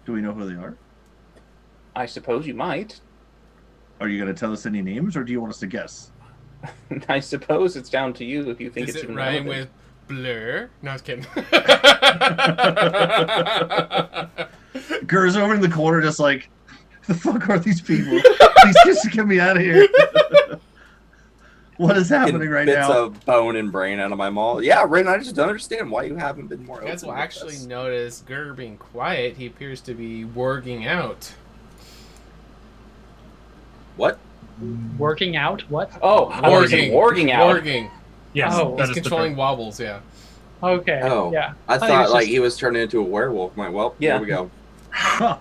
Do we know who they are? I suppose you might. Are you going to tell us any names, or do you want us to guess? I suppose it's down to you if you think Is it's it even rhyme relevant. with blur? No, I was kidding. Gur's over in the corner, just like, the fuck are these people? Please just get me out of here. What is happening right Bits now? of bone and brain out of my maul. Yeah, Ren, I just don't understand why you haven't been more You guys open will with actually this. notice Gur being quiet. He appears to be working out. What? Working out? What? Oh, I was warging out. Warging. Yes, Oh, that He's is controlling different. wobbles, yeah. Okay. Oh. Yeah. I thought he thought was like just- he was turning into a werewolf. I'm like, well, Yeah. here we go. Huh.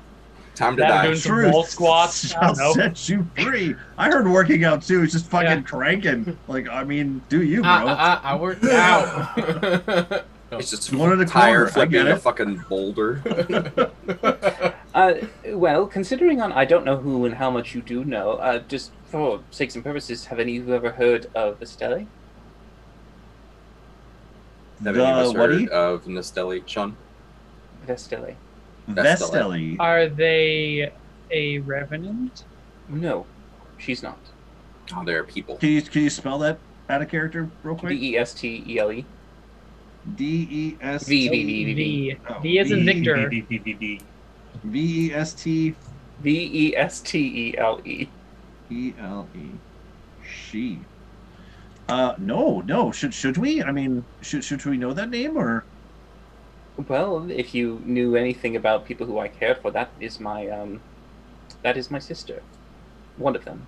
Time to That die. doing some wall squats. I shall don't know. set you free. I heard working out too. It's just fucking Yeah. cranking. Like, I mean, do you, bro? I worked out. It's just One in a tire corner, I flipping get a it. fucking boulder. Well, considering on, I don't know who and how much you do know. Just for sakes and purposes, have any of you ever heard of Estelle? Have any of us The what? heard of Nastelli, Sean? Estelle. Vesteli. Are they a revenant? No, she's not. Oh, there are people. Can you spell that out of character real quick? Vestele. D-E-S V. V. Oh, V is in V. Victor. V-E-S-T Vestele. E-L-E. She. No. Should we? I mean, should we know that name or? Well, if you knew anything about people who I care for, that is my sister. One of them.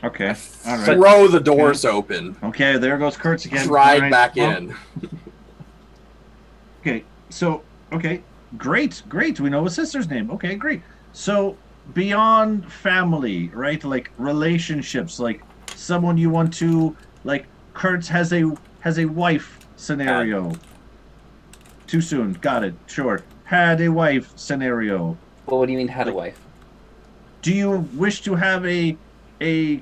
Okay. All right. Throw the doors open. Okay, there goes Kurtz again. Ride All right, back well, in. Okay, so great. We know his sister's name. Okay, great. So beyond family, right? Like relationships, like someone you want to like. Kurtz has a wife scenario. Too soon. Got it. Sure. Had a wife scenario. Well, what do you mean had a wife? Do you wish to have a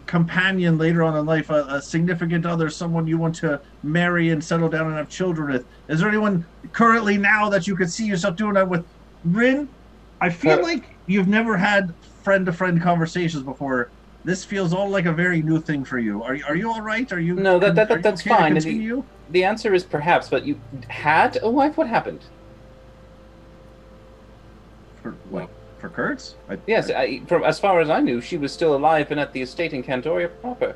companion later on in life, a significant other, someone you want to marry and settle down and have children with? Is there anyone currently now that you could see yourself doing that with? Rin, I feel like you've never had friend-to-friend conversations before. This feels all like a very new thing for you. Are you all right? Are you? No, that's okay to fine. continue? The answer is perhaps, but you had a wife? What happened? For what? For Kurtz? Yes, from as far as I knew, she was still alive and at the estate in Cantoria proper.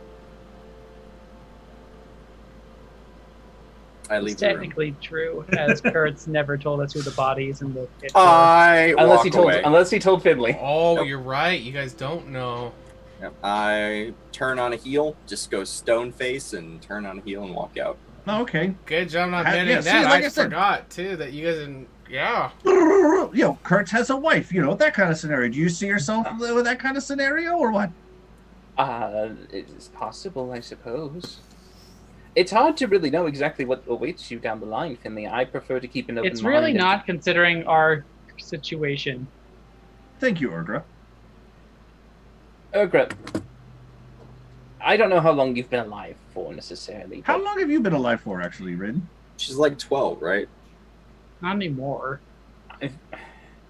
I It's leave the room. technically true, as Kurtz never told us who the bodies in the pit were. I Unless walk away. he told Fiddly. Oh, Nope. you're right. You guys don't know. Yep. I turn on a heel, just go stone face and turn on a heel and walk out. Oh, okay. Good job not Yeah, admitting see, that. like I I said- forgot too that you guys didn't. Yeah. Kurtz has a wife. That kind of scenario. Do you see yourself with that kind of scenario, or what? It's possible, I suppose. It's hard to really know exactly what awaits you down the line, Finley. I prefer to keep an open mind. It's really and- not considering our situation. Thank you, Urgra. Urgra, I don't know how long you've been alive for necessarily. How but long have you been alive for, actually, Rin? She's like 12, right? Not anymore.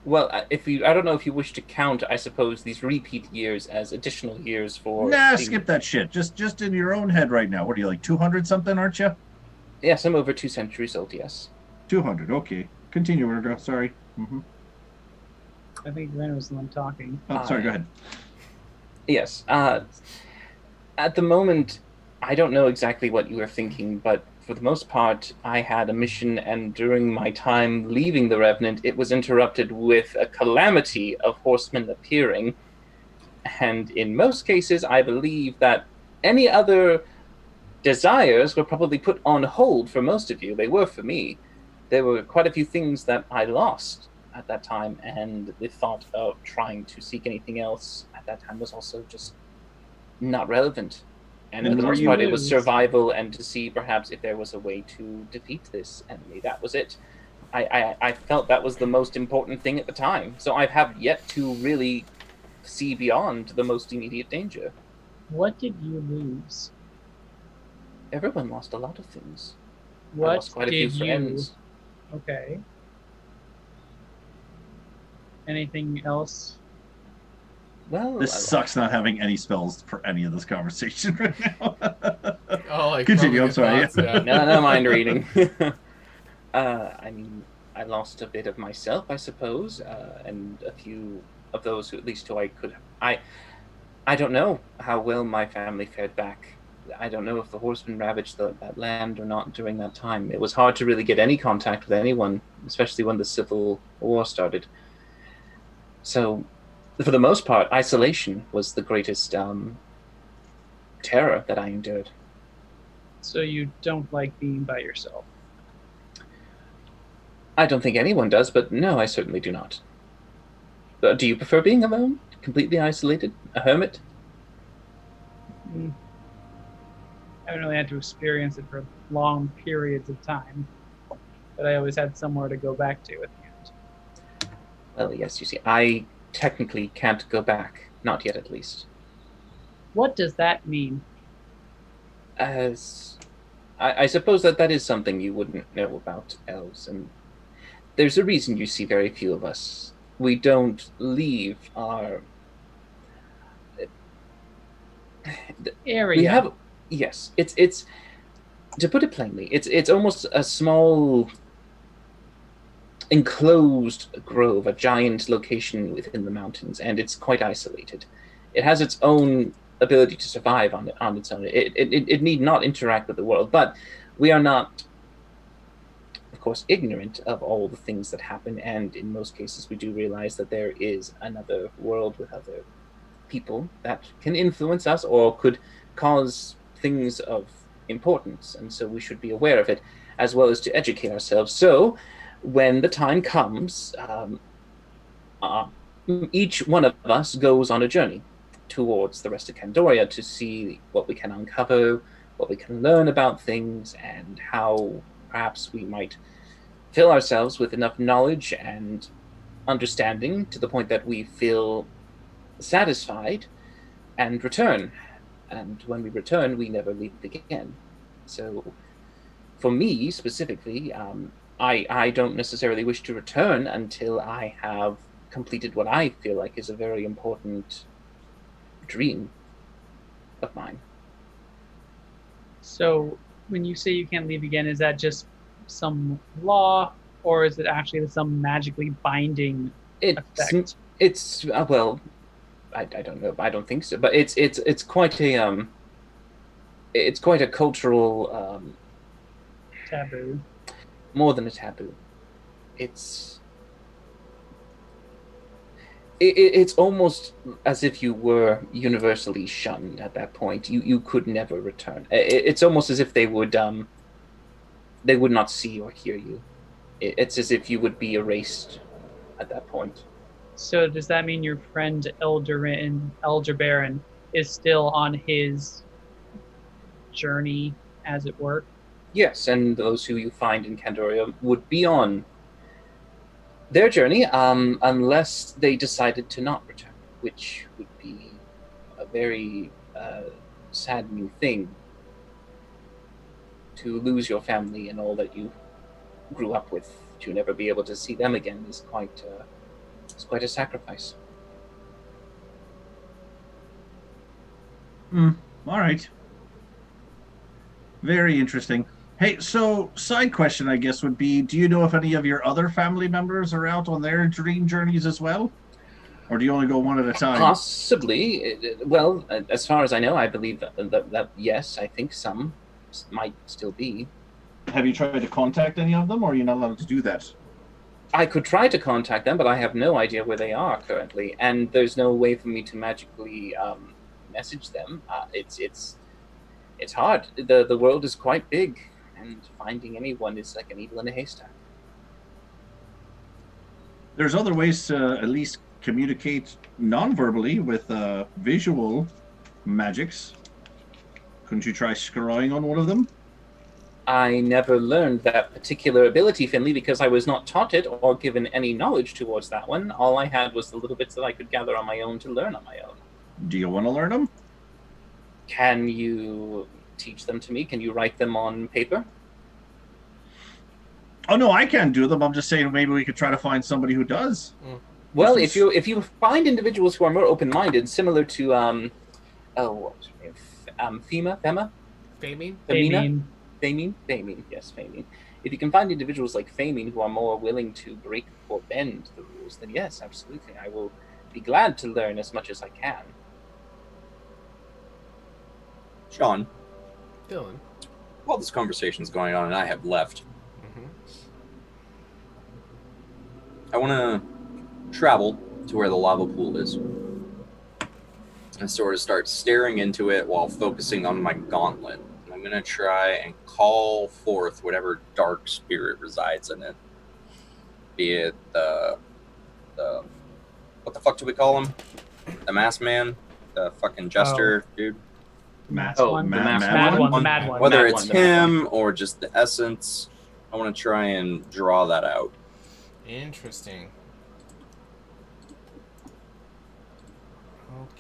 Well, I don't know if you wish to count, I suppose, these repeat years as additional years for. Nah, being- skip that shit. Just in your own head right now. What are you, like 200 something, aren't you? Yes, I'm over 2 centuries old. Yes. 200. Okay. Continue, Urgra. Sorry. Mm-hmm. I think Ren was the one talking. Oh, sorry. Go ahead. Yes. At the moment, I don't know exactly what you were thinking, but for the most part, I had a mission, and during my time leaving the Revenant, it was interrupted with a calamity of horsemen appearing. And in most cases, I believe that any other desires were probably put on hold for most of you. They were for me. There were quite a few things that I lost at that time, and the thought of trying to seek anything else at that time was also just not relevant. And for And the were most you- part, it was survival and to see perhaps if there was a way to defeat this enemy. That was it. I felt that was the most important thing at the time. So I have yet to really see beyond the most immediate danger. What did you lose? Everyone lost a lot of things. I What lost quite a few did you? friends. Okay. Anything else? Well, This sucks not having any spells for any of this conversation right now. Oh, like Continue, probably I'm sorry. thoughts, yeah. No mind reading. I mean, I lost a bit of myself, I suppose, and a few of those who, at least who I could. I don't know how well my family fared back. I don't know if the horsemen ravaged that land or not during that time. It was hard to really get any contact with anyone, especially when the Civil War started. So, for the most part, isolation was the greatest terror that I endured. So you don't like being by yourself? I don't think anyone does, but no, I certainly do not. Do you prefer being alone? Completely isolated? A hermit? I haven't really had to experience it for long periods of time, but I always had somewhere to go back to at the end. Well, yes, you see, I technically can't go back. Not yet, at least. What does that mean? As I suppose that is something you wouldn't know about elves, and there's a reason you see very few of us. We don't leave our. Area. We have, yes. It's to put it plainly, it's almost a small enclosed grove, a giant location within the mountains, and it's quite isolated. It has its own ability to survive on its own. It need not interact with the world, but we are not, of course, ignorant of all the things that happen, and in most cases we do realize that there is another world with other people that can influence us or could cause things of importance, and so we should be aware of it as well as to educate ourselves. So when the time comes, each one of us goes on a journey towards the rest of Candoria to see what we can uncover, what we can learn about things, and how perhaps we might fill ourselves with enough knowledge and understanding to the point that we feel satisfied and return. And when we return, we never leave again. So for me specifically, I don't necessarily wish to return until I have completed what I feel like is a very important dream of mine. So when you say you can't leave again, is that just some law, or is it actually some magically binding effect? It's well, I don't know. I don't think so. But it's quite a cultural Taboo. more than a taboo. It's almost as if you were universally shunned at that point. You could never return. It's almost as if they would not see or hear you. It's as if you would be erased at that point. So does that mean your friend Elderbaron is still on his journey, as it were? Yes, and those who you find in Candoria would be on their journey, unless they decided to not return, which would be a very saddening thing. To lose your family and all that you grew up with, to never be able to see them again, is quite a sacrifice. All right. Very interesting. Hey, so side question, I guess, would be, do you know if any of your other family members are out on their dream journeys as well? Or do you only go one at a time? Possibly. Well, as far as I know, I believe that yes, I think some might still be. Have you tried to contact any of them, or are you not allowed to do that? I could try to contact them, but I have no idea where they are currently, and there's no way for me to magically message them. It's hard. The world is quite big, and finding anyone is like a needle in a haystack. There's other ways to at least communicate non-verbally with visual magics. Couldn't you try scrying on one of them? I never learned that particular ability, Finley, because I was not taught it or given any knowledge towards that one. All I had was the little bits that I could gather on my own to learn on my own. Do you want to learn them? Can you teach them to me? Can you write them on paper? Oh no, I can't do them. I'm just saying maybe we could try to find somebody who does. Well, if you find individuals who are more open-minded, similar to what was her name? Thema? Famine. Yes, Famine. If you can find individuals like Famine who are more willing to break or bend the rules, then yes, absolutely. I will be glad to learn as much as I can. Sean, Dylan. while this conversation's going on and I have left, I want to travel to where the lava pool is and sort of start staring into it while focusing on my gauntlet. I'm going to try and call forth whatever dark spirit resides in it. Be it the what the fuck do we call him? The masked man? The fucking jester dude? Mad one. The mad one. Whether it's him or just the essence, I want to try and draw that out. Interesting.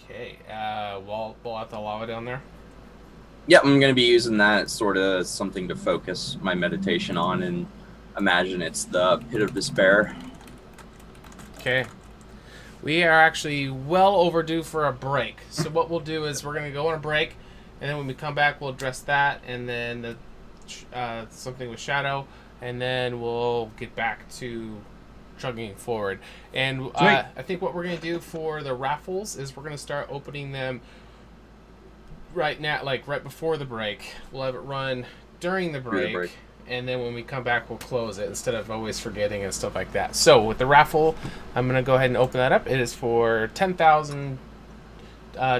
Okay. We'll have the lava down there. Yep, I'm going to be using that sort of something to focus my meditation on and imagine it's the pit of despair. Okay. We are actually well overdue for a break. So what we'll do is we're going to go on a break, and then when we come back, we'll address that, and then the something with Shadow, and then we'll get back to chugging forward. And I think what we're going to do for the raffles is we're going to start opening them right now, like right before the break. We'll have it run during the break. And then when we come back, we'll close it instead of always forgetting and stuff like that. So with the raffle, I'm going to go ahead and open that up. It is for 10,000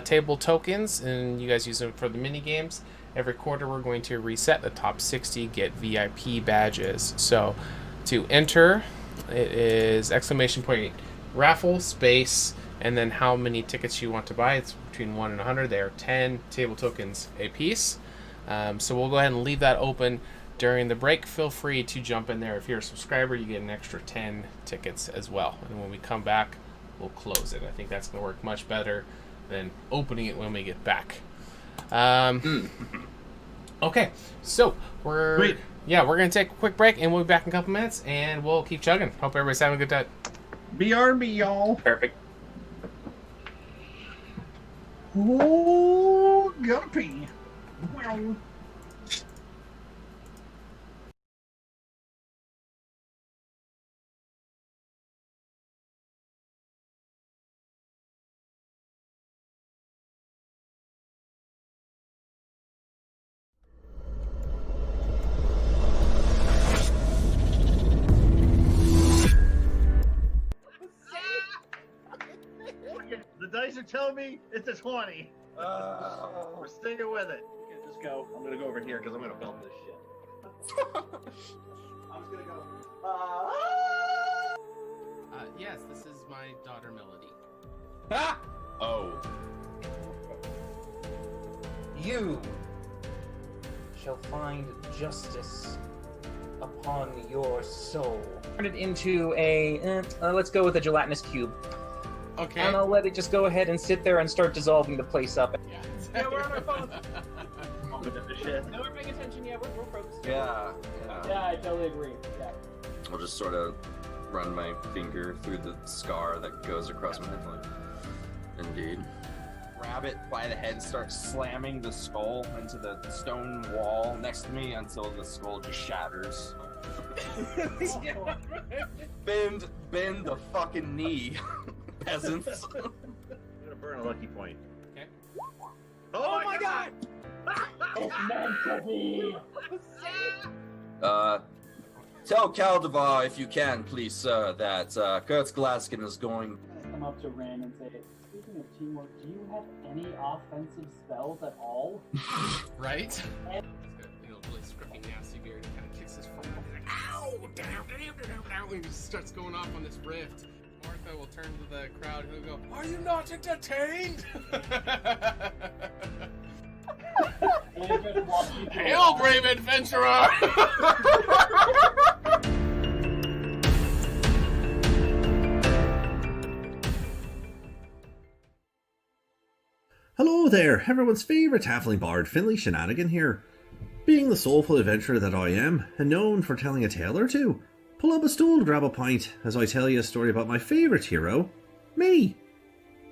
table tokens, and you guys use them for the mini games. Every quarter, we're going to reset the top 60, get VIP badges. So to enter, it is !raffle space, and then how many tickets you want to buy. It's between 1 and 100. They are 10 table tokens a piece. So we'll go ahead and leave that open during the break. Feel free to jump in there. If you're a subscriber, you get an extra 10 tickets as well. And when we come back, we'll close it. I think that's going to work much better than opening it when we get back. Okay, so we're going to take a quick break, and we'll be back in a couple minutes, and we'll keep chugging. Hope everybody's having a good time. BRB, y'all. Perfect. Oh, gotta pee. Well. The dice are telling me it's a 20. We're sticking with it. Okay, just go. I'm gonna go over here because I'm gonna belt this shit. I'm just gonna go. Yes, this is my daughter Melody. Ah! Oh. You shall find justice upon your soul. Turn it into a, let's go with a gelatinous cube. Okay. And I'll let it just go ahead and sit there and start dissolving the place up. Yeah, we're on our phones. Shit. No, we're paying attention. Yeah, we're focused. Yeah. Yeah, I totally agree. Yeah. I'll just sort of run my finger through the scar that goes across my head. Indeed. Grab it by the head, start slamming the skull into the stone wall next to me until the skull just shatters. Yeah. Bend the fucking knee, peasants. I'm gonna burn a lucky point. Okay. Oh my god! It's meant to be. Tell Caldevar, if you can, please, sir, that Kurtz Glaskin is going. Come up to Ren and say, speaking of teamwork, do you have any offensive spells at all? Right? He's got a really scruffy, nasty beard. He kind of kicks his foot off. He's like, ow! Damn. And he just starts going off on this rift. Martha will turn to the crowd and he'll go, are you not entertained? Hail, brave adventurer! Hello there, everyone's favourite halfling bard, Finley Shenanigan here. Being the soulful adventurer that I am, and known for telling a tale or two, pull up a stool to grab a pint as I tell you a story about my favourite hero, me.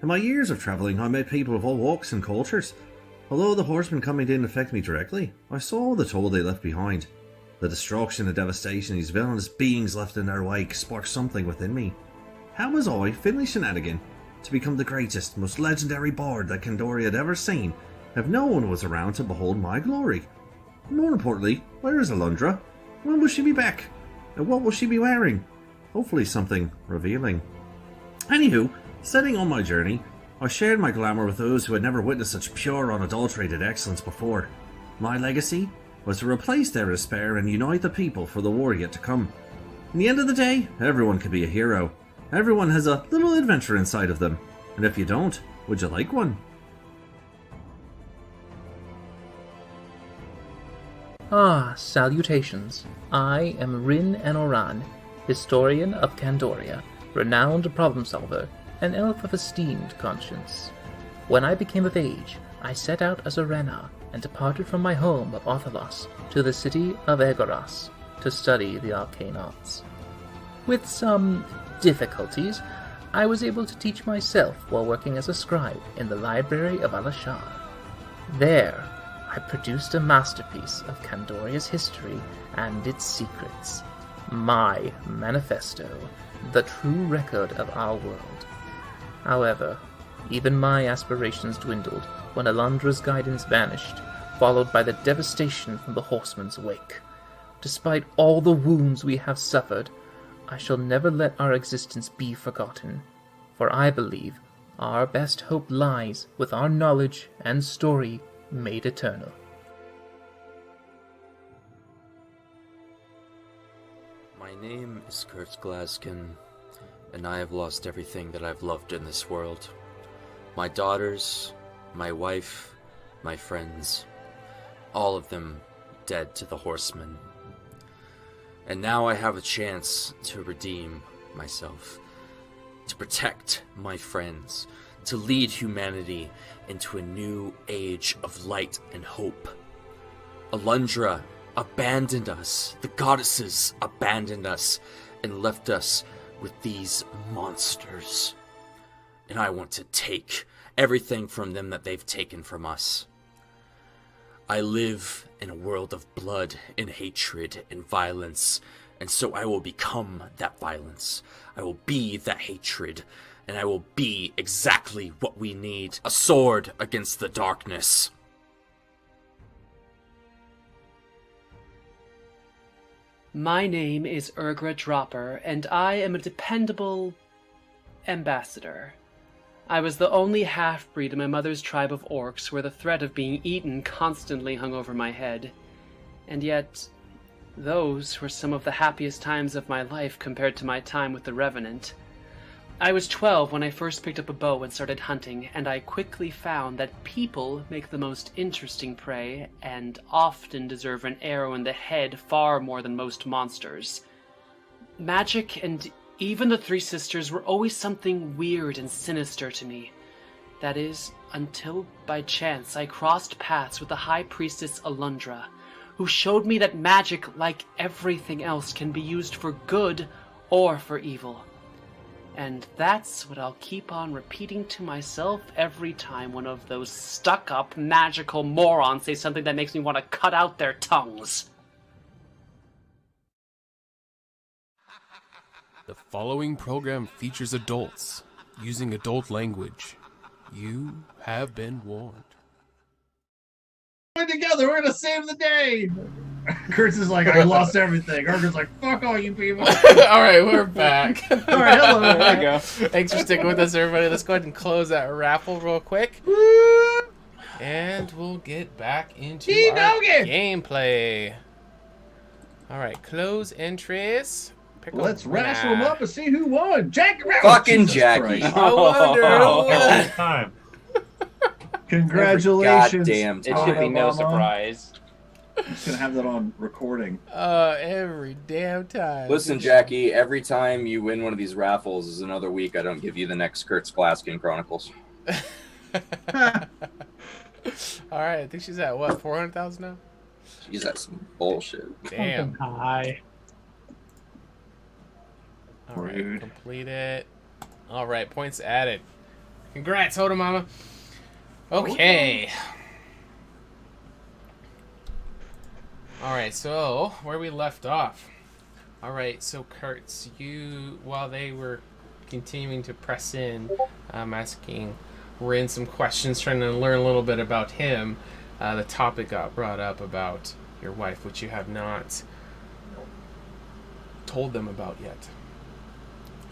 In my years of travelling, I met people of all walks and cultures. Although the horsemen coming didn't affect me directly, I saw the toll they left behind. The destruction and devastation these villainous beings left in their wake sparked something within me. How was I, Finley Shenanigan, to become the greatest, most legendary bard that Candoria had ever seen, if no one was around to behold my glory? More importantly, where is Alundra? When will she be back? And what will she be wearing? Hopefully something revealing. Anywho, setting on my journey, I shared my glamour with those who had never witnessed such pure, unadulterated excellence before. My legacy was to replace their despair and unite the people for the war yet to come. In the end of the day, everyone can be a hero. Everyone has a little adventure inside of them. And if you don't, would you like one? Ah, salutations. I am Rin Enoran, historian of Candoria, renowned problem solver, an elf of esteemed conscience. When I became of age, I set out as a Renar and departed from my home of Orthalos to the city of Egoras. to study the arcane arts. With some difficulties, I was able to teach myself while working as a scribe in the library of Alashar. There, I produced a masterpiece of Candoria's history and its secrets. My manifesto, the true record of our world. However, even my aspirations dwindled when Alundra's guidance vanished, followed by the devastation from the Horseman's wake. Despite all the wounds we have suffered, I shall never let our existence be forgotten, for I believe our best hope lies with our knowledge and story made eternal. My name is Kurt Glaskin, and I have lost everything that I've loved in this world. My daughters, my wife, my friends, all of them dead to the Horsemen. And now I have a chance to redeem myself, to protect my friends, to lead humanity into a new age of light and hope. Alundra abandoned us, the goddesses abandoned us, and left us with these monsters. And I want to take everything from them that they've taken from us. I live in a world of blood and hatred and violence, and so I will become that violence. I will be that hatred, and I will be exactly what we need, a sword against the darkness. My name is Urgra Dropper, and I am a dependable ambassador. I was the only half-breed in my mother's tribe of orcs where the threat of being eaten constantly hung over my head. And yet, those were some of the happiest times of my life compared to my time with the Revenant. I was 12 when I first picked up a bow and started hunting, and I quickly found that people make the most interesting prey and often deserve an arrow in the head far more than most monsters. Magic and even the Three Sisters were always something weird and sinister to me. That is, until by chance I crossed paths with the High Priestess Alundra, who showed me that magic, like everything else, can be used for good or for evil. And that's what I'll keep on repeating to myself every time one of those stuck-up magical morons say something that makes me want to cut out their tongues. The following program features adults using adult language. You have been warned. We're together. We're gonna save the day. Kurtz is like, I lost everything. Urga's like, fuck all you people. All right, we're back. All right, hello. There you go. Thanks for sticking with us, everybody. Let's go ahead and close that raffle real quick. And we'll get back into our gameplay. All right, close entries. Let's wrestle them up and see who won. Jackie. Fucking Jackie. I wonder who won. Time. Congratulations. Goddamn It should be no Mama. surprise. I'm just gonna have that on recording. Every damn time. Listen, Jackie, every time you win one of these raffles is another week I don't give you the next Kurtz Glaskin Chronicles. All right, I think she's at what, 400,000 now? Jeez, that's some bullshit. Damn. Hi. All right, Rude. complete it. All right, points added. Congrats, HotA Mama. Okay. All right, so where we left off. All right, so Kurtz, while they were continuing to press in, asking Rin some questions, trying to learn a little bit about him, the topic got brought up about your wife, which you have not told them about yet.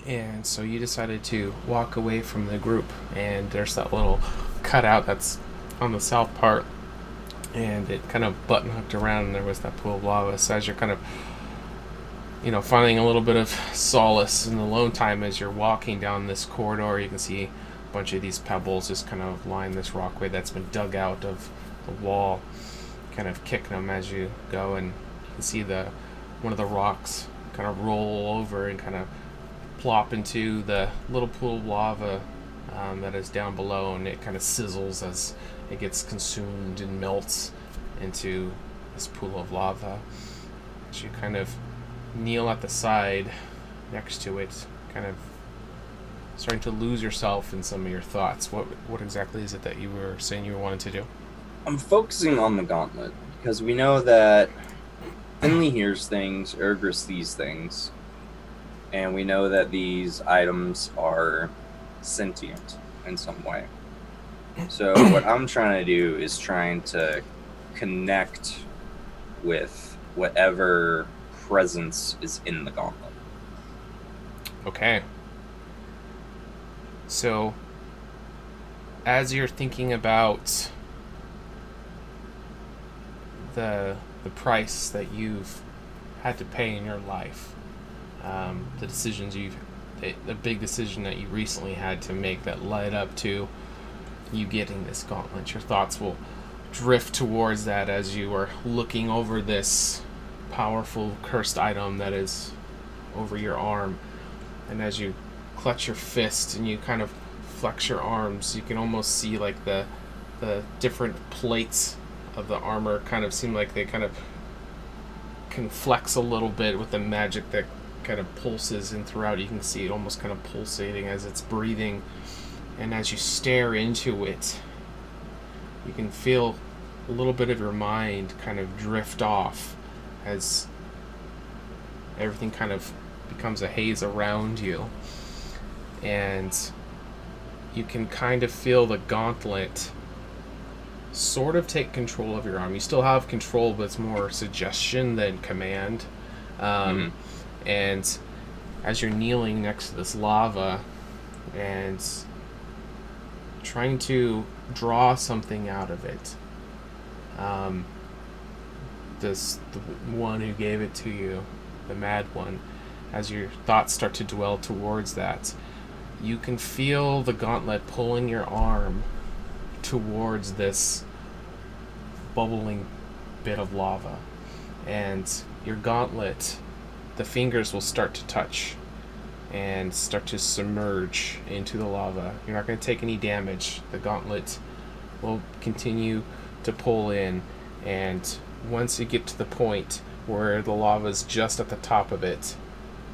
And so you decided to walk away from the group, and there's that little cutout that's on the south part, and it kind of button hooked around, and there was that pool of lava. So as you're kind of, finding a little bit of solace in the alone time as you're walking down this corridor, you can see a bunch of these pebbles just kind of line this walkway that's been dug out of the wall, kind of kicking them as you go, and you can see one of the rocks kind of roll over and kind of plop into the little pool of lava that is down below, and it kind of sizzles as it gets consumed and melts into this pool of lava. as you kind of kneel at the side next to it, kind of starting to lose yourself in some of your thoughts. What exactly is it that you were saying you wanted to do? I'm focusing on the gauntlet because we know that Finley hears things, Urgra sees things, and we know that these items are sentient in some way. So what I'm trying to do is trying to connect with whatever presence is in the gauntlet. Okay. So, as you're thinking about the price that you've had to pay in your life, the decisions the big decision that you recently had to make that led up to you getting this gauntlet, your thoughts will drift towards that as you are looking over this powerful cursed item that is over your arm. And as you clutch your fist and you kind of flex your arms, you can almost see like the different plates of the armor kind of seem like they kind of can flex a little bit with the magic that kind of pulses in throughout. You can see it almost kind of pulsating as it's breathing. And as you stare into it, you can feel a little bit of your mind kind of drift off as everything kind of becomes a haze around you. And you can kind of feel the gauntlet sort of take control of your arm. You still have control, but it's more suggestion than command. And as you're kneeling next to this lava and trying to draw something out of it, the one who gave it to you, the mad one, as your thoughts start to dwell towards that, you can feel the gauntlet pulling your arm towards this bubbling bit of lava. And your gauntlet, the fingers will start to touch and start to submerge into the lava. You're not going to take any damage. The gauntlet will continue to pull in, and once you get to the point where the lava is just at the top of it,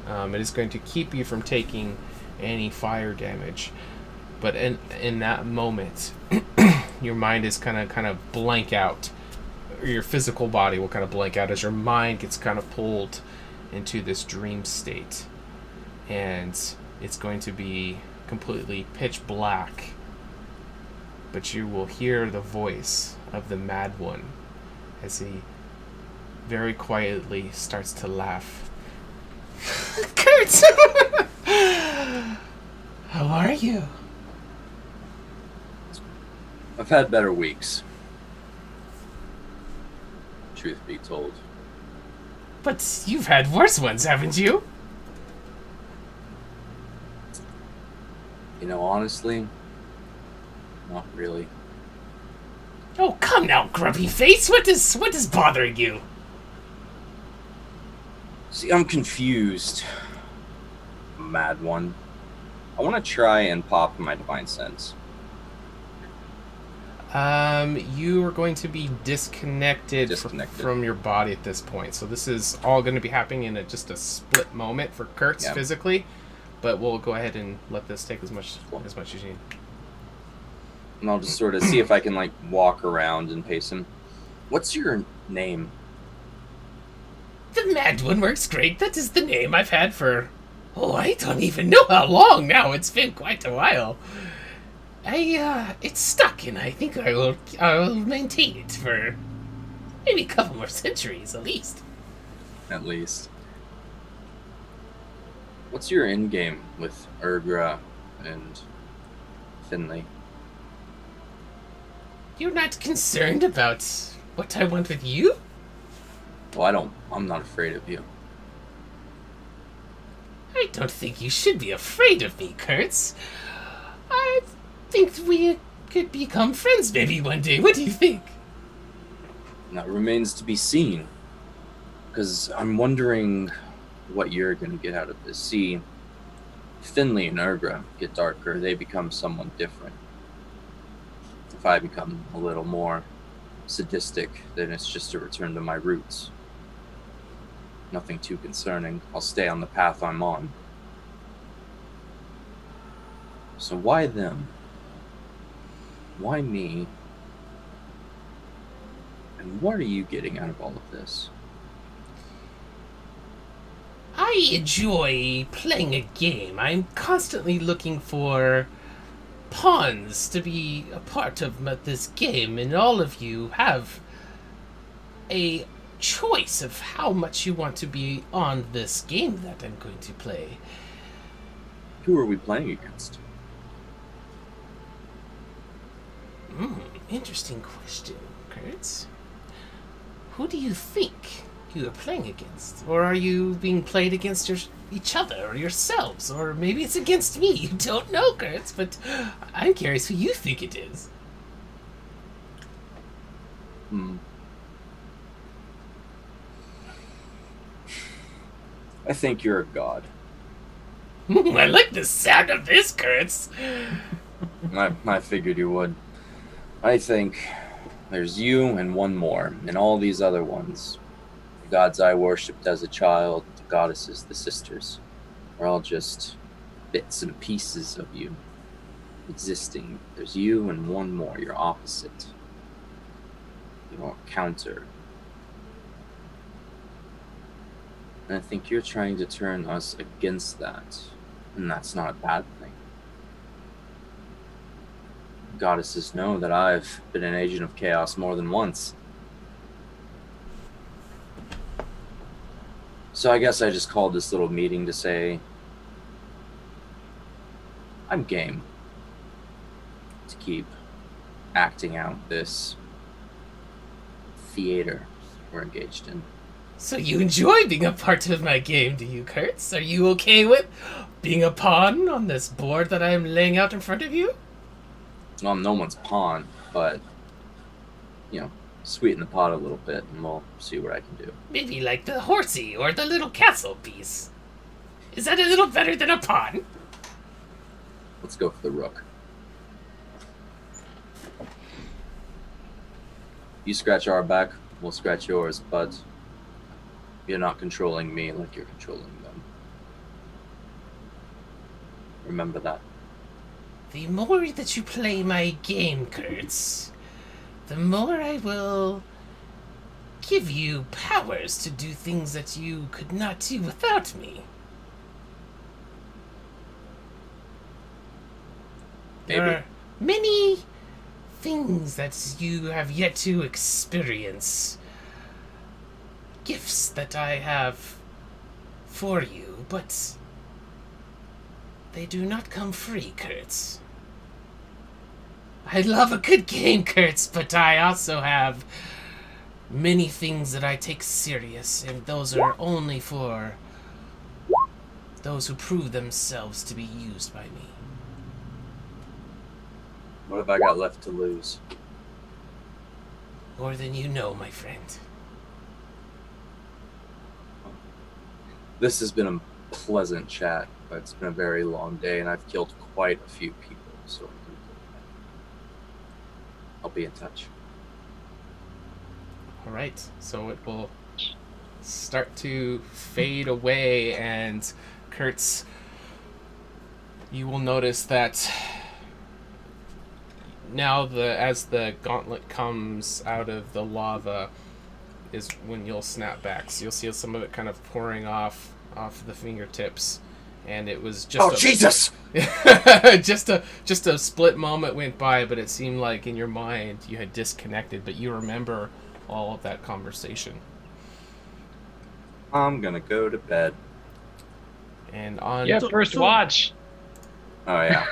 it is going to keep you from taking any fire damage. But in that moment, your mind is kind of blank out. Your physical body will kind of blank out as your mind gets kind of pulled into this dream state. And it's going to be completely pitch black. But you will hear the voice of the mad one as he very quietly starts to laugh. Kurt! How are you? I've had better weeks, truth be told. But you've had worse ones, haven't you? You know, honestly, not really. Oh, come now, grumpy face. What is bothering you? See, I'm confused, mad one. I want to try and pop my divine sense. You are going to be disconnected. From your body at this point. So this is all going to be happening in just a split moment for Kurtz physically. But we'll go ahead and let this take as much as you need. And I'll just sort of see if I can, like, walk around and pace him. What's your name? The Mad One works great. That is the name I've had for... Oh, I don't even know how long now. It's been quite a while. It's stuck, and I think I'll maintain it for maybe a couple more centuries, at least. At least. What's your end game with Urgra and Finley? You're not concerned about what I want with you? Well, I'm not afraid of you. I don't think you should be afraid of me, Kurtz. I think we could become friends maybe one day. What do you think? That remains to be seen. Because I'm wondering what you're going to get out of this. See, Finley and Urgra get darker. They become someone different. If I become a little more sadistic, then it's just a return to my roots. Nothing too concerning. I'll stay on the path I'm on. So why them? Why me? And what are you getting out of all of this? I enjoy playing a game. I'm constantly looking for pawns to be a part of this game, and all of you have a choice of how much you want to be on this game that I'm going to play. Who are we playing against? Interesting question, Kurtz. Who do you think you are playing against? Or are you being played against each other, or yourselves? Or maybe it's against me. You don't know, Kurtz, but I'm curious who you think it is. I think you're a god. I like the sound of this, Kurtz. I figured you would. I think there's you and one more, and all these other ones. The gods I worshipped as a child, the goddesses, the sisters, are all just bits and pieces of you existing. There's you and one more, your opposite, your counter. And I think you're trying to turn us against that, and that's not a bad thing. Goddesses know that I've been an agent of chaos more than once. So I guess I just called this little meeting to say I'm game to keep acting out this theater we're engaged in. So you enjoy being a part of my game, do you, Kurtz? Are you okay with being a pawn on this board that I'm laying out in front of you? Well, I'm no one's pawn, but, you know, sweeten the pot a little bit and we'll see what I can do. Maybe like the horsey or the little castle piece. Is that a little better than a pawn? Let's go for the rook. You scratch our back, we'll scratch yours, but you're not controlling me like you're controlling them. Remember that. The more that you play my game, Kurtz, the more I will give you powers to do things that you could not do without me. Maybe. There are many things that you have yet to experience. Gifts that I have for you, but they do not come free, Kurtz. I love a good game, Kurtz, but I also have many things that I take serious, and those are only for those who prove themselves to be used by me. What have I got left to lose? More than you know, my friend. This has been a pleasant chat, but it's been a very long day, and I've killed quite a few people, so I'll be in touch. Alright, so it will start to fade away, and Kurtz, you will notice that now as the gauntlet comes out of the lava is when you'll snap back. So you'll see some of it kind of pouring off the fingertips, and it was just Jesus! just a split moment went by, but it seemed like in your mind you had disconnected, but you remember all of that conversation. I'm gonna go to bed. And on first watch. Oh yeah.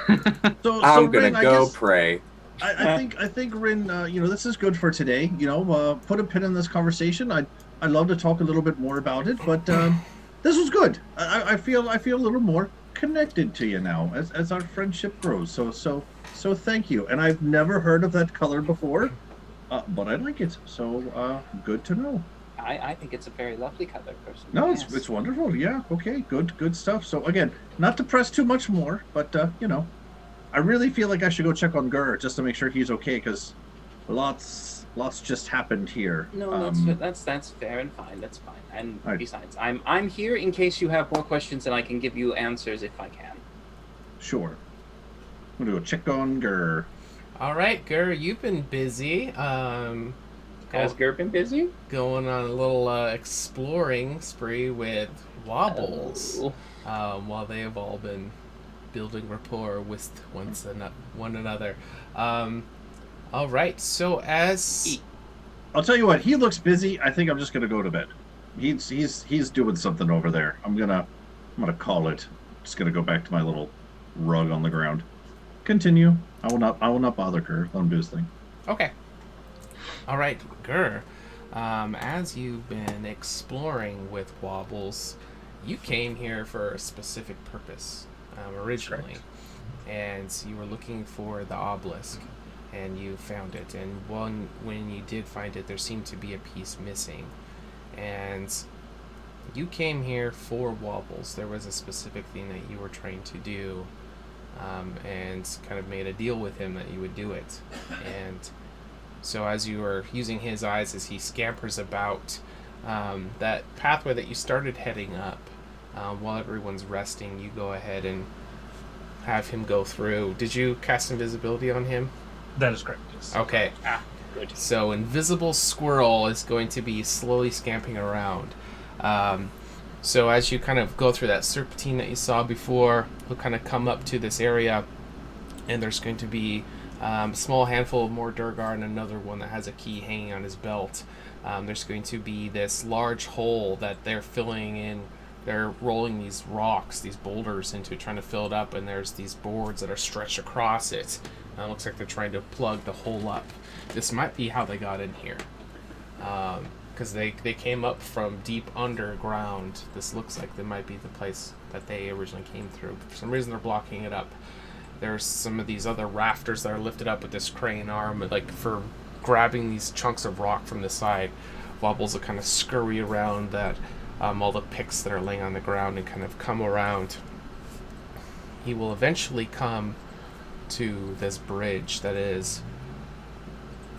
So I'm gonna Rin, go pray. I think Rin, this is good for today. Put a pin in this conversation. I'd love to talk a little bit more about it, but this was good. I feel a little more connected to you now as our friendship grows. So thank you. And I've never heard of that color before, but I like it. So good to know. I think it's a very lovely color, personally. No, yes. it's wonderful. Yeah. Okay. Good stuff. So again, not to press too much more, but I really feel like I should go check on Gur just to make sure he's okay, because Lots just happened here. No, that's fair and fine. That's fine. And Right. besides, I'm here in case you have more questions, and I can give you answers if I can. Sure. I'm gonna go check on Gur. All right, Gur, you've been busy. Has Gur been busy? Going on a little exploring spree with Wobbles, while they have all been building rapport with one another. All right, so I'll tell you what, he looks busy. I think I'm just gonna go to bed. He's doing something over there. I'm gonna call it. Just gonna go back to my little rug on the ground. Continue. I will not bother Gur. Let him do his thing. Okay. All right, Gur. As you've been exploring with Wobbles, you came here for a specific purpose originally, and you were looking for the obelisk, and you found it. And when you did find it, there seemed to be a piece missing, and you came here for Wobbles. There was a specific thing that you were trying to do, and kind of made a deal with him that you would do it, and so as you are using his eyes as he scampers about that pathway that you started heading up, while everyone's resting, you go ahead and have him go through. Did you cast invisibility on him? That is correct, yes. Okay. Good. So Invisible Squirrel is going to be slowly scampering around. So as you kind of go through that serpentine that you saw before, he'll kind of come up to this area, and there's going to be a small handful of more Durgar and another one that has a key hanging on his belt. There's going to be this large hole that they're filling in. They're rolling these rocks, these boulders into trying to fill it up, and there's these boards that are stretched across it. It looks like they're trying to plug the hole up. This might be how they got in here, because they came up from deep underground. This looks like it might be the place that they originally came through, but for some reason they're blocking it up. There's some of these other rafters that are lifted up with this crane arm, like for grabbing these chunks of rock from the side. Wobbles will kind of scurry around that, all the picks that are laying on the ground, and kind of come around. He will eventually come to this bridge that is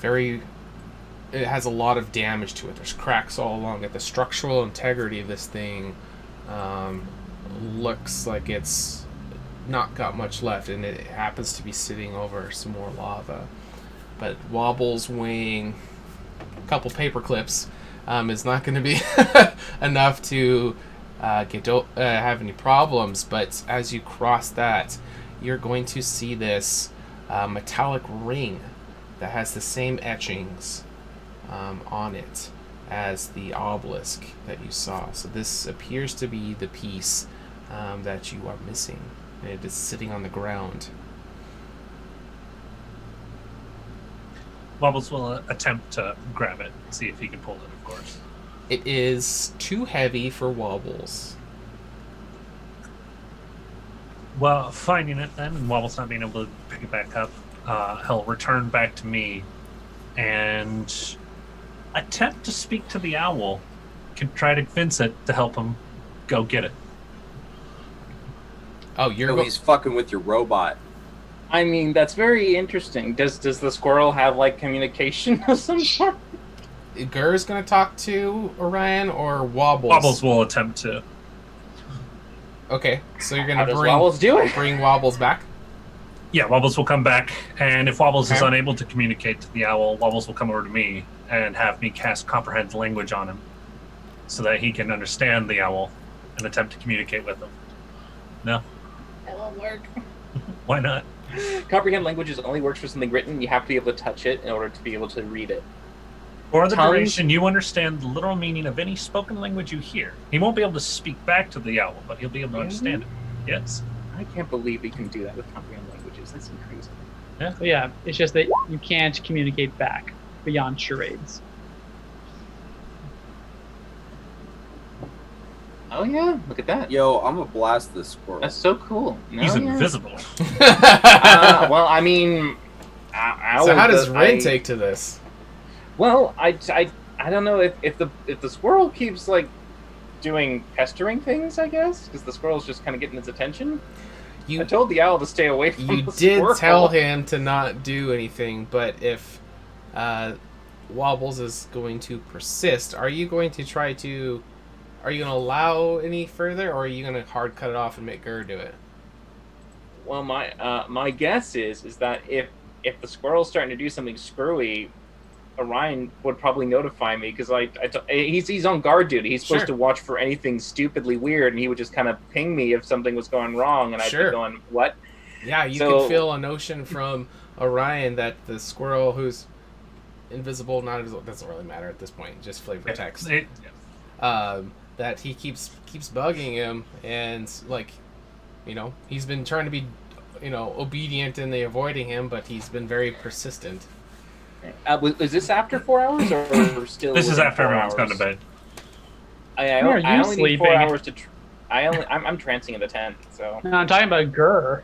it has a lot of damage to it. There's cracks all along it. The structural integrity of this thing looks like it's not got much left, and it happens to be sitting over some more lava. But Wobbles weighing a couple paper clips is not going to be enough to have any problems. But as you cross that, you're going to see this metallic ring that has the same etchings on it as the obelisk that you saw. So this appears to be the piece that you are missing. It is sitting on the ground. Wobbles will attempt to grab it, see if he can pull it, of course. It is too heavy for Wobbles. Well, finding it then, and Wobbles not being able to pick it back up, he'll return back to me and attempt to speak to the owl. Can try to convince it to help him go get it. Oh, he's fucking with your robot. I mean, that's very interesting. Does the squirrel have like communication of some sort? Gur's gonna talk to Orion, or Wobbles? Wobbles will attempt to. Okay, so you're gonna How does Wobbles do it? Bring Wobbles back? Yeah, Wobbles will come back, and if Wobbles is unable to communicate to the owl, Wobbles will come over to me and have me cast Comprehend Language on him so that he can understand the owl and attempt to communicate with him. No? That won't work. Why not? Comprehend Languages only works for something written. You have to be able to touch it in order to be able to read it. For the duration, you understand the literal meaning of any spoken language you hear. He won't be able to speak back to the owl, but he'll be able to understand it. Yes. I can't believe we can do that with Comprehend Languages. That's crazy. Yeah. So yeah, it's just that you can't communicate back beyond charades. Oh yeah, look at that. Yo, I'm gonna blast this squirrel. That's so cool. He's invisible. Well, I mean, so how does Rin take to this? Well, I don't know if the squirrel keeps like doing pestering things, I guess, because the squirrel's just kind of getting his attention. I told the owl to stay away from the squirrel. You did tell him to not do anything, but if Wobbles is going to persist. Are you going to try to... Are you going to allow any further, or are you going to hard cut it off and make Gur do it? Well, my guess is that if the squirrel's starting to do something screwy, Orion would probably notify me because he's on guard duty. He's supposed to watch for anything stupidly weird, and he would just kind of ping me if something was going wrong, and I'd be going, "What?" Yeah, you can feel a notion from Orion that the squirrel who's invisible, not invisible, doesn't really matter at this point, just flavor text. That he keeps bugging him, and like, you know, he's been trying to be, you know, obedient in the avoiding him, but he's been very persistent. Is this after 4 hours or still? This is after everyone's gone to bed. I only need 4 hours to. I'm trancing in the tent, so. No, I'm talking about Gur.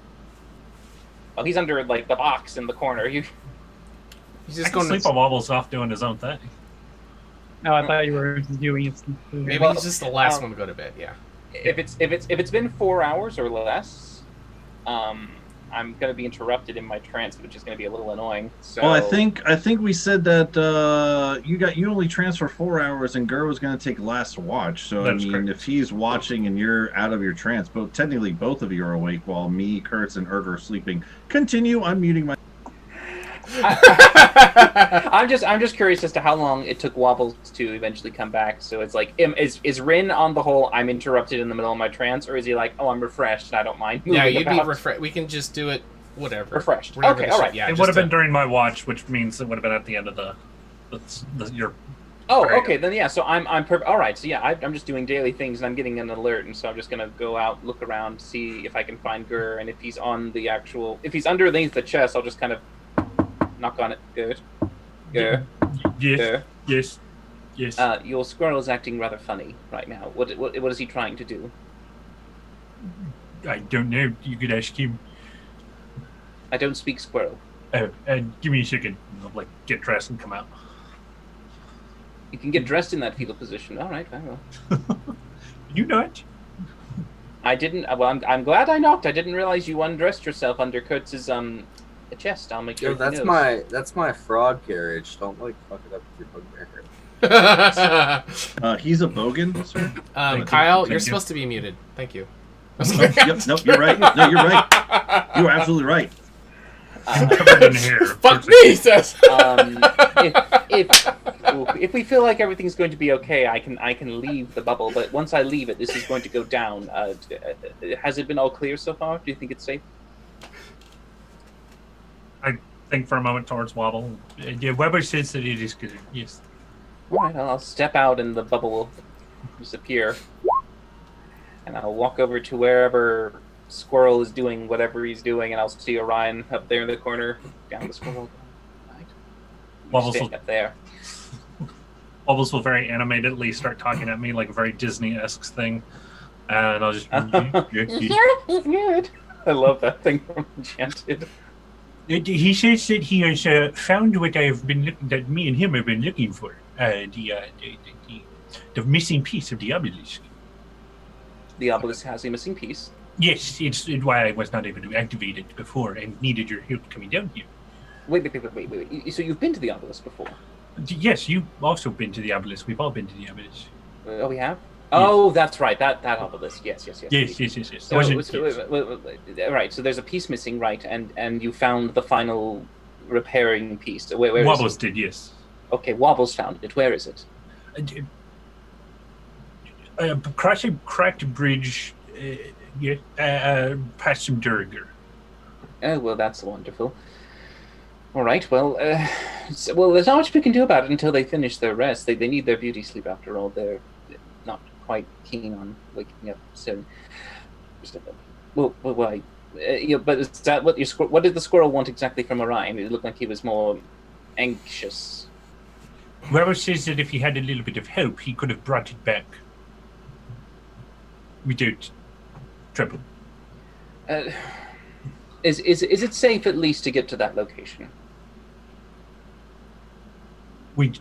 Oh, he's under like the box in the corner. He's just going to sleep on Wobbles off doing his own thing. No, I thought you were doing it. Maybe he's just the last one to go to bed. Yeah. If it's been 4 hours or less, I'm going to be interrupted in my trance, which is going to be a little annoying. So. Well, I think we said that you only transfer 4 hours, and Gur was going to take last watch. So that's correct. If he's watching and you're out of your trance, technically both of you are awake while me, Kurtz, and Urger are sleeping. Continue unmuting my. I'm just curious as to how long it took Wobbles to eventually come back. So it's like, is Rin on the whole, I'm interrupted in the middle of my trance, or is he like, oh, I'm refreshed and I don't mind moving you'd about? be refreshed. We can just do it, whatever. Refreshed. Okay, all right. Yeah, it would have been during my watch, which means it would have been at the end of your. Oh, okay, then yeah. So I'm all right. So yeah, I'm just doing daily things, and I'm getting an alert, and so I'm just gonna go out, look around, see if I can find Gur, and if he's if he's underneath the chest, I'll just kind of knock on it. Good. Gur. Yes. Gur. Yes. Yes. Your squirrel is acting rather funny right now. What is he trying to do? I don't know. You could ask him. I don't speak squirrel. Give me a second. I'll get dressed and come out. You can get dressed in that fetal position. All right, very well. You not? I didn't. Well, I'm glad I knocked. I didn't realize you undressed yourself under Kurtz's chest. I'll make sure. That's my frog carriage. Don't fuck it up with your bugbear. He's a bogan, sir. Kyle, you're supposed to be muted. Thank you. Nope, you're right. No, you're right. You're absolutely right. Covered in hair. Fuck me, says. If we feel like everything's going to be okay, I can leave the bubble. But once I leave it, this is going to go down. Has it been all clear so far? Do you think it's safe? I think for a moment towards Wobble. Weber says that it is good. Yes. All right, I'll step out and the bubble will disappear, and I'll walk over to wherever Squirrel is doing whatever he's doing, and I'll see Orion up there in the corner, down the Squirrel. Right. Wobbles will up there. Wobbles will very animatedly start talking at me like a very Disney-esque thing, and I'll just. Good. I love that thing from Enchanted. He says that he has found what that me and him have been looking for. The missing piece of the obelisk. The obelisk has a missing piece? Yes, it's why I was not able to activate it before and needed your help coming down here. Wait. So you've been to the obelisk before? Yes, you've also been to the obelisk. We've all been to the obelisk. Oh, we have? Oh, that's right. That obelisk. Yes. Yes. Right. So there's a piece missing, right? And you found the final repairing piece. Where Wobbles did, yes. Okay, Wobbles found it. Where is it? Across a cracked bridge, past some Durger. Oh well, that's wonderful. All right. Well, there's not much we can do about it until they finish their rest. They need their beauty sleep after all. They're not quite keen on waking up soon. But is that what did the squirrel want exactly from Orion? It looked like he was more anxious. Whoever says that if he had a little bit of hope, he could have brought it back without trouble. Is it safe at least to get to that location? We'd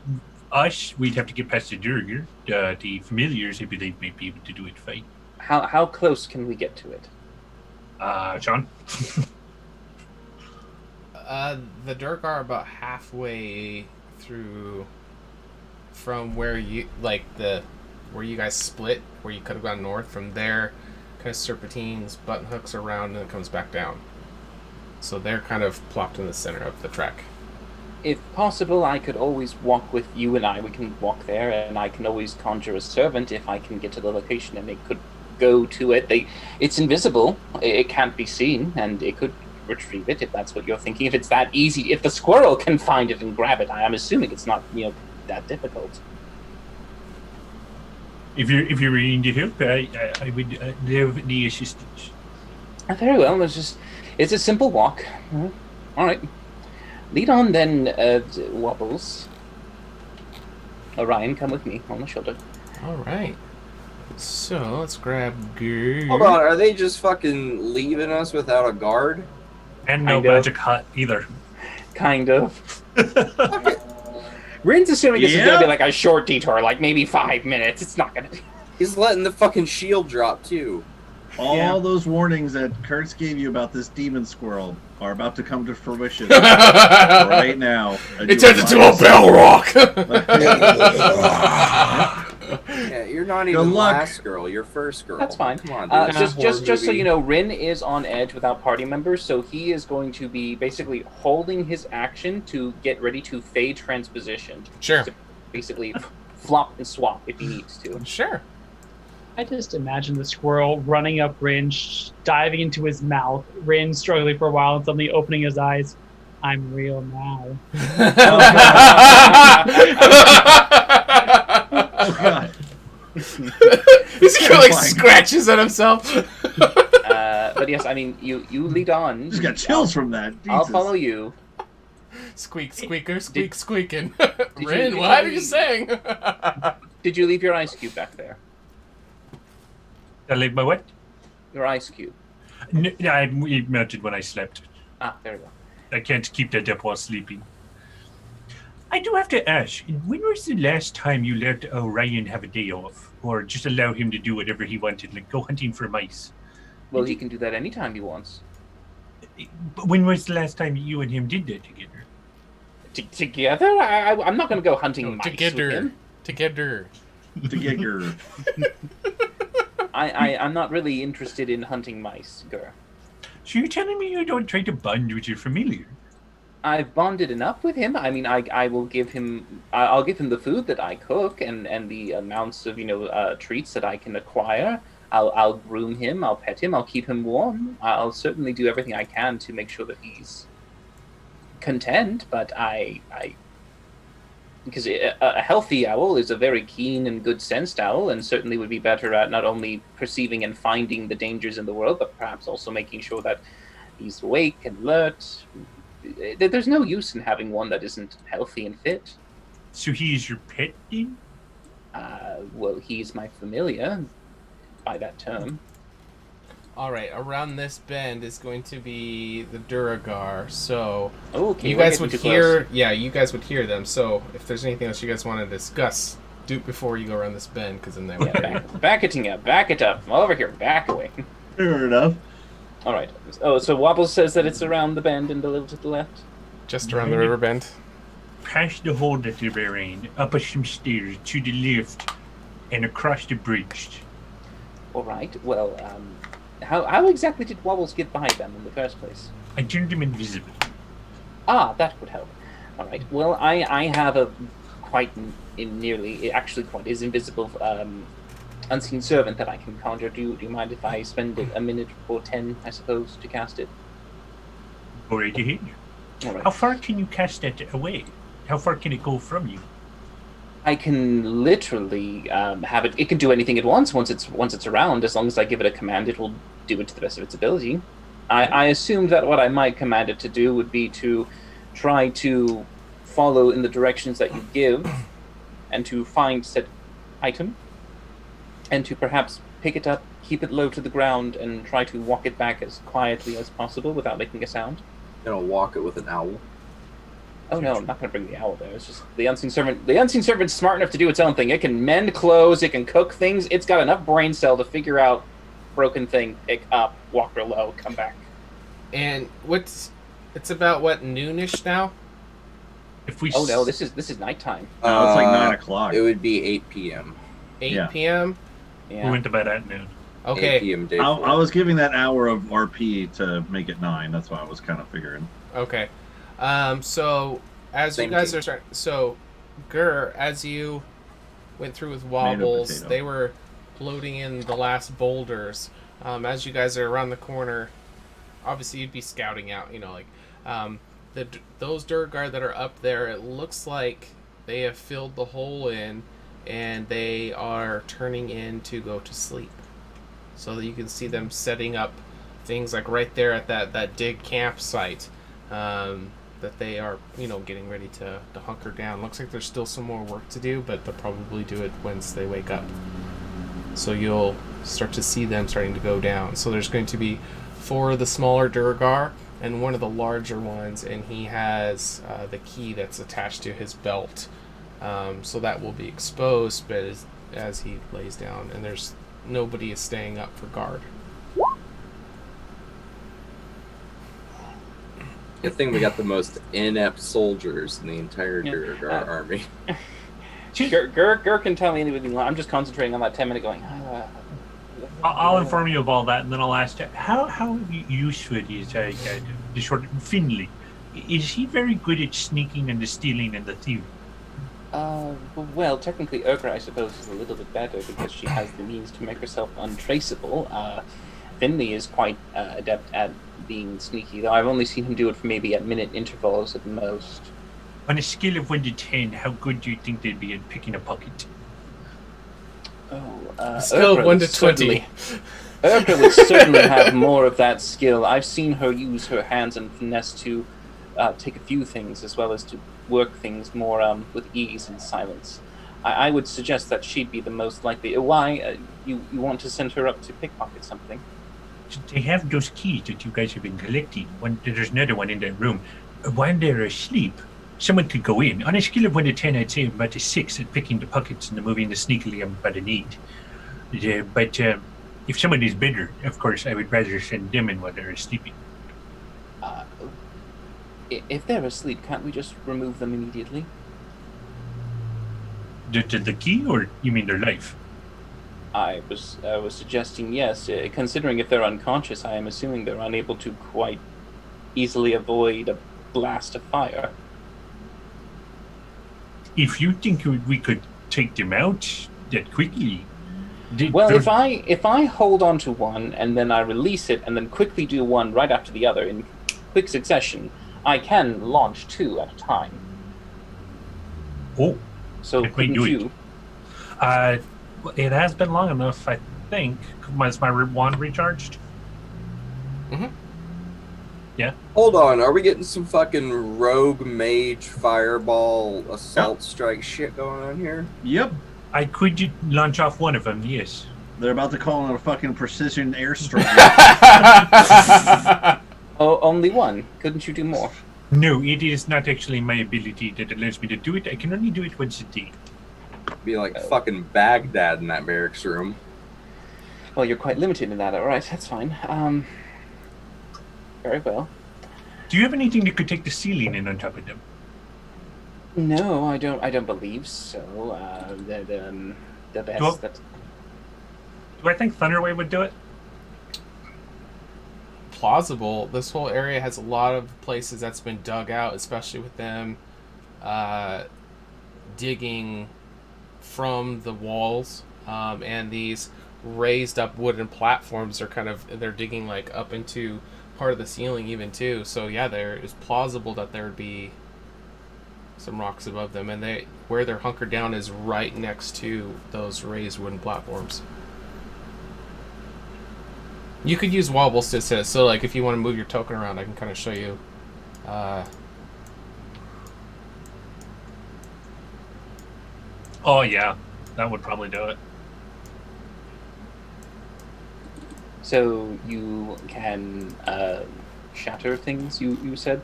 have to get past the Durger. The familiars, I believe, may be able to do it fine. How close can we get to it? John? The Durg are about halfway through from where you where you guys split, where you could have gone north. From there, kind of serpentines, button hooks around, and it comes back down. So they're kind of plopped in the center of the track. If possible, I could always walk with you and I. We can walk there, and I can always conjure a servant if I can get to the location, and they could go to it. It's invisible. It can't be seen, and it could retrieve it if that's what you're thinking. If it's that easy, if the squirrel can find it and grab it, I am assuming it's not, that difficult. If you're willing to help, I would love the assistance. Very well. It's a simple walk. All right. Lead on then, Wobbles. Orion, come with me on my shoulder. All right. So let's grab gear. Hold on, are they just fucking leaving us without a guard? And no magic hut either. Kind of. Rin's assuming this is going to be like a short detour, like maybe 5 minutes. It's not going to be. He's letting the fucking shield drop, too. All those warnings that Kurtz gave you about this demon squirrel are about to come to fruition right now. It turns into a bell rock! Yeah, you're not even last girl, you're first girl. That's fine. Come on, dude. Just so you know, Rin is on edge without party members, so he is going to be basically holding his action to get ready to fade transposition. Sure. To basically flop and swap if he needs to. Sure. I just imagine the squirrel running up Rin, diving into his mouth, Rin struggling for a while and suddenly opening his eyes. I'm real now. Oh god. Is he like scratches at himself? But yes, I mean, you lead on. Just got chills from that. I'll Jesus. follow you. Squeak, squeaker, squeak, squeaking. Did Rin, you- what are you saying? Did you leave your ice cube back there? I leave my what? Your ice cube. It melted when I slept. Ah, there we go. I can't keep that up while sleeping. I do have to ask, when was the last time you let Orion have a day off? Or just allow him to do whatever he wanted, like go hunting for mice? Well, he can do that anytime he wants. But when was the last time you and him did that together? Together? I'm not going to go hunting mice Together. with him. Together. Together. I'm not really interested in hunting mice, Gur. So you're telling me you don't try to bond with your familiar? I've bonded enough with him. I mean, I will give him. I'll give him the food that I cook and the amounts of treats that I can acquire. I'll groom him. I'll pet him. I'll keep him warm. I'll certainly do everything I can to make sure that he's content. But because a healthy owl is a very keen and good-sensed owl, and certainly would be better at not only perceiving and finding the dangers in the world, but perhaps also making sure that he's awake and alert. There's no use in having one that isn't healthy and fit. So he is your pet then? Well, he's my familiar, by that term. Alright, around this bend is going to be the Duragar, so okay, you guys would hear you guys would hear them, so if there's anything else you guys want to discuss, do it before you go around this bend, because then they would back it up. Over here, back away. Fair enough. Alright. Oh, so Wobbles says that it's around the bend and a little to the left? Just around the river bend. Past the hole that they were in, up some stairs, to the left, and across the bridge. Alright, well, how exactly did Wobbles get by them in the first place? I turned them invisible. Ah, that would help. Alright, well, I have a quite invisible unseen servant that I can conjure. Do you mind if I spend a minute or 10, I suppose, to cast it? Go right ahead. All right. How far can you cast that away? How far can it go from you? I can literally have it. It can do anything at once. Once it's around, as long as I give it a command, it will do it to the best of its ability. I assumed that what I might command it to do would be to try to follow in the directions that you give, and to find said item, and to perhaps pick it up, keep it low to the ground, and try to walk it back as quietly as possible without making a sound. Walk it with an owl. Oh no, I'm not going to bring the owl there. It's just the unseen servant. The unseen servant's smart enough to do its own thing. It can mend clothes. It can cook things. It's got enough brain cell to figure out broken thing, pick up, walk real low, come back. And it's about what, noonish now? If we Oh no, this is nighttime. No, it's like 9 o'clock. It would be 8 p.m. 8 p.m. Yeah. We went to bed at noon. 8 Okay. p.m. day I 4. was giving that hour of RP to make it 9. That's why I was kind of figuring. Okay. So as Same you guys team. are starting, so Gur, as you went through with wobbles, potato. they were loading in the last boulders. As you guys are around the corner, obviously you'd be scouting out. You know, like those dirt guard that are up there. It looks like they have filled the hole in, and they are turning in to go to sleep. So that you can see them setting up things like right there at that dig campsite. That they are, getting ready to hunker down. Looks like there's still some more work to do, but they'll probably do it once they wake up. So you'll start to see them starting to go down. So there's going to be 4 of the smaller Durgar and 1 of the larger ones, and he has the key that's attached to his belt. So that will be exposed, but as he lays down, and there's nobody is staying up for guard. Good thing we got the most inept soldiers in the entire Durgar army. Gur can tell me anything. I'm just concentrating on that 10-minute going. I'll inform you of all that, and then I'll ask you, how useful is the short Finley? Is he very good at sneaking and the stealing and the thieving? Well, technically, Urgra, I suppose, is a little bit better because she has the means to make herself untraceable. Finley is quite adept at being sneaky, though I've only seen him do it for maybe at minute intervals at most. On a scale of 1 to 10, how good do you think they'd be at picking a pocket? Skill Urgra 1 to would certainly- 20. Urgra would certainly have more of that skill. I've seen her use her hands and finesse to take a few things as well as to work things more with ease and silence. I would suggest that she'd be the most likely. Why? You want to send her up to pickpocket something? They have those keys that you guys have been collecting. There's another one in that room. While they're asleep, someone could go in. On a scale of 1 to 10, I'd say I'm about a 6 at picking the pockets and the moving the sneakily I'm about an 8. But if someone is better, of course, I would rather send them in while they're sleeping. If they're asleep, can't we just remove them immediately? The key, or you mean their life? I was suggesting yes. Considering if they're unconscious, I am assuming they're unable to quite easily avoid a blast of fire. If you think we could take them out that quickly, Well, if I hold on to one and then I release it and then quickly do one right after the other in quick succession, I can launch 2 at a time. Oh, so if we couldn't do you? it. It has been long enough, I think. Was my wand recharged? Mm-hmm. Yeah. Hold on, are we getting some fucking rogue mage fireball assault strike shit going on here? Yep. I could launch off one of them, yes. They're about to call it a fucking precision airstrike. Oh, only one. Couldn't you do more? No, it is not actually my ability that allows me to do it. I can only do it once a day. Be like fucking Baghdad in that barracks room. Well, you're quite limited in that. All right, that's fine. Very well. Do you have anything that could take the ceiling in on top of them? No, I don't. I don't believe so. The best. Well, that... Do I think Thunderwave would do it? Plausible. This whole area has a lot of places that's been dug out, especially with them digging from the walls, and these raised up wooden platforms are they're digging like up into part of the ceiling even too. So yeah, there is plausible that there would be some rocks above them, and where they're hunkered down is right next to those raised wooden platforms. You could use wobbles to assist, so like if you want to move your token around, I can kind of show you. Oh yeah, that would probably do it. So you can shatter things. You said.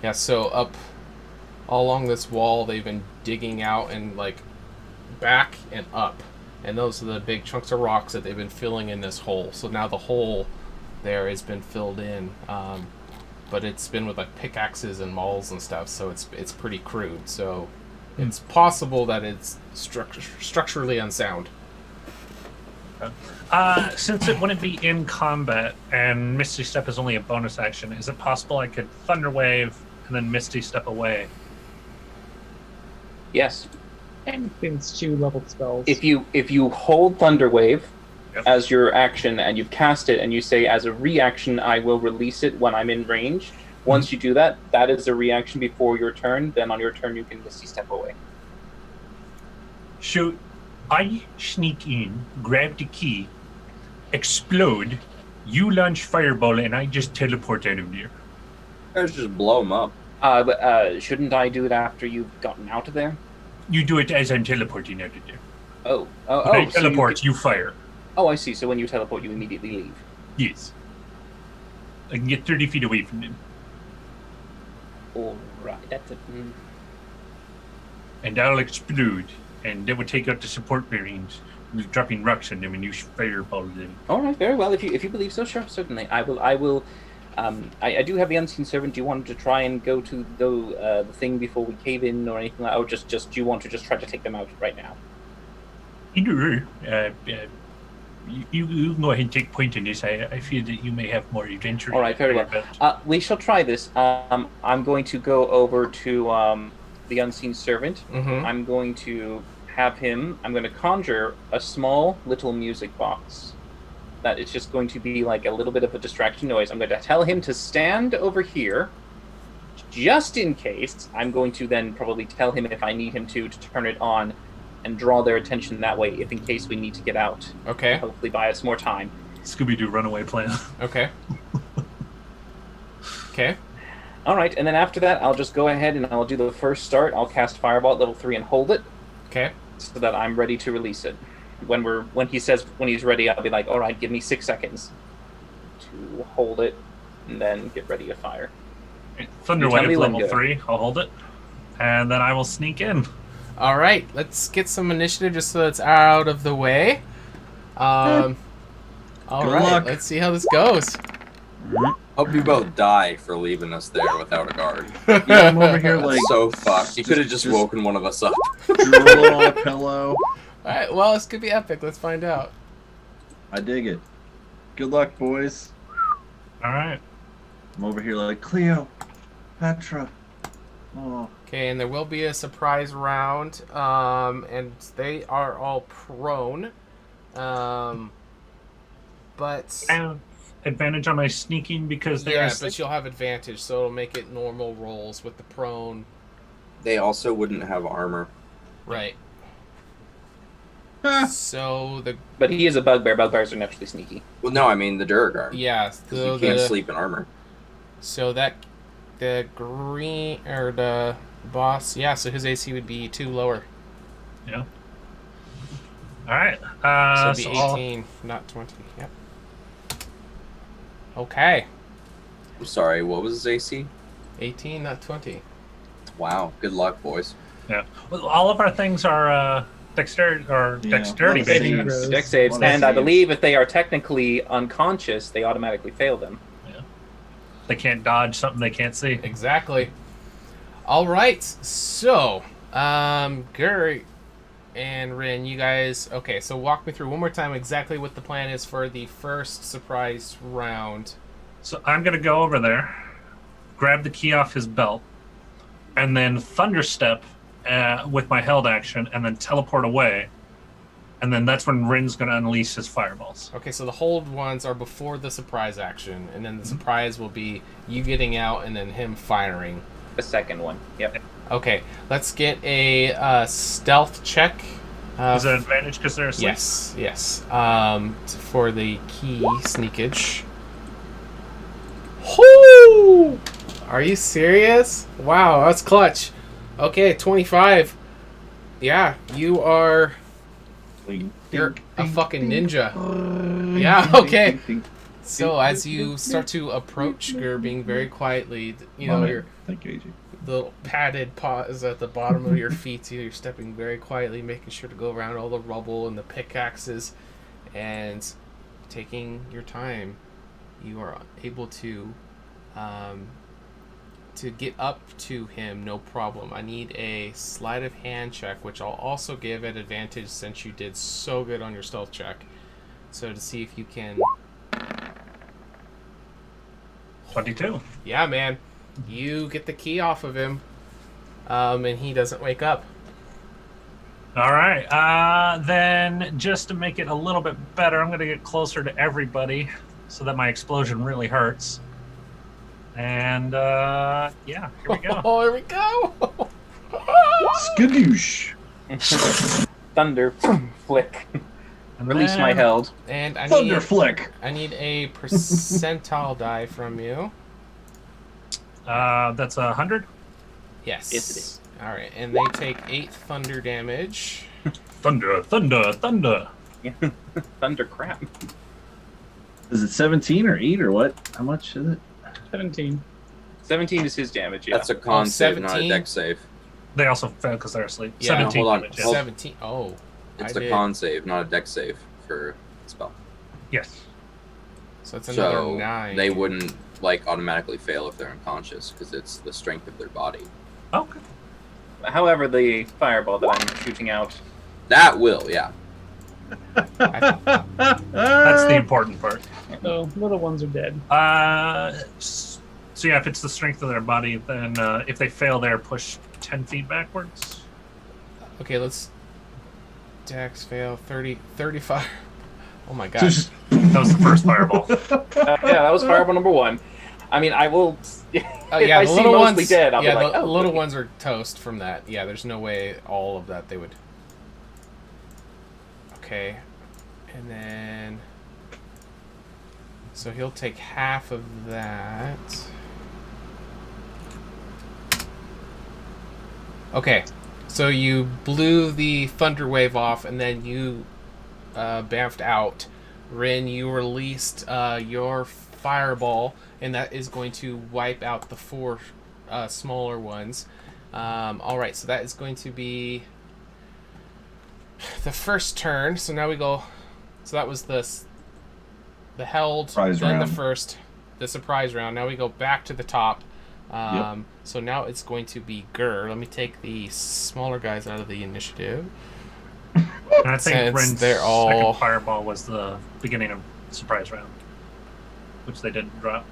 Yeah. So up all along this wall, they've been digging out and like back and up. And those are the big chunks of rocks that they've been filling in this hole. So now the hole there has been filled in. but it's been with like pickaxes and mauls and stuff, so it's pretty crude. So it's possible that it's structurally unsound. Since it wouldn't be in combat and Misty Step is only a bonus action, is it possible I could Thunder Wave and then Misty Step away? Yes. And it's 2 leveled spells. If you hold Thunder Wave as your action and you've cast it and you say as a reaction I will release it when I'm in range, once you do that, that is a reaction before your turn. Then on your turn you can Misty Step away. So I sneak in, grab the key, explode, you launch Fireball, and I just teleport out of there. Let's just blow them up. Shouldn't I do it after you've gotten out of there? You do it as I'm teleporting out of there. Oh. When I teleport, you fire. Oh, I see. So when you teleport, you immediately leave. Yes. I can get 30 feet away from them. Alright, that's it. And I'll explode, and that would take out the support bearings, dropping rocks on them, and you fireball them. Alright, very well. If you believe so, sure, certainly. I will. I do have the Unseen Servant. Do you want to try and go to the thing before we cave in or anything like that? Or just do you want to just try to take them out right now? Either you can go ahead and take point in this. I feel that you may have more adventure. All right, very well. We shall try this. I'm going to go over to the Unseen Servant. Mm-hmm. I'm going to have him. I'm going to conjure a small little music box. That it's just going to be like a little bit of a distraction noise. I'm going to tell him to stand over here, just in case. I'm going to then probably tell him if I need him to turn it on, and draw their attention that way. If in case we need to get out. Okay. Hopefully buy us more time. Scooby-Doo runaway plan. Okay. Okay. All right, and then after that, I'll just go ahead and I'll do the first start. I'll cast Fireball at level 3 and hold it. Okay. So that I'm ready to release it. When he's ready, I'll be like, all right, give me 6 seconds to hold it, and then get ready to fire. Thunder Wave level 3. I'll hold it, and then I will sneak in. All right, let's get some initiative just so it's out of the way. All right, luck. let's see how this goes. Hope you both die for leaving us there without a guard. Yeah, I'm over here like That's so fucked. You could have just woken one of us up. drooling on a pillow. All right, well, this could be epic. Let's find out. I dig it. Good luck, boys. All right. I'm over here like Cleo, Petra. Oh. Okay, and there will be a surprise round, and they are all prone. But I have advantage on my sneaking because they're yeah, but you'll have advantage, so it'll make it normal rolls with the prone. They also wouldn't have armor. Right. So the But he is a bugbear. Bugbears are naturally sneaky. Well, no, I mean the Duragard. yeah, so You can't sleep in armor. So that the green or the boss, yeah. So his AC would be 2 lower. Yeah. All right. So it'd be 18, not 20. Yep. Okay. I'm sorry, what was his AC? 18, not 20. Wow, good luck, boys. Yeah. Well, all of our things are dexterity Yeah, based. Dex saves, Well, and I saves. believe if they are technically unconscious, they automatically fail them. They can't dodge something they can't see. Exactly. All right. So, Gary and Rin, you guys. Okay, so walk me through one more time exactly what the plan is for the first surprise round. So I'm gonna go over there, grab the key off his belt, and then thunderstep with my held action, and then teleport away. And then that's when Rin's gonna unleash his fireballs. Okay, so the hold ones are before the surprise action, and then the surprise will be you getting out and then him firing. The second one. Yep. Okay, let's get a stealth check. Is that an advantage because they're asleep? Yes. For the key sneakage. Whoo! Are you serious? Wow, that's clutch. Okay, 25. Yeah, you're a fucking ninja. Yeah, okay. So as you start to approach, you're being very quietly, your Thank you, AJ. little padded paws at the bottom of your feet. You're stepping very quietly, making sure to go around all the rubble and the pickaxes, and taking your time. You are able to To get up to him, no problem. I need a sleight of hand check, which I'll also give at advantage since you did so good on your stealth check. So to see if you can... 22. Yeah, man. You get the key off of him, and he doesn't wake up. All right. Then just to make it a little bit better, I'm going to get closer to everybody so that my explosion really hurts. And yeah, here we go. Oh, here we go. Skadoosh. Thunder flick. And Release then- my held. And I Thunder need, flick. I need a percentile die from you. That's 100. Yes. Yes, it is. All right, and they take 8 thunder damage. Thunder, thunder, thunder. Thunder crap. Is it 17 or 8 or what? How much is it? 17. 17 is his damage, yeah. That's a con save, not a 17? deck save. They also fail because they're asleep. Yeah, 17 hold on. damage. Yes. Hold- 17. Oh. It's I a did. con save, not a deck save for spell. Yes. So it's another So 9. they wouldn't like automatically fail if they're unconscious because it's the strength of their body. Okay. However, the fireball that I'm shooting out. That will, yeah. That's the important part. So little ones are dead. So yeah, if it's the strength of their body, then if they fail there, push 10 feet backwards. Okay, let's... Dex fail 30, 35. Oh my god. That was the first fireball. Yeah, that was fireball number 1. I mean, I will. If Yeah, I the see little mostly ones. dead, I'll Yeah, be like, the oh, little okay. ones are toast from that. Yeah, there's no way all of that they would. Okay, and then so he'll take half of that. Okay, so you blew the thunder wave off, and then you bamfed out. Rin, you released your fireball, and that is going to wipe out the 4 smaller ones. Alright, so that is going to be the first turn. So now we go... So that was the held, Surprise then round. the surprise round. Now we go back to the top. Yep. So now it's going to be Gur. Let me take the smaller guys out of the initiative. And I think Since Ren's they're all- second fireball was the beginning of surprise round, which they didn't drop.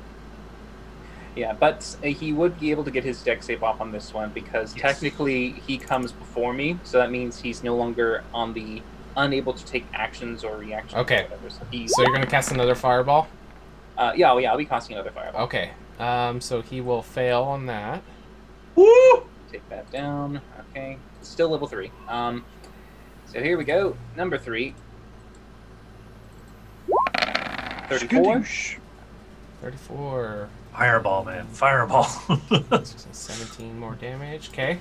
Yeah, but he would be able to get his deck save off on this one because Yes. technically he comes before me, so that means he's no longer on the unable to take actions or reactions. Okay. Or whatever. So he's, So you're going to cast another fireball? yeah, I'll be casting another fireball. Okay. So he will fail on that. Woo! Take that down. Okay. Still level 3. So here we go. Number 3. 34. 34. Fireball, man. Fireball. 17 more damage. Okay.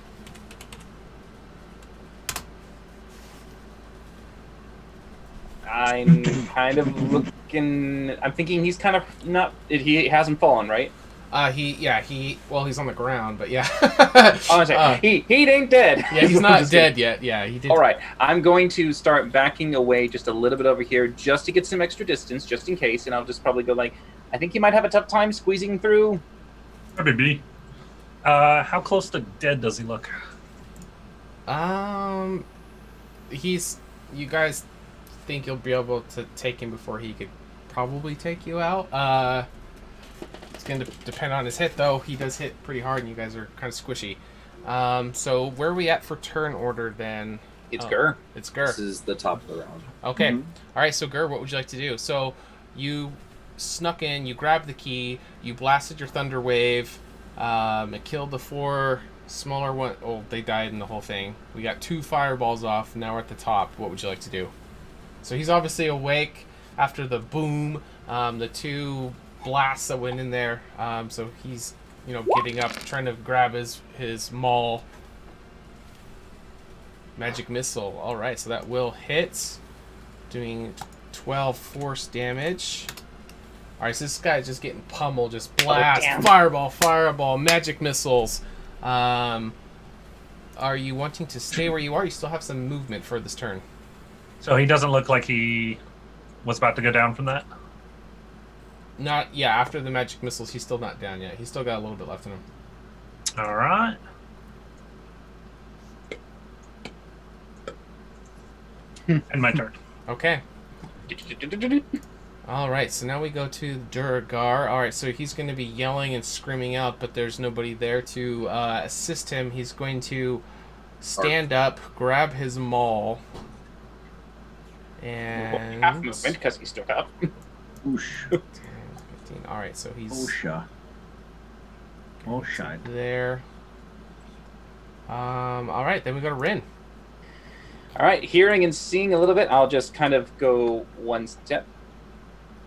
I'm kind of looking. I'm thinking he's kind of not. He hasn't fallen, right? He's on the ground, but yeah. Oh, I'm sorry. He ain't dead. Yeah, he's not Just dead kidding. yet. Yeah, he did. All right, I'm going to start backing away just a little bit over here, just to get some extra distance, just in case, and I'll just probably go like, I think he might have a tough time squeezing through. Maybe. How close to dead does he look? You guys think you'll be able to take him before he could probably take you out? It's going to depend on his hit, though. He does hit pretty hard, and you guys are kind of squishy. So where are we at for turn order, then? It's Gur. It's Gur. This is the top of the round. Okay. Mhm. All right, so Gur, what would you like to do? So you snuck in, you grabbed the key, you blasted your thunder wave, it killed the 4 smaller one. Oh, they died in the whole thing. We got 2 fireballs off. Now we're at the top. What would you like to do? So he's obviously awake after the boom, the 2 blasts that went in there. So he's, getting up, trying to grab his maul. Magic missile. All right, so that will hit, doing 12 force damage. All right, so this guy's just getting pummeled, just blast, damn. fireball, magic missiles. Are you wanting to stay where you are? You still have some movement for this turn. So he doesn't look like he was about to go down from that? Not yeah. After the magic missiles, he's still not down yet. He's still got a little bit left in him. All right. And my turn. Okay. All right. So now we go to Duragar. All right. So he's going to be yelling and screaming out, but there's nobody there to assist him. He's going to stand up, grab his maul, and Half movement because he stood up. Oosh. 10, 15. All right. So he's Osha. Oh, shine. there. All right. Then we go to Rin. All right, hearing and seeing a little bit, I'll just kind of go one step.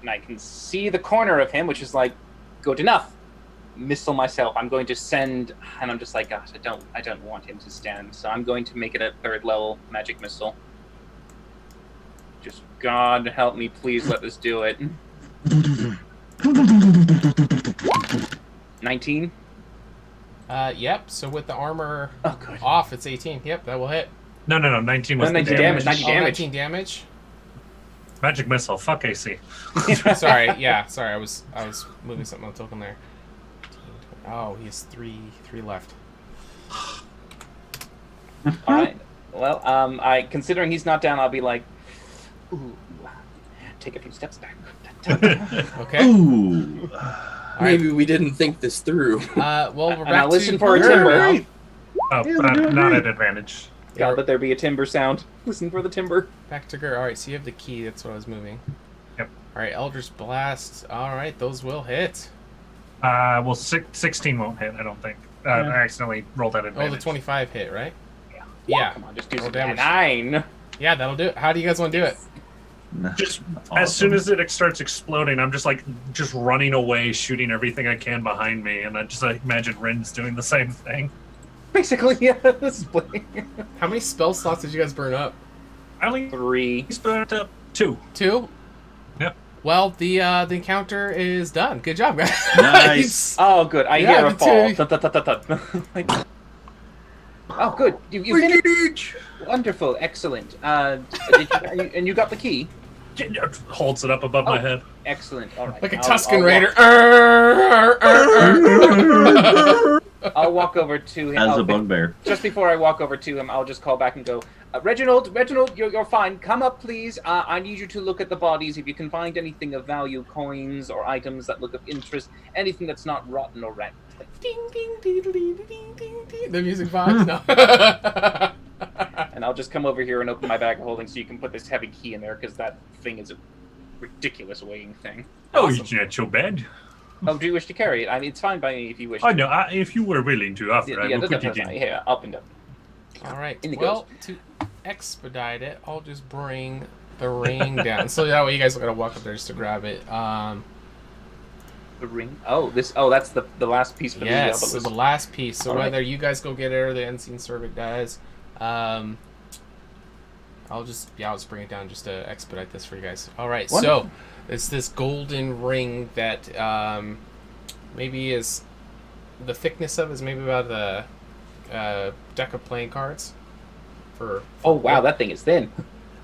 And I can see the corner of him, which is like, good enough. Missile myself. I'm going to send, and I'm just like, gosh, I don't want him to stand. So I'm going to make it a 3rd level magic missile. Just God help me, please let this do it. 19. Yep. So with the armor good. off, it's 18. Yep, that will hit. No, 19 was 19 the damage. 90 Oh, damage. 19 damage. Magic missile. Fuck AC. Sorry, yeah, sorry. I was moving something on the token there. Oh, he has three left. All right. Well, I considering he's not down, I'll be like, ooh, take a few steps back. Okay. Ooh. Maybe we didn't think this through. Well, we're And back I'll to listen for a Gur timber. now. Right. Oh, Yeah, we're doing not great. at advantage. God, let there be a timber sound. Listen for the timber. Back to Gur. All right, so you have the key. That's what I was moving. Yep. All right, Eldritch Blast. All right, those will hit. Well, 16 won't hit, I don't think. I accidentally rolled that Oh, advantage. the 25 hit, right? Yeah. Yeah. Come on, just do Roll some damage. 9. Yeah, that'll do it. How do you guys want to do it? Just Awesome. as soon as it starts exploding, I'm just running away, shooting everything I can behind me, and I just imagine Rin's doing the same thing. Basically, yeah. This is playing. How many spell slots did you guys burn up? I only 3. spent up 2. 2? Yep. Well, the encounter is done. Good job, guys. Nice. Oh, good. I Yeah, hear a the fall. two. Thud, thud, thud, thud, thud. Like- oh, good. You finished. Wonderful. Excellent. And you got the key. Holds it up above my head. Excellent. All right. Like a I'll- Tuscan I'll Raider. I'll walk over to him. As I'll- a bugbear. Just before I walk over to him, I'll just call back and go, Reginald, you're fine. Come up, please. I need you to look at the bodies. If you can find anything of value, coins or items that look of interest, anything that's not rotten or rancid. Ding, ding, ding, ding, ding, ding, ding. The music box? No. And I'll just come over here and open my bag of holding so you can put this heavy key in there, because that thing is a ridiculous weighing thing. Oh, it's not so bad. Oh, do you wish to carry it? I mean, it's fine by me if you wish. Oh, no, if you were willing to offer, I will put it in. Yeah, up and down. All right. In it Well, to expedite it, I'll just bring the ring down. So that way you guys are going to walk up there just to grab it. The ring? Oh, that's the last piece for Yes, the so the last piece. So All right. whether you guys go get it or the unseen servant does, I'll just bring it down just to expedite this for you guys. All right, Wonderful. so it's this golden ring that maybe is the thickness of is maybe about the deck of playing cards. Oh wow, that thing is thin.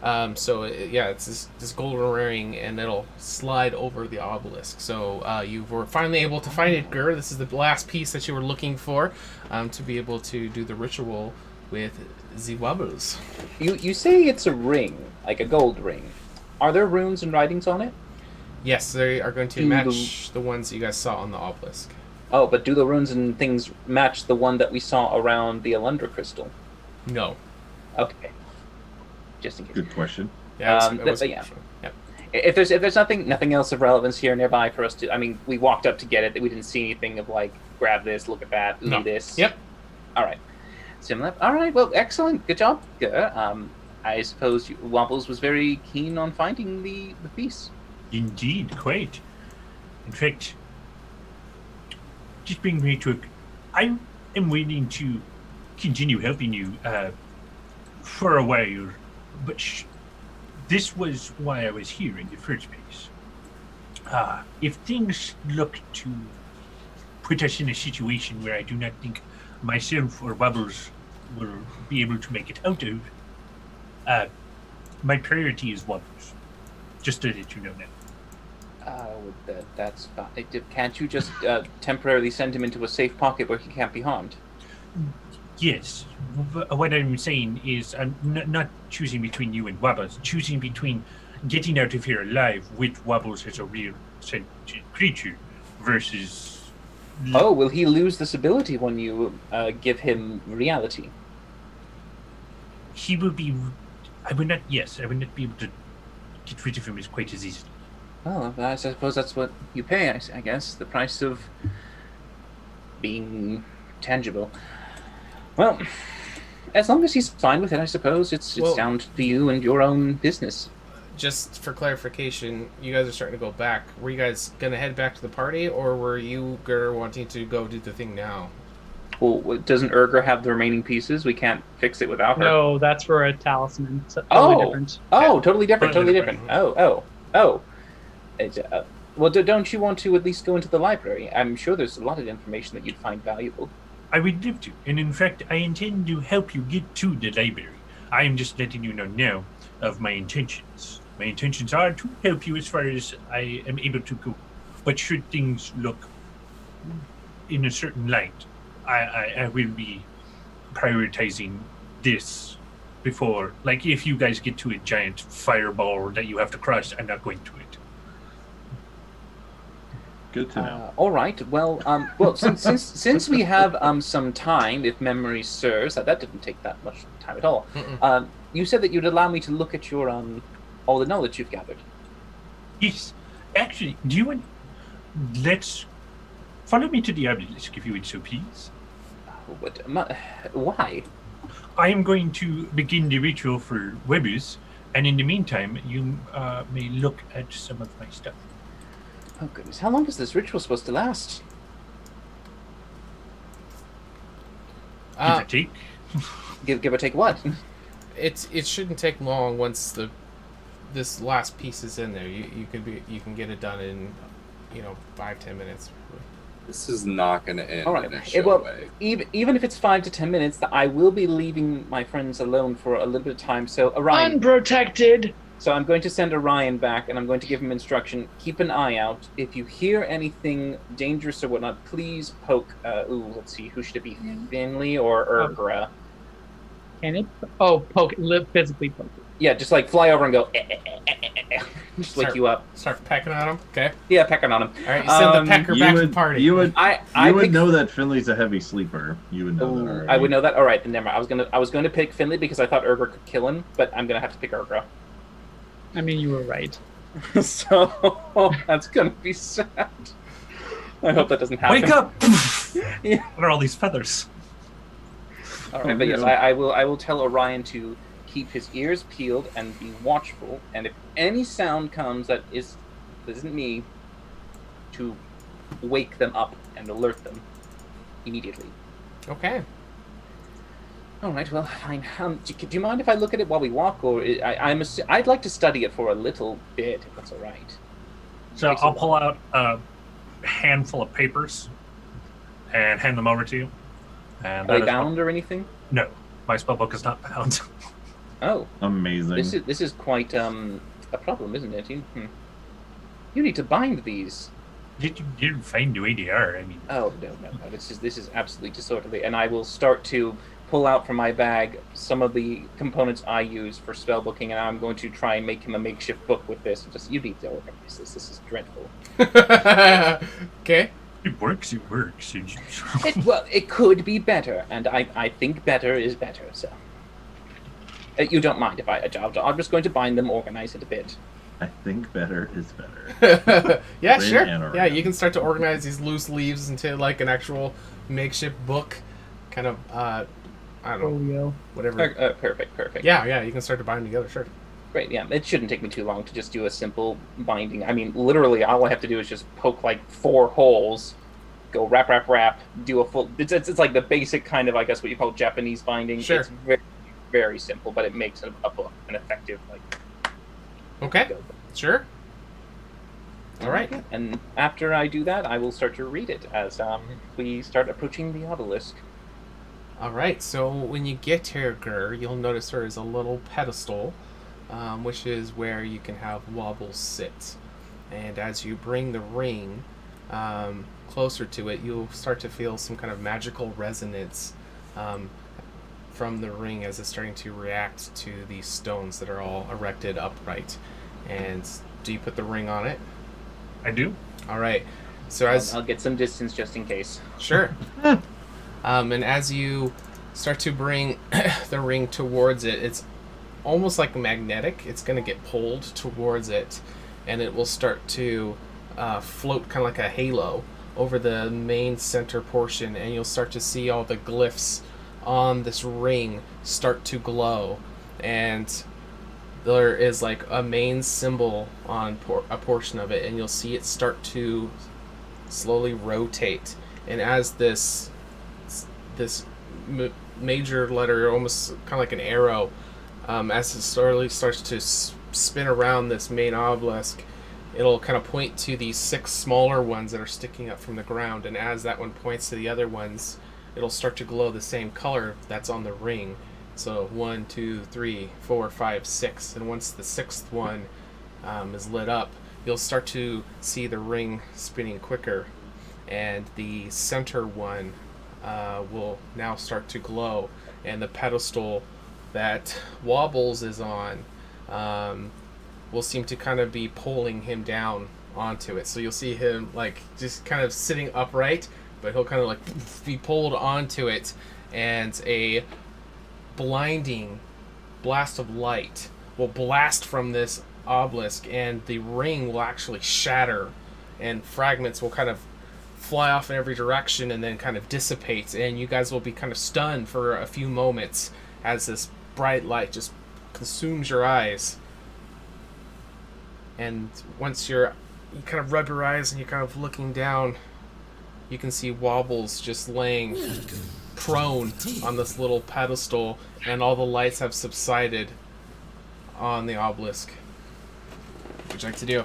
It's this golden ring, and it'll slide over the obelisk. So you were finally able to find it, Gur. This is the last piece that you were looking for to be able to do the ritual with the wobbles. You say it's a ring, like a gold ring. Are there runes and writings on it? Yes, they are going to match the ones you guys saw on the obelisk. Oh, but do the runes and things match the one that we saw around the Alundra crystal? No. Okay. Just in case. Good question. Yeah, Yeah. If there's nothing else of relevance here nearby for us to, I mean, we walked up to get it. We didn't see anything of like, grab this, look at that, ooh, this. Yep. All right. Similar. All right. Well, excellent. Good job. I suppose Wobbles was very keen on finding the piece. Indeed, quite. In fact, just bring me to I am willing to continue helping you for a while, but this was why I was here in the first place. If things look to put us in a situation where I do not think myself or Bubbles will be able to make it out of, my priority is Wobbles. Just to let you know That's fine. Can't you just temporarily send him into a safe pocket where he can't be harmed? Yes. What I'm saying is not choosing between you and Wobbles, choosing between getting out of here alive with Wobbles as a real sentient creature versus... Oh, will he lose this ability when you give him reality? He will be... I would not be able to get rid of him as quite as easily. Oh, I suppose that's what you pay, I guess. The price of being tangible. Well, as long as he's fine with it, I suppose it's down to you and your own business. Just for clarification, you guys are starting to go back. Were you guys going to head back to the party, or were you wanting to go do the thing now? Well, doesn't Urgra have the remaining pieces? We can't fix it without her. No, that's for a talisman. So totally different. Oh, totally different. Oh. Well, don't you want to at least go into the library? I'm sure there's a lot of information that you'd find valuable. I would love to, and in fact, I intend to help you get to the library. I am just letting you know now of my intentions. My intentions are to help you as far as I am able to go. But should things look in a certain light, I will be prioritizing this before. Like, if you guys get to a giant fireball that you have to crush, I'm not going to it. Good to know. All right. Well, since we have some time, if memory serves, that didn't take that much time at all. You said that you'd allow me to look at your all the knowledge you've gathered. Yes. Actually, do you want... Let's follow me to the obelisk, if you would so please. Why? I am going to begin the ritual for Webbers, and in the meantime, you may look at some of my stuff. Oh goodness, how long is this ritual supposed to last? Give or take. Give or take what? It shouldn't take long once this last piece is in there. You can get it done in 5-10 minutes. This is not going to end. All right. In a Well, way. even if it's 5 to 10 minutes, I will be leaving my friends alone for a little bit of time. So Orion, unprotected. So I'm going to send Orion back, and I'm going to give him instruction. Keep an eye out. If you hear anything dangerous or whatnot, please poke. Let's see. Who should it be? Finley or Urgra? Can it? Oh, poke it. Physically poke it. Yeah, just like fly over and go. Just wake you up. Start pecking on him. Okay. Yeah, pecking on him. All right, you send the pecker back to the party. You would pick... know that Finley's a heavy sleeper. You would know that already. I would know that. All right, then never mind. I was going to pick Finley because I thought Urgra could kill him, but I'm going to have to pick Urgra. I mean, you were right. So that's going to be sad. I hope that doesn't happen. Wake up! Yeah. What are all these feathers? All right, but yes, I will tell Orion to keep his ears peeled and be watchful, and if any sound comes that isn't me, to wake them up and alert them immediately. Okay. All right, well, fine. Do you mind if I look at it while we walk, or I'd like to study it for a little bit, if that's all right. So I'll pull out a handful of papers and hand them over to you. And are they bound or anything? No, my spellbook is not bound. Oh, amazing! This is quite a problem, isn't it? You need to bind these. You didn't find the way they are. I mean. Oh no! This is absolutely disorderly, and I will start to pull out from my bag some of the components I use for spellbooking, and I'm going to try and make him a makeshift book with this. You need to organize this. This is dreadful. Okay. It works. It could be better, and I think better is better. So you don't mind if I'm just going to bind them, organize it a bit. I think better is better. Yeah, sure. Yeah, you can start to organize these loose leaves into like an actual makeshift book, kind of. I don't know. Folio. Whatever. Perfect. Yeah, you can start to bind them together. Sure. Great. Yeah, it shouldn't take me too long to just do a simple binding. I mean, literally, all I have to do is just poke like 4 holes, go wrap, do a full. It's like the basic kind of, I guess, what you call Japanese binding. Sure. It's very, very simple, but it makes a book an effective Okay. Sure. All right. And after I do that, I will start to read it as we start approaching the obelisk. All right. So when you get to her, you'll notice there is a little pedestal, which is where you can have Wobbles sit. And as you bring the ring closer to it, you'll start to feel some kind of magical resonance from the ring as it's starting to react to these stones that are all erected upright. And do you put the ring on it? I do. All right. So as I'll get some distance just in case. Sure. And as you start to bring the ring towards it, it's almost like magnetic. It's going to get pulled towards it, and it will start to float kind of like a halo over the main center portion, and you'll start to see all the glyphs on this ring start to glow, and there is like a main symbol on a portion of it, and you'll see it start to slowly rotate. And as this major letter, almost kind of like an arrow, as it slowly starts to spin around this main obelisk, it'll kind of point to these 6 smaller ones that are sticking up from the ground. And as that one points to the other ones, it'll start to glow the same color that's on the ring. So 1, 2, 3, 4, 5, 6. And once the 6th one is lit up, you'll start to see the ring spinning quicker. And the center one will now start to glow. And the pedestal that Wobbles is on will seem to kind of be pulling him down onto it. So you'll see him like just kind of sitting upright, but he'll kind of like be pulled onto it, and a blinding blast of light will blast from this obelisk, and the ring will actually shatter, and fragments will kind of fly off in every direction and then kind of dissipate, and you guys will be kind of stunned for a few moments as this bright light just consumes your eyes. And once you kind of rub your eyes and you're kind of looking down, you can see Wobbles just laying prone on this little pedestal, and all the lights have subsided on the obelisk. What would you like to do?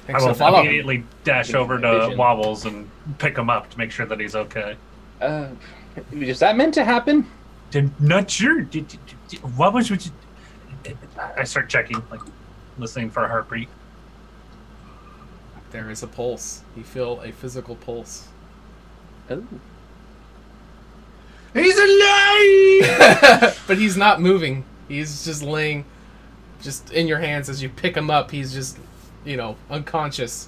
I will immediately dash over to Wobbles and pick him up to make sure that he's okay. Is that meant to happen? I'm not sure. Wobbles, I start checking, like listening for a heartbeat. There is a pulse. You feel a physical pulse. Oh. He's alive! But he's not moving. He's just laying just in your hands as you pick him up. He's just, unconscious.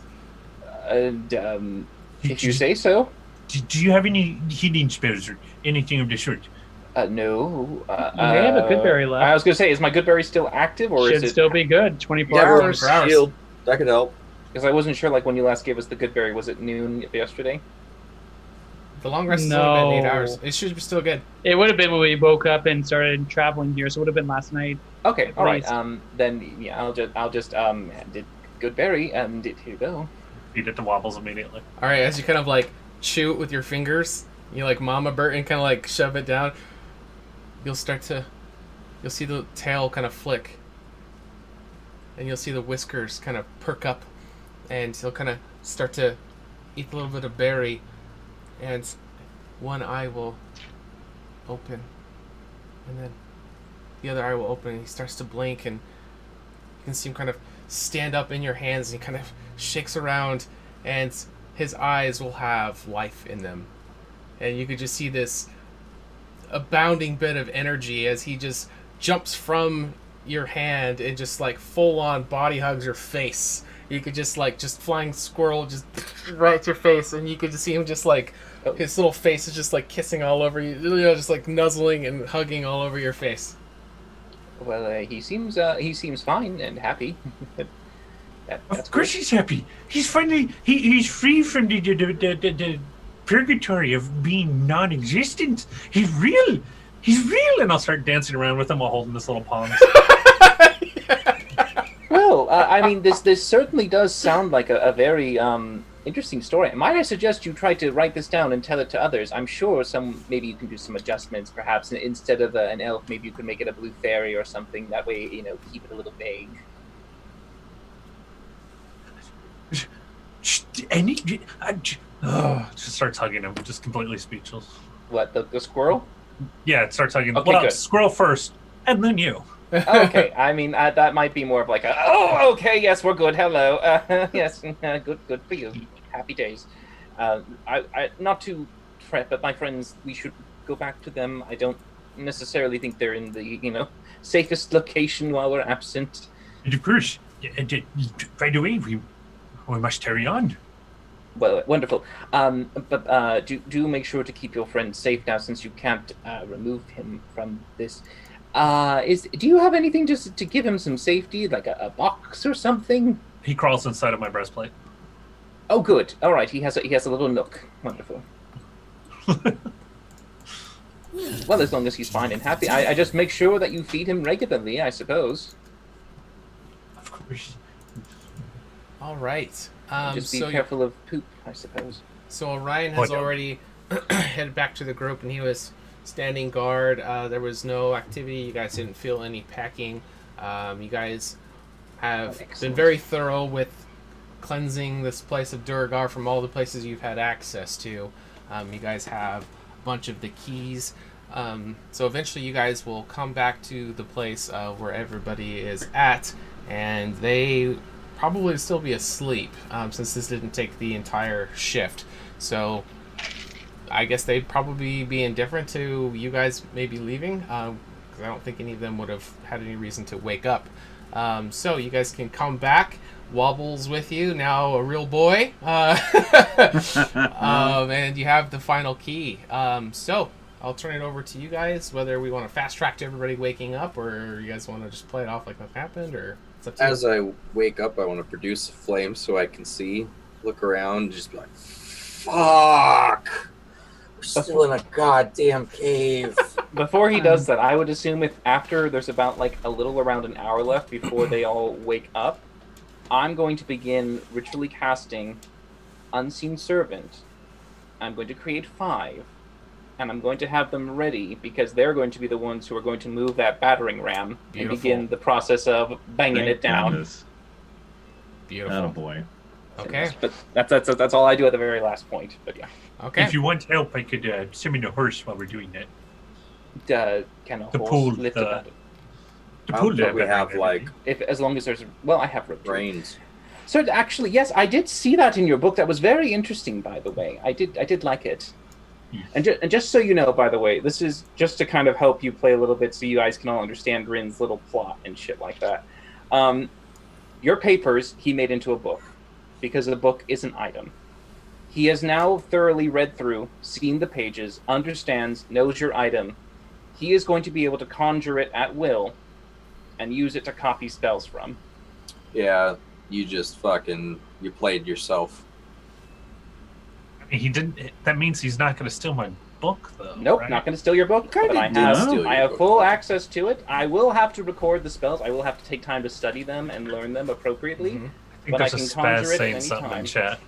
If you say so. Do you have any healing spells or anything of the sort? No. You may have a good berry left. I was going to say, is my good berry still active, or Should is it still be good? 24 Yeah, hours. 24 hours. Shield. That could help. Because I wasn't sure, like, when you last gave us the good berry, was it noon yesterday? The long rest is only been 8 hours. It should be still good. It would have been when we woke up and started traveling here, so it would have been last night. Okay, all right. Please. Then yeah, I'll just did good berry. Here you go. Feed it to Wobbles immediately. All right, as you kind of like chew it with your fingers, you like Mama Burton kind of like shove it down. You'll see the tail kind of flick, and you'll see the whiskers kind of perk up, and he'll kind of start to eat a little bit of berry, and one eye will open, and then the other eye will open, and he starts to blink, and you can see him kind of stand up in your hands, and he kind of shakes around, and his eyes will have life in them, and you could just see this abounding bit of energy as he just jumps from your hand and just like full on body hugs your face. You could just flying squirrel just right at your face, and you could just see him just like his little face is just like kissing all over you, just like nuzzling and hugging all over your face. Well, he seems fine and happy. Of course he's happy. He's finally he's free from the purgatory of being non-existent. He's real, and I'll start dancing around with him while holding this little palm. Well, I mean, this certainly does sound like a very interesting story. Might I suggest you try to write this down and tell it to others? I'm sure maybe you can do some adjustments, perhaps. Instead of an elf, maybe you could make it a blue fairy or something. That way, keep it a little vague. Just starts hugging him, just completely speechless. What, the squirrel? Yeah, it starts hugging him. Okay, Well, good. Squirrel first, and then you. Okay, I mean that might be more of like a, oh, okay, yes, we're good. Hello, yes, good for you. Happy days. I not to fret, but my friends, we should go back to them. I don't necessarily think they're in the safest location while we're absent. And of course, right away, we must carry on. Well, wonderful. But do make sure to keep your friend safe now, since you can't remove him from this. Do you have anything just to give him some safety, like a box or something? He crawls inside of my breastplate. Oh, good. All right, he has a little nook. Wonderful. Well, as long as he's fine and happy, I just make sure that you feed him regularly, I suppose. Of course. All right. Just be careful of poop, I suppose. So Orion has already headed back to the group, and he was standing guard. There was no activity. You guys didn't feel any packing. You guys have been very thorough with cleansing this place of Duragar from all the places you've had access to. You guys have a bunch of the keys. So eventually you guys will come back to the place where everybody is at, and they probably still be asleep since this didn't take the entire shift. So I guess they'd probably be indifferent to you guys maybe leaving, because I don't think any of them would have had any reason to wake up. So you guys can come back. Wobbles with you, now a real boy. And you have the final key. So I'll turn it over to you guys, whether we want to fast track to everybody waking up, or you guys want to just play it off like nothing happened, or it's up to you. As I wake up, I want to produce a flame so I can see, look around, and just be like, fuck! We're still in a goddamn cave. Before he does that, I would assume if after there's about like a little around an hour left before they all wake up, I'm going to begin ritually casting Unseen Servant. I'm going to create 5, and I'm going to have them ready because they're going to be the ones who are going to move that battering ram and begin the process of banging it down. Goodness. Beautiful. Attaboy. Okay. But that's all I do at the very last point. But yeah. Okay. If you want help, I could summon a horse while we're doing that. Can a The horse pool, lift the- it? I don't think we have, like, As long as there's, well, I have rope. brains. So actually, yes, I did see that in your book. That was very interesting, by the way. I did like it. And just so you know, by the way, this is just to kind of help you play a little bit, so you guys can all understand Rin's little plot and shit like that. Your papers he made into a book, because the book is an item. He has now thoroughly read through, seen the pages, understands, knows your item. He is going to be able to conjure it at will and use it to copy spells from. Yeah, you just you played yourself. He didn't. That means he's not going to steal my book, though. Nope, right? not going to steal your book. But I have full access to it. I will have to record the spells. I will have to take time to study them and learn them appropriately. I think But I there's can a Spaz conjure it at saying any something time. in chat.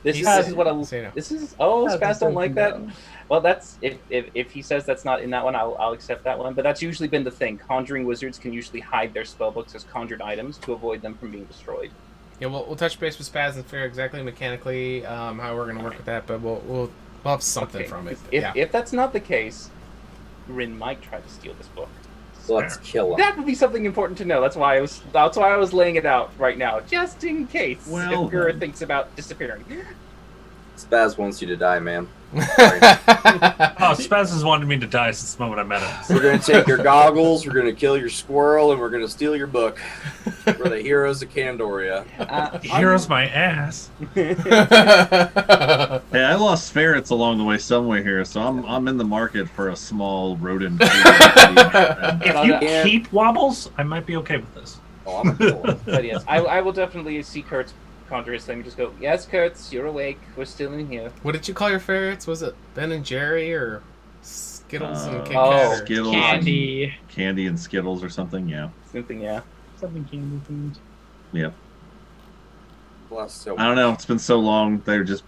This is what I'll. This is Spaz don't like that. Well, that's if he says that's not in that one, I'll accept that one. But that's usually been the thing. Conjuring wizards can usually hide their spellbooks as conjured items to avoid them from being destroyed. Yeah, we'll touch base with Spaz and figure exactly mechanically how we're going to work with that, but we'll have something from it. If that's not the case, Rin might try to steal this book. Let's kill him. That would be something important to know. That's why I was laying it out right now, just in case Well, if Gura thinks about disappearing. Spaz wants you to die, man. Oh, Spaz has wanted me to die since the moment I met him. We're going to take your goggles, we're going to kill your squirrel, and we're going to steal your book. We're the heroes of Candoria. Heroes my ass. Hey, I lost ferrets along the way somewhere here, so I'm in the market for a small rodent. If you keep wobbles, I might be okay with this. Oh, I'm cool. But yes, I will definitely see Kurt's conjure his thing and just go, yes, Kurtz, you're awake. We're still in here. What did you call your ferrets? Was it Ben and Jerry or Skittles and Kit Kat? Oh, Skittles, Candy. Candy and Skittles or something. Yeah. Something, yeah. Something candy themed. Yep. Bless I don't know. It's been so long. They're just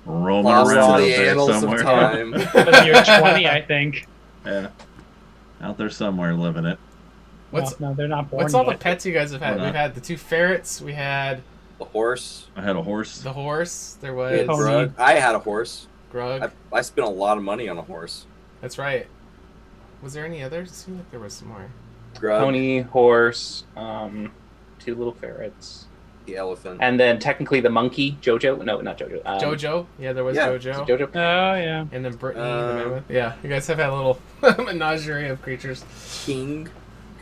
roaming Lost around to out the there annals of somewhere. time. But you're 20, I think. Yeah. Out there somewhere living it. No, they're not born What's all the yet. pets you guys have had? Why not? We've had the 2 ferrets. We had The horse. I had a horse. the horse. There We had was Grug. I had a horse. Grug. I spent a lot of money on a horse. That's right. Was there any others? It seemed like there was some more. Grug, Pony, horse, 2 little ferrets, the elephant. and then technically the monkey, Jojo. No, not Jojo. Jojo? Yeah, there was yeah, Jojo. Jojo. Oh yeah. And then Brittany, the mammoth. Yeah, you guys have had a little menagerie of creatures. King,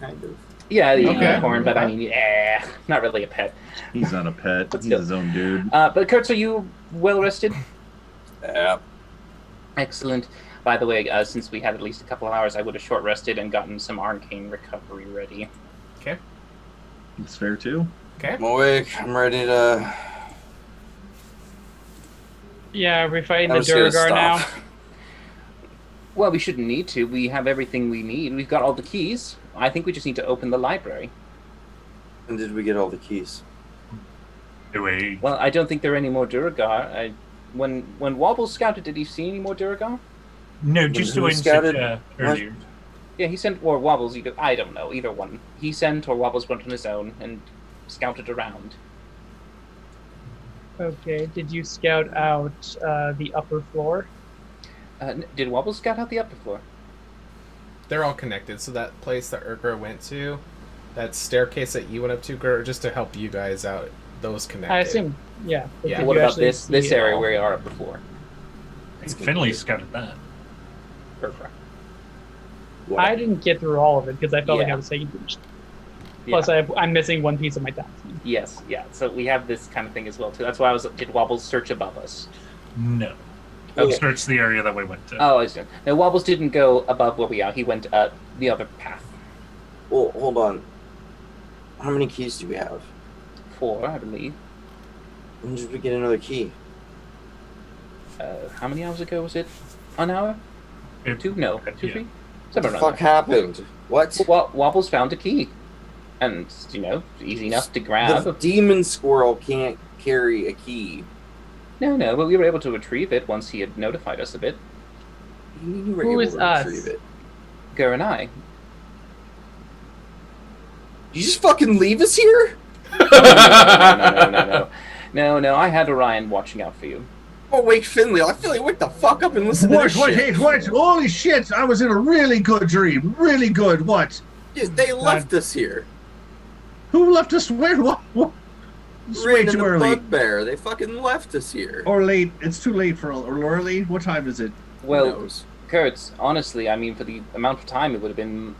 kind of. Yeah, the Okay. unicorn, but I mean, yeah, not really a pet. He's not a pet. But He's still. his own dude. But Kurtz, are you well rested? Yeah. Excellent. By the way, since we had at least a couple of hours, I would have short rested and gotten some arcane recovery ready. Okay. It's fair too. Okay. I'm awake. I'm ready to. Yeah, are we fighting the I'm just gonna Durgar now? stop. Well, we shouldn't need to. We have everything we need. We've got all the keys. I think we just need to open the library. When did we get all the keys? Wait. Well, I don't think there are any more Duragar. When Wobble scouted, did he see any more Duragar? No, just the who one scouted? earlier. Yeah, he sent, or Wobbles, either, I don't know, either one. He sent, or Wobbles went on his own and scouted around. Okay, did you scout out the upper floor? Did Wobbles scout out the upper floor? They're all connected. So that place that Urgra went to, that staircase that you went up to, Gur, just to help you guys out, those connected. I assume, yeah. But Yeah. did What you about actually this see it area all? where you are upper floor? Finley scouted that. Perfect. I didn't get through all of it because I felt like Yeah. I was taking too much. Plus, I'm missing one piece of my task. Yes, yeah. So we have this kind of thing as well too. That's why did Wobbles search above us? No. Okay. Search the area that we went to. Oh, I see. No, Wobbles didn't go above where we are. He went the other path. Well, hold on. How many keys do we have? 4, I believe. When did we get another key? How many hours ago was it? An hour? 2? No, 2, yeah. 3? What Somewhere the around fuck there. happened? What? Well, Wobbles found a key. And, easy enough to grab. The demon squirrel can't carry a key. No, but we were able to retrieve it once he had notified us a bit. You were Who able is to us? retrieve it. Gur and I. You just fucking leave us here? No, I had Orion watching out for you. Oh, wake Finley. I feel like wake the fuck up and listen to What? this What? shit. Hey, what? Holy shit! I was in a really good dream. Really good. What? Dude, they left us here. Who left us? Where? What? It's way Rin and too the early. bugbear. They fucking left us here. Or late. It's too late for. Or early. What time is it? Well, knows? Kurtz, honestly, I mean, for the amount of time, it would have been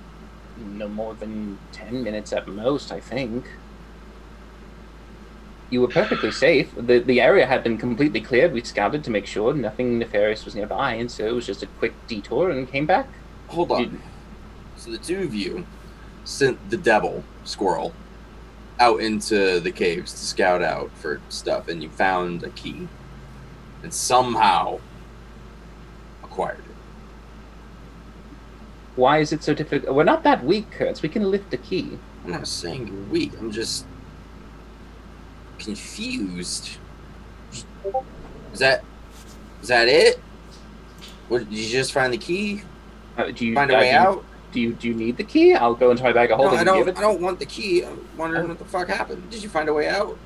no more than 10 minutes at most, I think. You were perfectly safe. The area had been completely cleared. We scouted to make sure nothing nefarious was nearby, and so it was just a quick detour and came back. Hold on. So the two of you sent the devil squirrel out into the caves to scout out for stuff, and you found a key, and somehow acquired it. Why is it so difficult? We're not that weak, Kurtz. We can lift a key. I'm not saying you're weak. I'm just confused. Is that it? What, did you just find the key? Do you Find a way out? Do you need the key? I'll go into my bag of No, holding I and don't. give it. I don't want the key. I'm wondering what the fuck happened. Did you find a way out?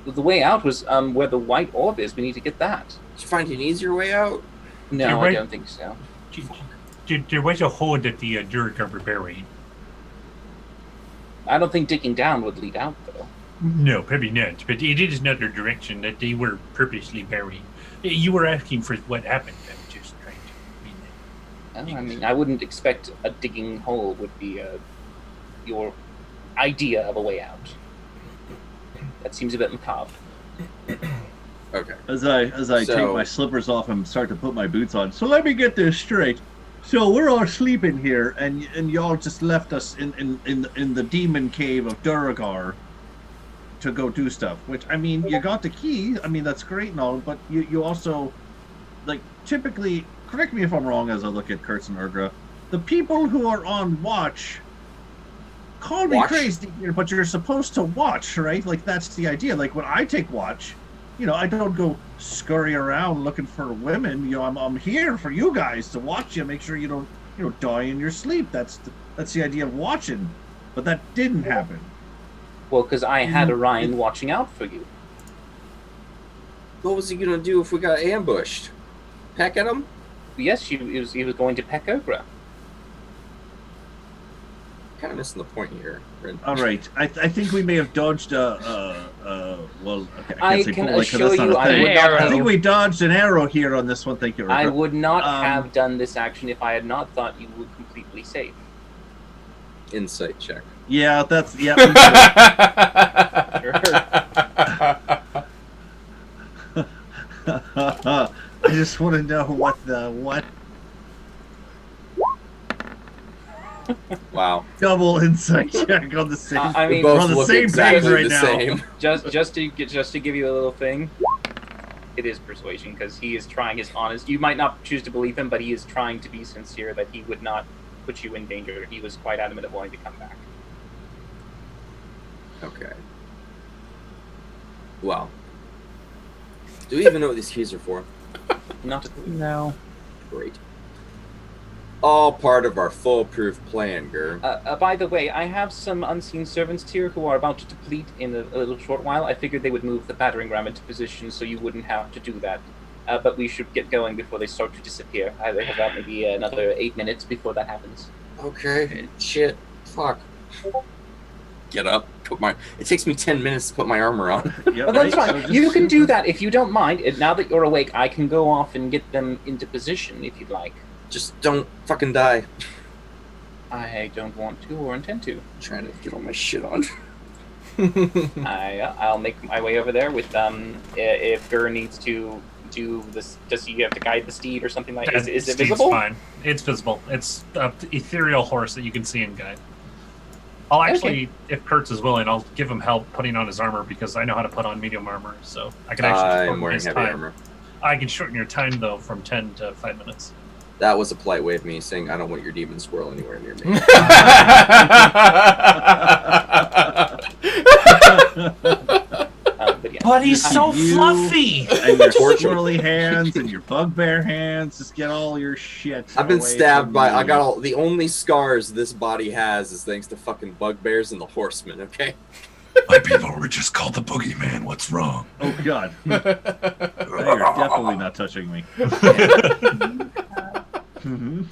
The way out was where the white orb is. We need to get that. Did you find an easier way out? No, You're I right. don't think so. There was a hole that the Duragar were buried. I don't think digging down would lead out, though. No, probably not. But it is another direction that they were purposely buried. You were asking for what happened. I was just trying to. I mean, I wouldn't expect a digging hole would be your idea of a way out. That seems a bit macabre. Okay. As I So- take my slippers off and start to put my boots on. So let me get this straight. So we're all sleeping here, and y'all just left us in the demon cave of Duragar to go do stuff. Which, I mean, you got the key. I mean, that's great and all, but you also, like, typically, correct me if I'm wrong as I look at Kurtz and Urgra, the people who are on watch, call me Watch? crazy, but you're supposed to watch, right? Like, that's the idea. Like, when I take watch, I don't go scurry around looking for women. I'm here for you guys to watch you, make sure you don't, die in your sleep. That's the idea of watching. But that didn't happen. Well, because I had Orion watching out for you. What was he gonna do if we got ambushed? Peck at him? Yes, he was going to peck Ogra. kind of missing the point here. Rin. All right, I think we may have dodged well, okay, I can't say can bullet 'cause assure that's not you a I thing. would not I think have, we dodged an arrow here on this one. Thank you. I Urgra. would not have done this action if I had not thought you were completely safe. Insight check. Yeah, that's yeah. I just want to know what. Wow. Double insight check on the same. I mean, we're on the same page right now. Same. Just to give you a little thing, it is persuasion because he is trying his honest. You might not choose to believe him, but he is trying to be sincere that he would not put you in danger. He was quite adamant of wanting to come back. Okay. Wow. Do we even know what these keys are for? Not a clue. No. Great. All part of our foolproof plan, Gur. By the way, I have some unseen servants here who are about to deplete in a little short while. I figured they would move the battering ram into position so you wouldn't have to do that. But we should get going before they start to disappear. I have about maybe another 8 minutes before that happens. Okay. Shit. Fuck. Get up. It takes me 10 minutes to put my armor on. Yeah, But that's right, fine. so You just- can do that if you don't mind. And now that you're awake, I can go off and get them into position if you'd like. Just don't fucking die. I don't want to or intend to. I'm trying to get all my shit on. I'll make my way over there with if Gur needs to do this. Does he have to guide the steed or something like? Is it Steed's visible? Fine. It's visible. It's an ethereal horse that you can see and guide. I'll actually, if Kurtz is willing, I'll give him help putting on his armor because I know how to put on medium armor, so I can actually I'm shorten wearing his heavy time. armor. I can shorten your time though from 10 to 5 minutes. That was a polite way of me saying I don't want your demon squirrel anywhere near me. But he's so You fluffy. And your Torture. swirly hands and your bugbear hands. Just get all your shit. I've been away stabbed from by. me. I got all. The only scars this body has is thanks to fucking bugbears and the horsemen. Okay. My people were just called the boogeyman. What's wrong? Oh God. Now you're definitely not touching me.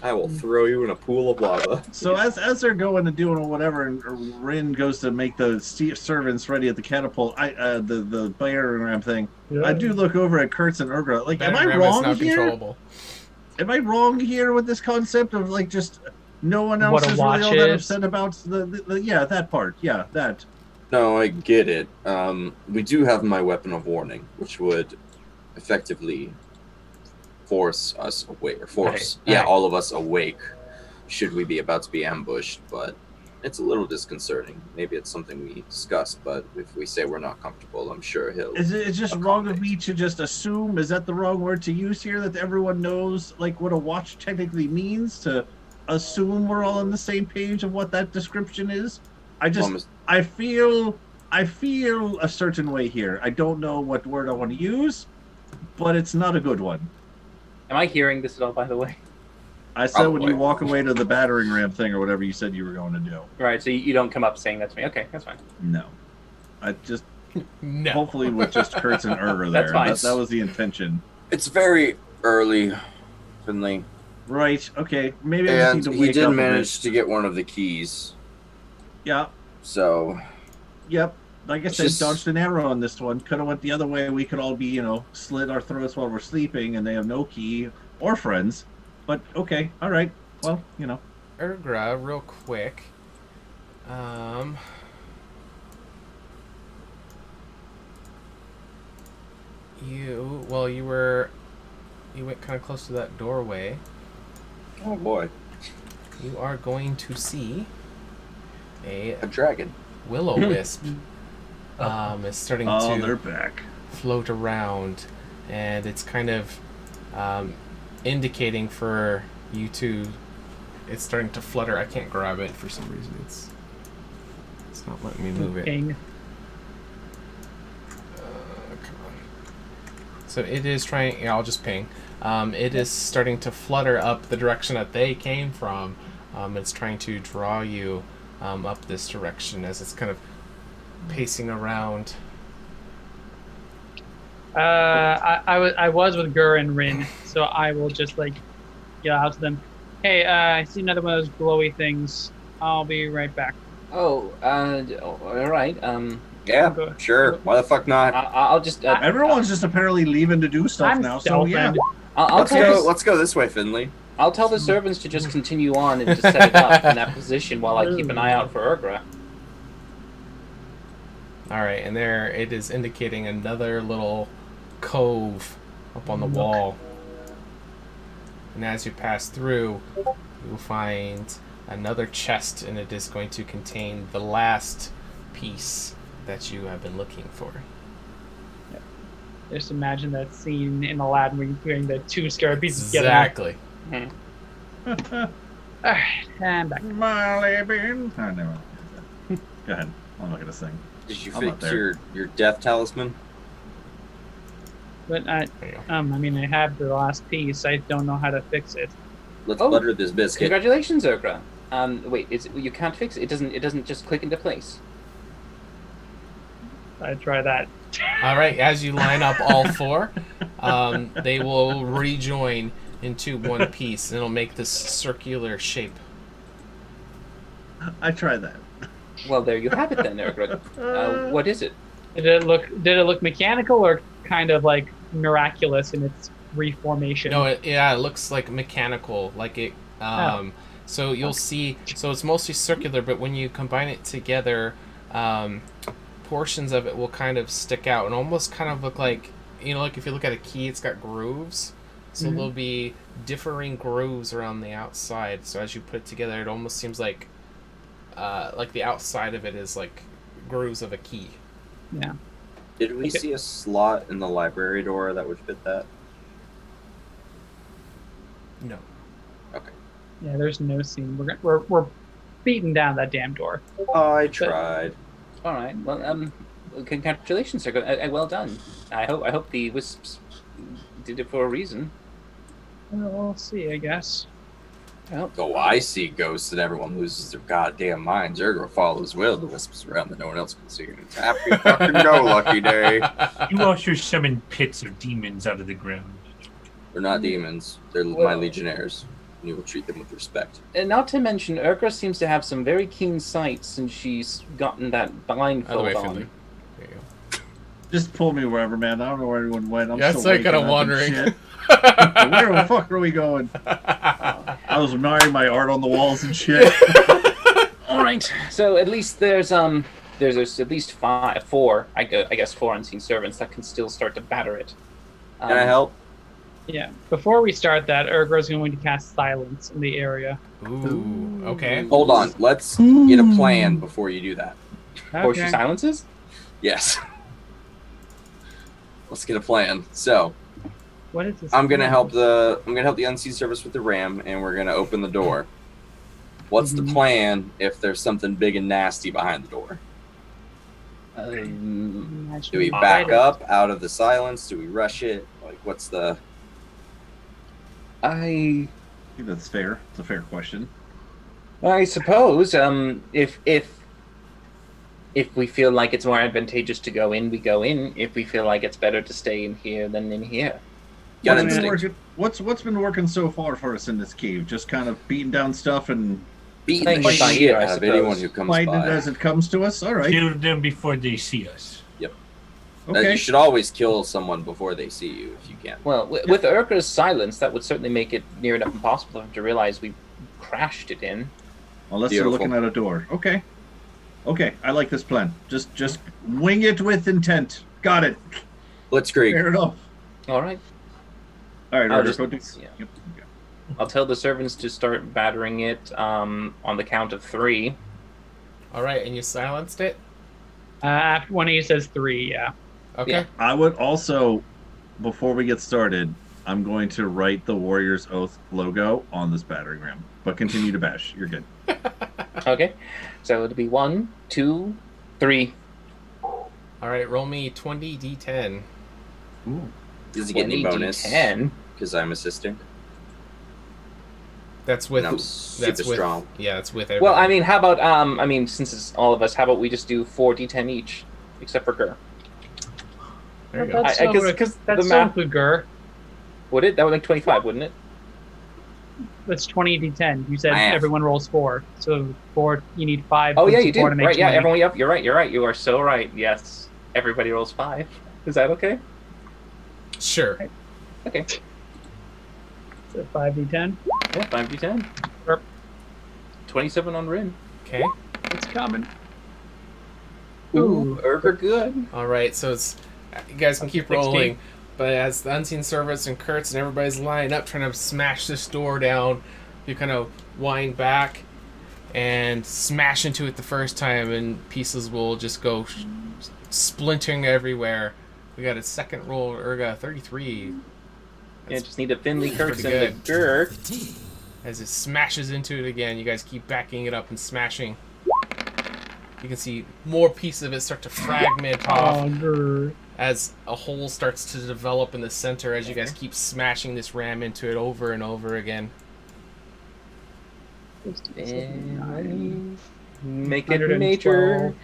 I will throw you in a pool of lava. So as they're going and doing whatever, and Rin goes to make the servants ready at the catapult, the battering ram thing. I do look over at Kurtz and Urgra. Like, am I Battering ram is wrong now here? controllable. Am I wrong here with this concept of like just no one else What a is really all watch that is? upset about the yeah, that part, yeah, that. No, I get it. We do have my weapon of warning, which would effectively force us awake, or force, Right. yeah, Right. all of us awake, should we be about to be ambushed. But it's a little disconcerting. Maybe it's something we discussed, but if we say we're not comfortable, I'm sure he'll. Is it just wrong of me to just assume? Is that the wrong word to use here? That everyone knows like what a watch technically means? To assume we're all on the same page of what that description is? I feel a certain way here. I don't know what word I want to use, but it's not a good one. Am I hearing this at all? By the way. I said when Probably. you walk away to the battering ram thing or whatever you said you were going to do. Right. So you don't come up saying that to me. Okay, that's fine. No. I just No. hopefully with just Kurtz and Urgra there. That's fine. That was the intention. It's very early, Finley, Right. Okay. Maybe I just and need to he wake did up a manage bit. to get one of the keys. Yeah. So Yep. Like I said, Just- dodged an arrow on this one. Could have went the other way. We could all be, slit our throats while we're sleeping, and they have no key or friends. But okay, all right. Well, Urgra, real quick. You went kind of close to that doorway. oh boy, You are going to see a a dragon. will-o-wisp. Is starting oh, to they're back. float around, and it's kind of indicating for you to. It's starting to flutter. I can't grab it for some reason. It's not letting me move it. Ping. Come on. So it is trying. Yeah, I'll just ping. It is starting to flutter up the direction that they came from. It's trying to draw you up this direction as it's kind of pacing around. I was with Gur and Rin, so I will just yell out to them. Hey, I see another one of those glowy things. I'll be right back. Oh, all right. Yeah, Okay. sure. Why the fuck not? I'll just. Everyone's just apparently leaving to do stuff I'm now. So yeah, stealthing. I'll Let's tell go. the- Let's go this way, Finley. I'll tell the servants to just continue on and to set it up in that position while I keep an eye out for Urgra. All right, and there it is indicating another little cove up on the wall. And as you pass through, you will find another chest, and it is going to contain the last piece that you have been looking for. Just imagine that scene in Aladdin where you're putting the two scarab pieces together. Exactly. Alright, and back. Molly Bean. Oh, never mind. Go ahead. I'm not gonna sing. Did you I'm not fix there. your death talisman? But I mean, I have the last piece. I don't know how to fix it. Let's Oh, butter this biscuit. Congratulations, Urgra. Wait, you can't fix it. It doesn't just click into place. I try that. All right, as you line up all four, they will rejoin into one piece, and it'll make this circular shape. I tried that. Well, there you have it then, Urgra. What is it? Did it look mechanical or kind of like miraculous in its reformation? No, it looks like mechanical, like it. So you'll see. So it's mostly circular, but when you combine it together, portions of it will kind of stick out and almost kind of look like, like if you look at a key, it's got grooves. So there'll be differing grooves around the outside. So as you put it together, it almost seems like the outside of it is like grooves of a key. Yeah. Did we see a slot in the library door that would fit that? No. Okay. Yeah, there's no scene. We're beating down that damn door. I tried. All right. Well, congratulations, Urgra. Well done. I hope the wisps did it for a reason. Well, we'll see, I guess. Oh, I see ghosts and everyone loses their goddamn minds. Urgra follows Will. The wisps around that no one else can see. And it's happy fucking go lucky day. You also summon pits of demons out of the ground. They're not demons. They're my legionnaires. And you will treat them with respect. And not to mention, Urgra seems to have some very keen sight since she's gotten that blindfold on. Finley. There you go. Just pull me wherever, man. I don't know where everyone went. I'm Yeah, still it's like waking kinda up and wandering. shit. Where the fuck are we going? I was admiring my art on the walls and shit. All right. So at least there's at least four, I guess, four unseen servants that can still start to batter it. Can I help? Yeah. Before we start that, Urgra's going to cast silence in the area. Ooh. Okay. Hold on. Let's get a plan before you do that. Before she silences? Yes. Let's get a plan. So, What is this? I'm gonna help the unseen service with the ram, and we're gonna open the door. What's the plan if there's something big and nasty behind the door? Do we back up out of the silence? Do we rush it? Like, what's the? I think that's fair. It's a fair question. I suppose if we feel like it's more advantageous to go in, we go in. If we feel like it's better to stay in here, then in here. What's been working so far for us in this cave? Just kind of beating down stuff and beating the shit out of anyone who comes fighting by. it as it comes to us. All right. Kill them before they see us. Yep. Okay. You should always kill someone before they see you if you can. Well, with Urgra's silence, that would certainly make it near enough impossible for them to realize we crashed it in. Unless Beautiful. they're looking at a door. Okay. Okay, I like this plan. Just wing it with intent. Got it. Blitzkrieg. Fair enough. All right. All right, I'll Urgra, just- go do. yeah. Yep. I'll tell the servants to start battering it on the count of 3. All right, and you silenced it. After when he says 3, yeah. Okay. Yeah. I would also, before we get started, I'm going to write the Warrior's Oath logo on this battering ram. But continue to bash. You're good. Okay. So it'll be 1, 2, 3. All right, roll me 20d10. Ooh. Does he get any 20d10? bonus? Because I'm assisting. That's with. And I'm That's super with. strong. Yeah, that's with. Well, I everybody. mean, how about since it's all of us, how about we just do 4d10 each, except for Gur? There you go. That's Because that's the so math good, Gur. would it? That would make 25, wouldn't it? That's 20d10. You said Math. everyone rolls 4. So 4, you need 5. Oh yeah, plus you 4 do. to make Right? Yeah, 20. everyone. Yep, you're right. You're right. You are so right. Yes, everybody rolls 5. Is that okay? Sure. Okay. So 5d10. Yeah, 5d10. Sure. 27 on Rin. Okay. It's coming. Ooh, Urger good. All right, so it's you guys can keep 16. rolling, but as the unseen servants and Kurtz and everybody's lining up trying to smash this door down, you kind of wind back and smash into it the first time, and pieces will just go splintering everywhere. We got a second roll, Urga 33. Yeah, just need a Finley Kurtz pretty and the Gur. As it smashes into it again, you guys keep backing it up and smashing. You can see more pieces of it start to fragment off as a hole starts to develop in the center as you guys keep smashing this ram into it over and over again. And make it major.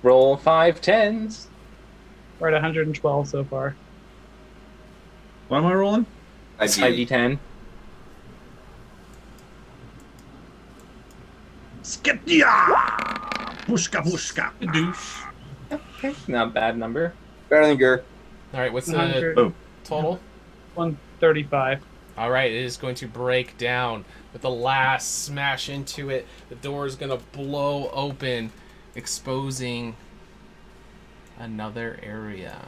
Roll 5 10s. We're at 112 so far. What am I rolling? 5d10. Skipia! Pushka, pushka. Douche. Okay, not a bad number. Better than Gur. All right, what's the 100. total? 135. All right, it is going to break down with the last smash into it. The door is going to blow open, exposing another area.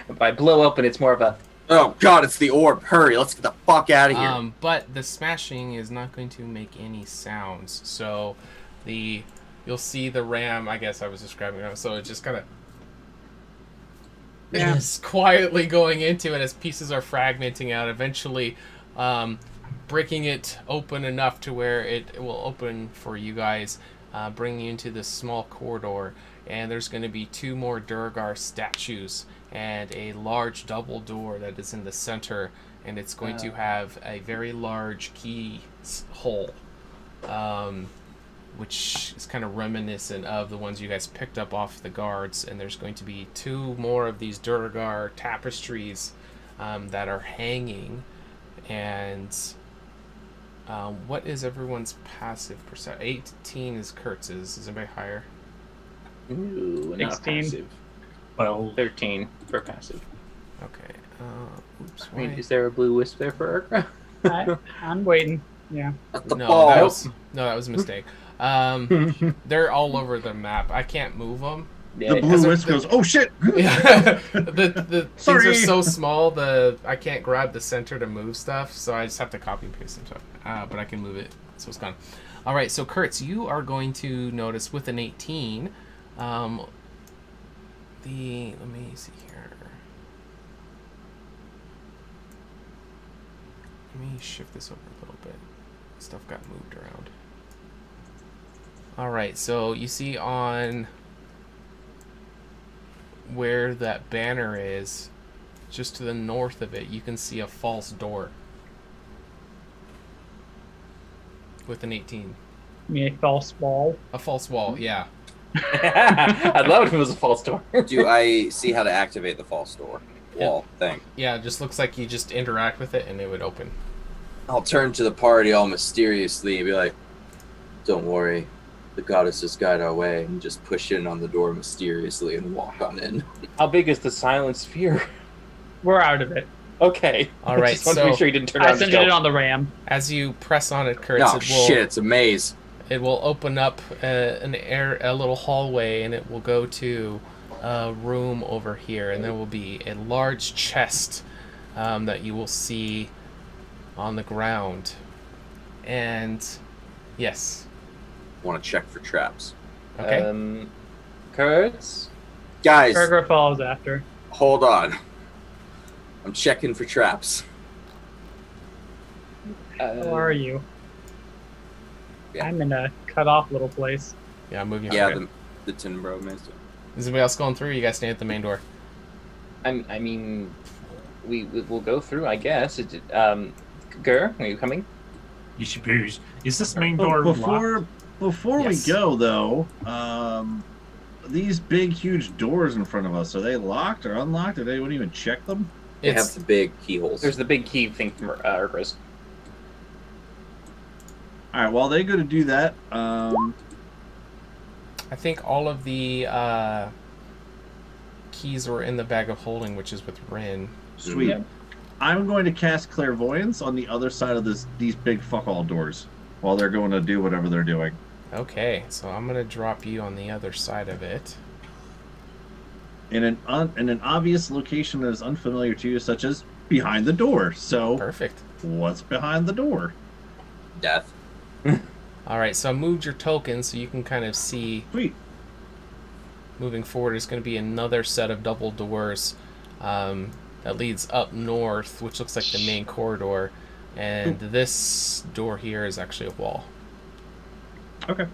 By blow open, it's more of a... Oh god, it's the orb. Hurry, let's get the fuck out of here. But the smashing is not going to make any sounds. So you'll see the ram, I guess I was describing it, so it just kind of is quietly going into it as pieces are fragmenting out, eventually breaking it open enough to where it will open for you guys, bringing you into this small corridor. And there's going to be 2 more Durgar statues and a large double door that is in the center, and it's going to have a very large key hole, which is kind of reminiscent of the ones you guys picked up off the guards. And there's going to be 2 more of these Durgar tapestries that are hanging. And what is everyone's passive percent? 18 is Kurtz's. Is anybody higher? Ooh, not 16. passive. Well, 13 for passive. Okay. Oops. Wait, is there a blue wisp there for Urgra? I'm waiting. Yeah. No, that was a mistake. They're all over the map. I can't move them. Yeah, The blue wisp goes, oh shit! Yeah, the things Sorry. are so small. I can't grab the center to move stuff, so I just have to copy and paste some stuff. But I can move it, so it's gone. All right, so Kurtz, you are going to notice with an 18. Let me see here. Let me shift this over a little bit. Stuff got moved around. All right, so you see on where that banner is, just to the north of it, you can see a false door with an 18. You mean a false wall? A false wall, yeah. I'd love it if it was a false door. Do I see how to activate the false door wall thing? Yeah, it just looks like you just interact with it and it would open. I'll turn to the party all mysteriously and be like, don't worry, the goddesses guide our way, and just push in on the door mysteriously and walk on in. How big is the silent sphere? We're out of it. Okay. All right, Just want to make sure you didn't turn I around and centered go. it on the ram. As you press on it, Kurtz, Oh it will, shit, it's a maze. It will open up a little hallway, and it will go to a room over here, and there will be a large chest that you will see on the ground. And yes, Want to check for traps. okay. Kurtz? Guys, Burger follows after. hold on. I'm checking for traps. How are you? Yeah. I'm in a cut off little place. Yeah, I'm moving. Yeah, Okay. the Tinbro maze. Is anybody else going through? Or you guys stay at the main door. I mean, we'll go through, I guess. Gur, are you coming? You suppose. Is this main door locked? Before Yes. we go, though, these big, huge doors in front of us, are they locked or unlocked? Did anyone even check them? They have the big keyholes. There's the big key thing from Urgra's. All right. While they go to do that, I think all of the keys were in the bag of holding, which is with Rin. Sweet. Yep. I'm going to cast clairvoyance on the other side of these big fuck all doors while they're going to do whatever they're doing. Okay, so I'm gonna drop you on the other side of it. In an obvious location that is unfamiliar to you, such as behind the door. So perfect. What's behind the door? Death. All right, so I moved your token so you can kind of see. Sweet. Moving forward, is going to be another set of double doors that leads up north, which looks like the main corridor, and this door here is actually a wall. Okay.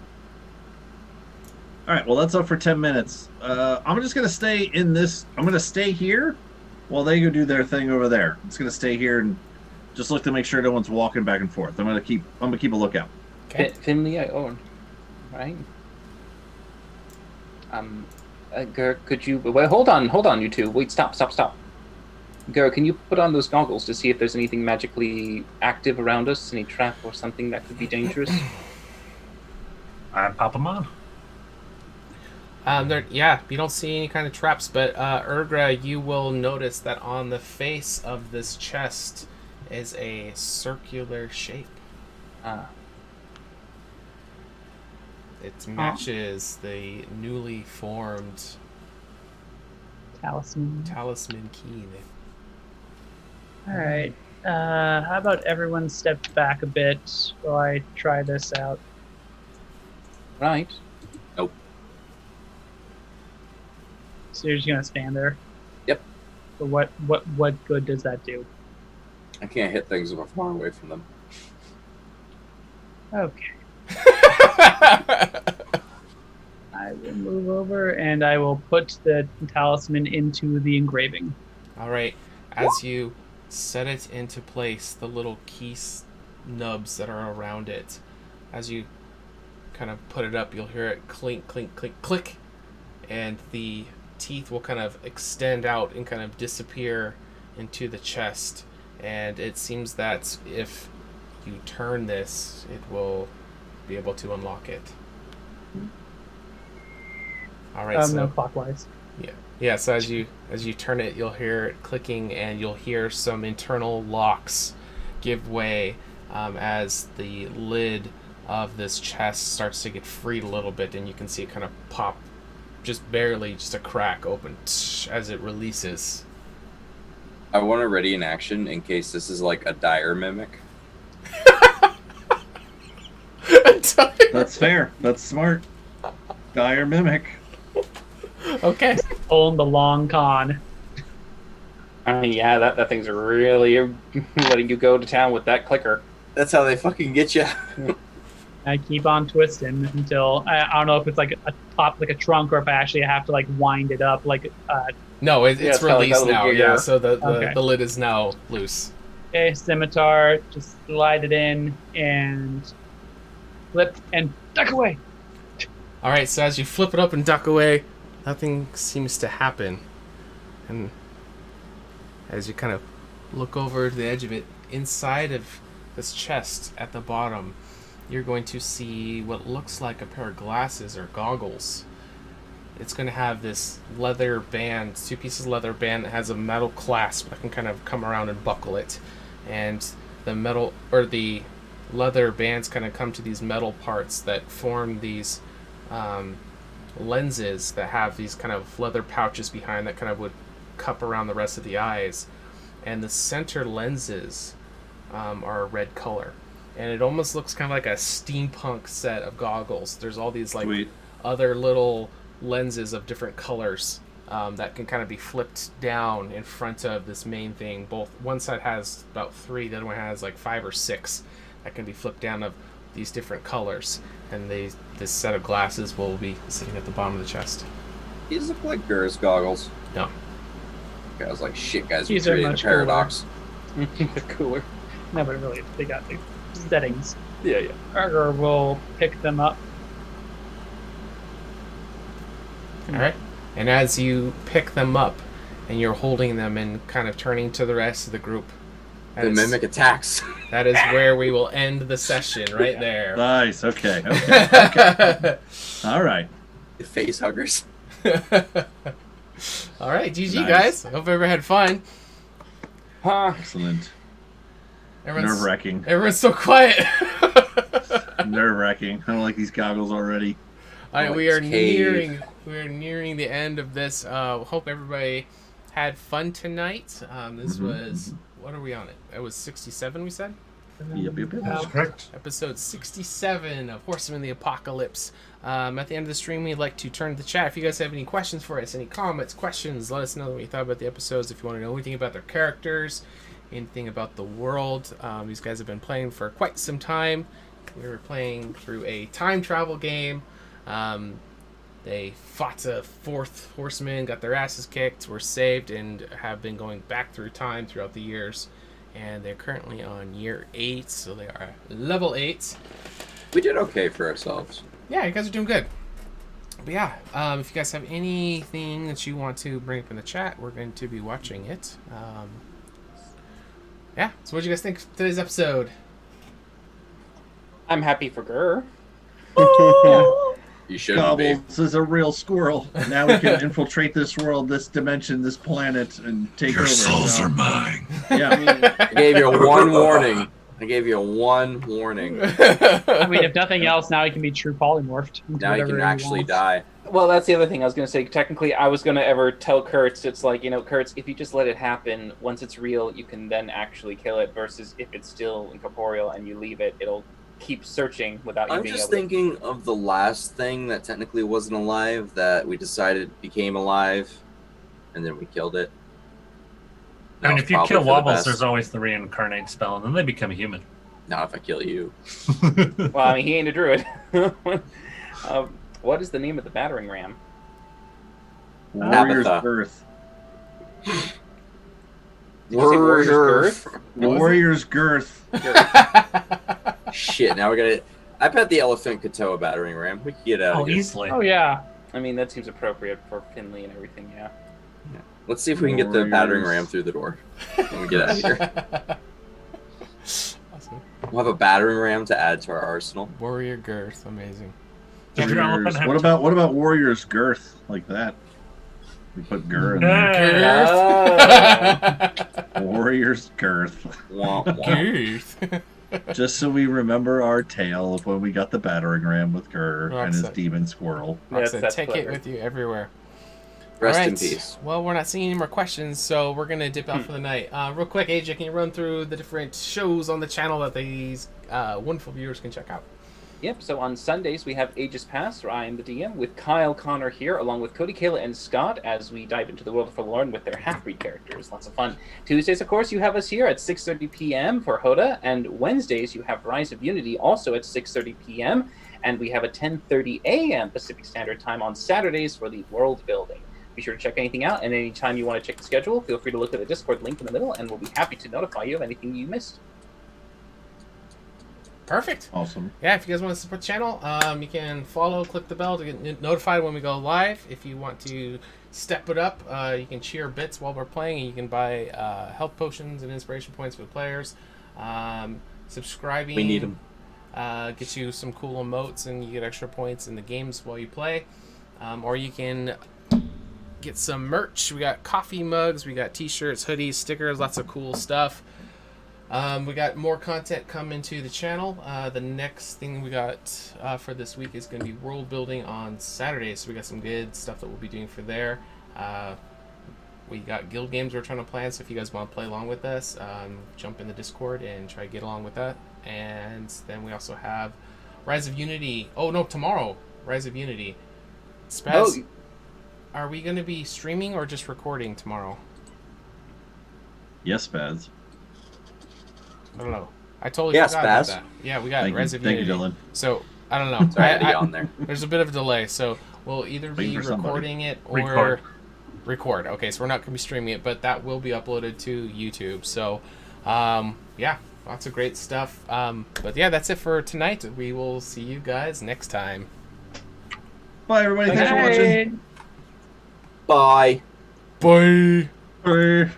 All right. Well, that's up for 10 minutes. I'm just gonna stay in this. I'm gonna stay here while they go do their thing over there. I'm just gonna stay here and just look to make sure no one's walking back and forth. I'm gonna keep a lookout. Okay. Finley, I own. Right. Gur, could you? Well, hold on, you two. Wait, stop. Gur, can you put on those goggles to see if there's anything magically active around us, any trap or something that could be dangerous? I pop them on. Yeah, you don't see any kind of traps, but Urgra, you will notice that on the face of this chest is a circular shape. It matches the newly formed talisman key. All right. How about everyone step back a bit while I try this out? Right. Nope. So you're just gonna stand there? Yep. But what good does that do? I can't hit things if I'm far away from them. Okay. I will move over and I will put the talisman into the engraving. All right. As you set it into place, the little key nubs that are around it, as you kind of put it up, you'll hear it clink, clink, clink, click, and the teeth will kind of extend out and kind of disappear into the chest. And it seems that if you turn this, it will be able to unlock it. All right. No, clockwise. Yeah. So as you turn it, you'll hear it clicking, and you'll hear some internal locks give way as the lid of this chest starts to get freed a little bit, and you can see it kind of pop, just barely, just a crack open as it releases. I want to ready in action in case this is like a dire mimic. That's fair. That's smart. Dire mimic. Okay. Pulling the long con. I mean, yeah, that thing's really letting you go to town with that clicker. That's how they fucking get you. I keep on twisting until I don't know if it's like a top, like a trunk, or if I actually have to like wind it up, like. No, it's released now. Yeah, so the lid is now loose. Okay, scimitar, just slide it in and flip and duck away. All right, so as you flip it up and duck away, nothing seems to happen. And as you kind of look over to the edge of it, inside of this chest at the bottom, you're going to see what looks like a pair of glasses or goggles. It's going to have this leather band, 2 pieces of leather band that has a metal clasp that can kind of come around and buckle it. And the metal, or the leather bands kind of come to these metal parts that form these lenses that have these kind of leather pouches behind that kind of would cup around the rest of the eyes. And the center lenses are a red color. And it almost looks kind of like a steampunk set of goggles. There's all these like other little lenses of different colors that can kind of be flipped down in front of this main thing. Both one side has about 3, the other one has like 5 or 6 that can be flipped down of these different colors. And this set of glasses will be sitting at the bottom of the chest. These look like Gur's goggles. No. Okay, I was like, shit, guys, These we are created a much paradox. Cooler. No, but really, they got the settings. Yeah. Arger will pick them up. All right. And as you pick them up and you're holding them and kind of turning to the rest of the group, The mimic attacks. That is where we will end the session right there. Nice. Okay. Okay. All right. Face huggers. All right, GG Nice. guys. Hope everyone had fun. Excellent. Everyone's- Nerve-wracking. Everyone's so quiet. Nerve-wracking. I don't like these goggles already. All right, Oh, we are it's cave. nearing the end of this. Hope everybody had fun tonight. This was, what are we on it? It was 67, we said. Yep. That's correct. Episode 67 of Horsemen of the Apocalypse. At the end of the stream, we'd like to turn to the chat. If you guys have any questions for us, any comments, questions, let us know what you thought about the episodes. If you want to know anything about their characters, anything about the world. These guys have been playing for quite some time. We were playing through a time travel game. They fought a fourth horseman, got their asses kicked, were saved, and have been going back through time throughout the years. And they're currently on year 8, so they are level 8. We did okay for ourselves. Yeah, you guys are doing good. But yeah, if you guys have anything that you want to bring up in the chat, we're going to be watching it. Yeah, so what do you guys think of today's episode? I'm happy for Gurr. You shouldn't be. Gobbles is a real squirrel. Now we can infiltrate this world, this dimension, this planet, and take Your over. souls are mine. Yeah. I gave you one warning. I gave you one warning. I mean, if nothing else, now he can be true polymorphed. into Now you whatever can he actually wants. die. Well, that's the other thing I was going to say. Technically, I was going to ever tell Kurtz, it's like, Kurtz, if you just let it happen, once it's real, you can then actually kill it, versus if it's still incorporeal and you leave it, it'll keep searching without you I'm being just able thinking of the last thing that technically wasn't alive that we decided became alive, and then we killed it. I mean, That if was you probably kill for the Wobbles, best. there's always the reincarnate spell, and then they become human. Not if I kill you. to... Well, I mean, he ain't a druid. What is the name of the battering ram? Warrior's Tabitha. Girth. Did you say Warrior's Girth? Warrior's Girth. Shit, now we gotta... I bet the elephant could tow a battering ram. We could get out of here. Easily. Oh, yeah. I mean, that seems appropriate for Finley and everything, yeah. Let's see if we can get the battering ram through the door when we get out of here. Awesome. We'll have a battering ram to add to our arsenal. Warrior Girth, amazing. Warriors. What about Warrior's Girth like that? We put Gur in there. Warrior's Girth. Girth. Just so we remember our tale of when we got the battering ram with Gur and his Roxanne. demon squirrel. Roxanne, take it with you everywhere. Rest in Alright, peace. Well, we're not seeing any more questions, so we're going to dip out for the night. Real quick, AJ, can you run through the different shows on the channel that these wonderful viewers can check out? Yep, so on Sundays we have Aegis Pass, where I am the DM, with Kyle Connor here, along with Cody, Kayla, and Scott, as we dive into the world of Forlorn with their half-breed characters. Lots of fun. Tuesdays, of course, you have us here at 6:30 p.m. for HotA, and Wednesdays you have Rise of Unity, also at 6:30 p.m., and we have a 10:30 a.m. Pacific Standard Time on Saturdays for the world building. Be sure to check anything out, and anytime you want to check the schedule, feel free to look at the Discord link in the middle, and we'll be happy to notify you of anything you missed. Perfect. Awesome. Yeah, if you guys want to support the channel, you can follow, click the bell to get notified when we go live. If you want to step it up, you can cheer bits while we're playing, and you can buy health potions and inspiration points for the players. Subscribing. We need them. Gets you some cool emotes, and you get extra points in the games while you play. Or you can get some merch. We got coffee mugs, we got t-shirts, hoodies, stickers, lots of cool stuff. We got more content coming to the channel. The next thing we got for this week is going to be world building on Saturday, so we got some good stuff that we'll be doing for there. We got guild games we're trying to plan, so if you guys want to play along with us, jump in the Discord and try to get along with that. And then we also have Rise of Unity. Oh no, tomorrow, Rise of Unity. Spaz, are we going to be streaming or just recording tomorrow? Yes, Spaz. I don't know. I totally forgot about that. Yeah, we got Thank Rise you. of Thank Unity. you, Dylan. So I don't know. Sorry, I had to get on there. There's a bit of a delay, so we'll either be Waiting for somebody. recording it or record. Okay, so we're not going to be streaming it, but that will be uploaded to YouTube. So, yeah, lots of great stuff. But yeah, that's it for tonight. We will see you guys next time. Bye, everybody. Thanks for watching. Bye. Bye. Bye.